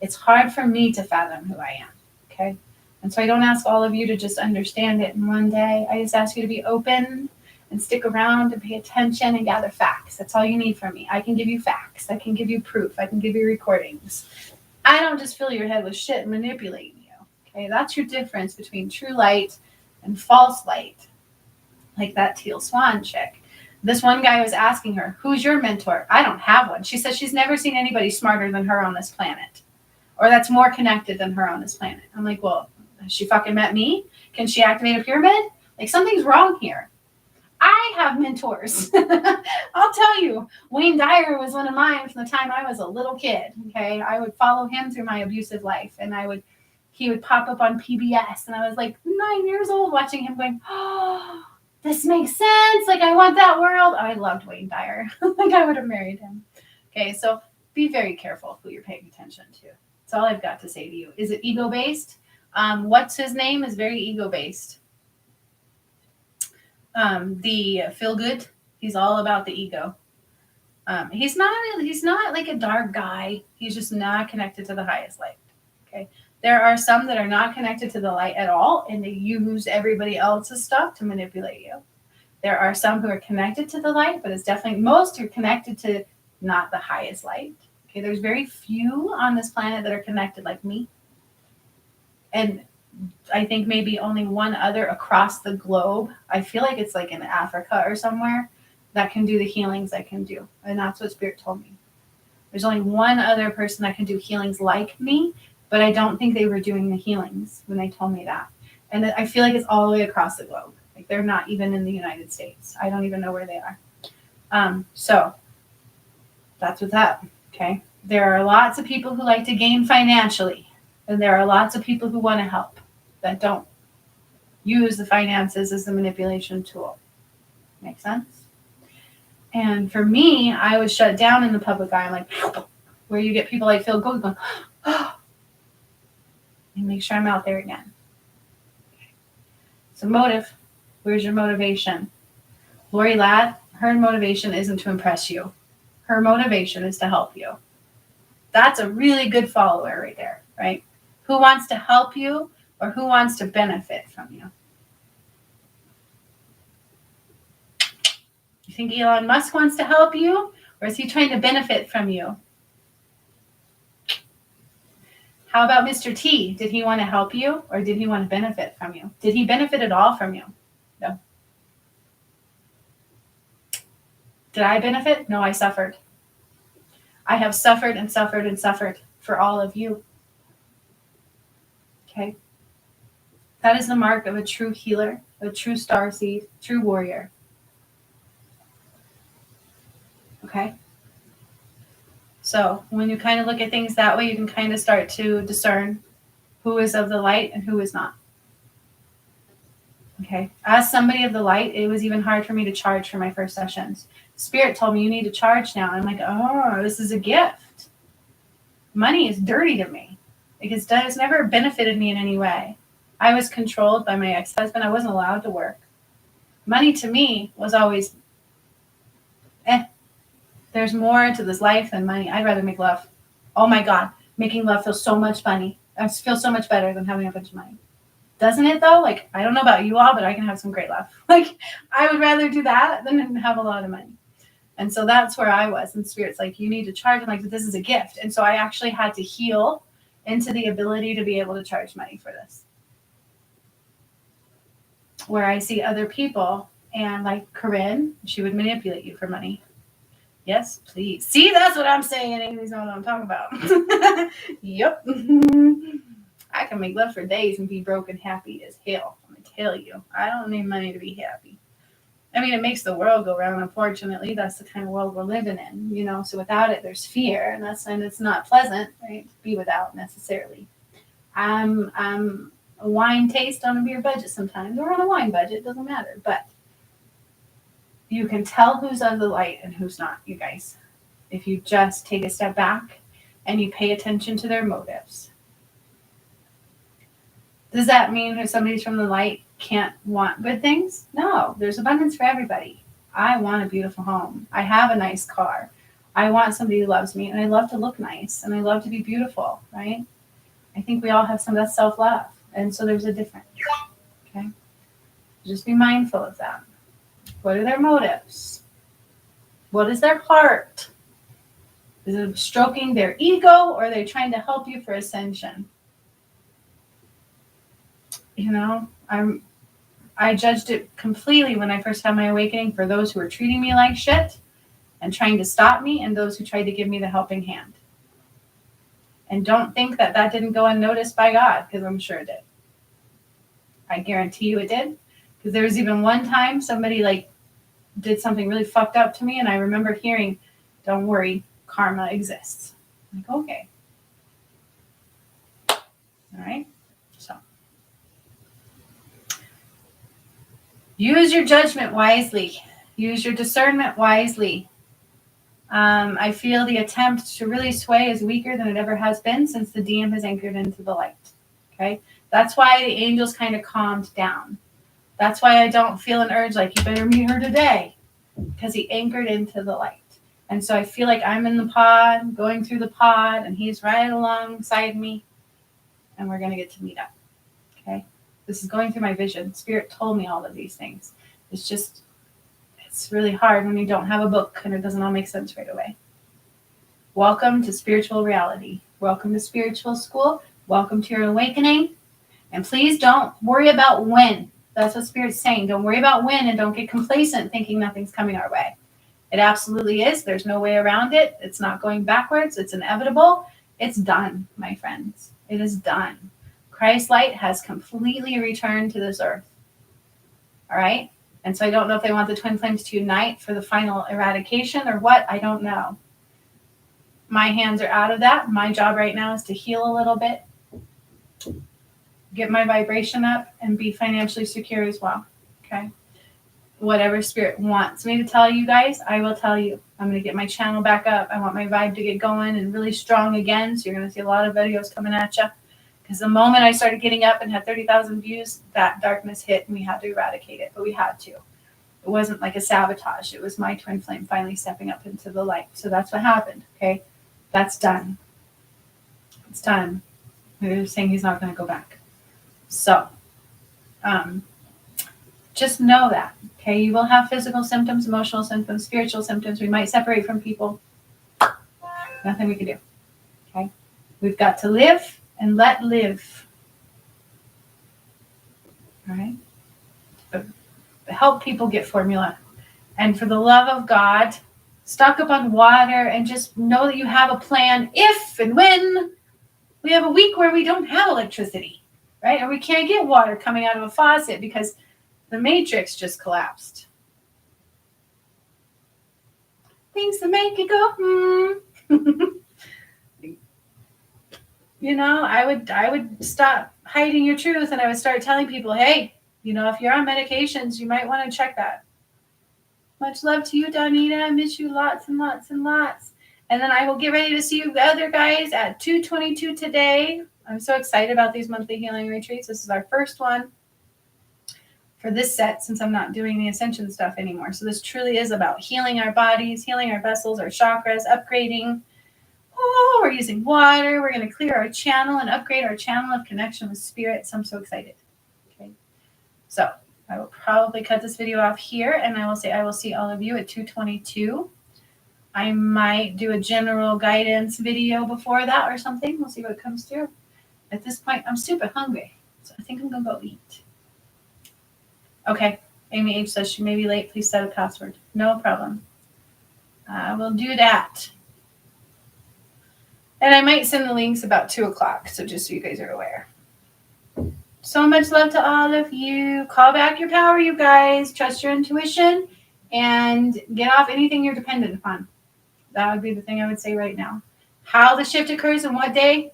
It's hard for me to fathom who I am, okay? And so I don't ask all of you to just understand it in one day. I just ask you to be open and stick around and pay attention and gather facts. That's all you need from me. I can give you facts. I can give you proof. I can give you recordings. I don't just fill your head with shit and manipulate you, okay? That's your difference between true light and false light. Like that teal swan chick. This one guy was asking her, who's your mentor? I don't have one. She says she's never seen anybody smarter than her on this planet. Or that's more connected than her on this planet. I'm like, well, has she fucking met me? Can she activate a pyramid? Like, something's wrong here. I have mentors. I'll tell you, Wayne Dyer was one of mine from the time I was a little kid. Okay. I would follow him through my abusive life, and he would pop up on PBS, and I was like 9 years old watching him going, oh, this makes sense. Like, I want that world. I loved Wayne Dyer. Like, I would have married him. Okay, so be very careful who you're paying attention to. That's all I've got to say to you. Is it ego-based? What's his name is very ego-based. The feel-good, he's all about the ego. He's not like a dark guy. He's just not connected to the highest light. Okay. There are some that are not connected to the light at all, and they use everybody else's stuff to manipulate you. There are some who are connected to the light, but it's definitely most are connected to not the highest light. Okay, there's very few on this planet that are connected like me. And I think maybe only one other across the globe. I feel like it's like in Africa or somewhere that can do the healings I can do. And that's what Spirit told me. There's only one other person that can do healings like me, but I don't think they were doing the healings when they told me that. And I feel like it's all the way across the globe. Like they're not even in the United States. I don't even know where they are. So that's what's up. Okay. There are lots of people who like to gain financially, and there are lots of people who want to help that don't use the finances as a manipulation tool. Make sense? And for me, I was shut down in the public eye. I'm like, where you get people like Phil Gold going, oh, and make sure I'm out there again. Okay. So motive. Where's your motivation? Lori Ladd, her motivation isn't to impress you. Her motivation is to help you. That's a really good follower right there, right? Who wants to help you or who wants to benefit from you? You think Elon Musk wants to help you, or is he trying to benefit from you? How about Mr. T? Did he want to help you, or did he want to benefit from you? Did he benefit at all from you? No. Did I benefit? No, I suffered. I have suffered and suffered and suffered for all of you. Okay? That is the mark of a true healer, a true starseed, true warrior. Okay? So when you kind of look at things that way, you can kind of start to discern who is of the light and who is not. Okay? As somebody of the light, it was even hard for me to charge for my first sessions. Spirit told me, you need to charge now. I'm like, oh, this is a gift. Money is dirty to me because it has never benefited me in any way. I was controlled by my ex-husband. I wasn't allowed to work. Money to me was always, there's more to this life than money. I'd rather make love. Oh my God, making love feels so much funny. I feel so much better than having a bunch of money. Doesn't it though? Like, I don't know about you all, but I can have some great love. Like, I would rather do that than have a lot of money. And so that's where I was. And Spirit's like, you need to charge. I'm like, this is a gift. And so I actually had to heal into the ability to be able to charge money for this. Where I see other people, and like Corinne, she would manipulate you for money. Yes, please. See, that's what I'm saying. Amy's know what I'm talking about. Yep. I can make love for days and be broke and happy as hell. I'm going to tell you. I don't need money to be happy. I mean, it makes the world go round. Unfortunately, that's the kind of world we're living in, you know. So without it, there's fear, and it's not pleasant, right, to be without necessarily. I'm a wine taste on a beer budget sometimes, or on a wine budget, doesn't matter. But you can tell who's of the light and who's not, you guys, if you just take a step back and you pay attention to their motives. Does that mean that somebody from the light can't want good things? No, there's abundance for everybody. I want a beautiful home. I have a nice car. I want somebody who loves me, and I love to look nice, and I love to be beautiful, right? I think we all have some of that self-love, and so there's a difference, okay? Just be mindful of that. What are their motives? What is their heart? Is it stroking their ego, or are they trying to help you for ascension? You know, I judged it completely when I first had my awakening for those who were treating me like shit and trying to stop me, and those who tried to give me the helping hand. And don't think that that didn't go unnoticed by God, because I'm sure it did. I guarantee you it did. Because there was even one time somebody like did something really fucked up to me, and I remember hearing, don't worry, karma exists. I'm like, okay. All right. So use your judgment wisely. Use your discernment wisely. I feel the attempt to really sway is weaker than it ever has been since the DM has anchored into the light. Okay? That's why the angels kind of calmed down. That's why I don't feel an urge like, you better meet her today. Because he anchored into the light. And so I feel like I'm in the pod, going through the pod, and he's right alongside me. And we're going to get to meet up. Okay? This is going through my vision. Spirit told me all of these things. It's really hard when you don't have a book and it doesn't all make sense right away. Welcome to spiritual reality. Welcome to spiritual school. Welcome to your awakening. And please don't worry about when. That's what Spirit's saying. Don't worry about when, and don't get complacent thinking nothing's coming our way. It absolutely is. There's no way around it. It's not going backwards. It's inevitable. It's done, my friends. It is done. Christ's light has completely returned to this earth. All right? And so I don't know if they want the twin flames to unite for the final eradication or what. I don't know. My hands are out of that. My job right now is to heal a little bit, get my vibration up, and be financially secure as well. Okay? Whatever Spirit wants me to tell you guys, I will tell you. I'm going to get my channel back up. I want my vibe to get going and really strong again. So you're going to see a lot of videos coming at you. Because the moment I started getting up and had 30,000 views, that darkness hit and we had to eradicate it. But we had to. It wasn't like a sabotage. It was my twin flame finally stepping up into the light. So that's what happened. Okay? That's done. It's done. They're saying he's not going to go back. So, just know that. Okay? You will have physical symptoms, emotional symptoms, spiritual symptoms. We might separate from people. Nothing we can do. Okay? We've got to live and let live. All right? But help people get formula. And for the love of God, stock up on water and just know that you have a plan if and when we have a week where we don't have electricity, right? Or we can't get water coming out of a faucet because the matrix just collapsed. Things that make you go, You know, I would stop hiding your truth and I would start telling people, hey, you know, if you're on medications, you might want to check that. Much love to you, Donita. I miss you lots and lots and lots. And then I will get ready to see you other guys at 2:22 today. I'm so excited about these monthly healing retreats. This is our first one for this set since I'm not doing the Ascension stuff anymore. So this truly is about healing our bodies, healing our vessels, our chakras, upgrading. Oh, we're using water. We're going to clear our channel and upgrade our channel of connection with Spirit. So I'm so excited. Okay. So I will probably cut this video off here, and I will say I will see all of you at 2:22. I might do a general guidance video before that or something. We'll see what comes through. At this point, I'm super hungry, so I think I'm going to go eat. Okay. Amy H says she may be late. Please set a password. No problem. I will do that. And I might send the links about 2 o'clock, so just so you guys are aware. So much love to all of you. Call back your power, you guys. Trust your intuition and get off anything you're dependent upon. That would be the thing I would say right now. How the shift occurs and what day,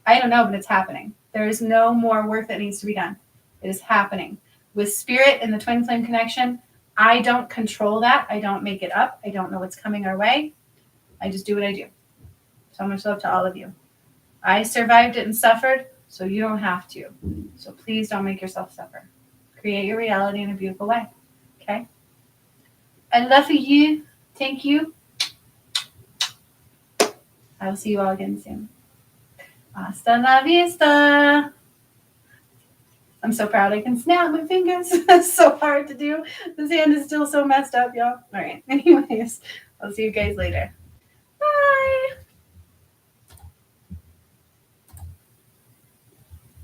I don't know, but it's happening. There is no more work that needs to be done. It is happening. With Spirit and the twin flame connection, I don't control that. I don't make it up. I don't know what's coming our way. I just do what I do. So much love to all of you. I survived it and suffered, so you don't have to. So please don't make yourself suffer. Create your reality in a beautiful way. Okay? I love you. Thank you. I will see you all again soon. Hasta la vista. I'm so proud I can snap my fingers. It's so hard to do. This hand is still so messed up, y'all. All right. Anyways, I'll see you guys later.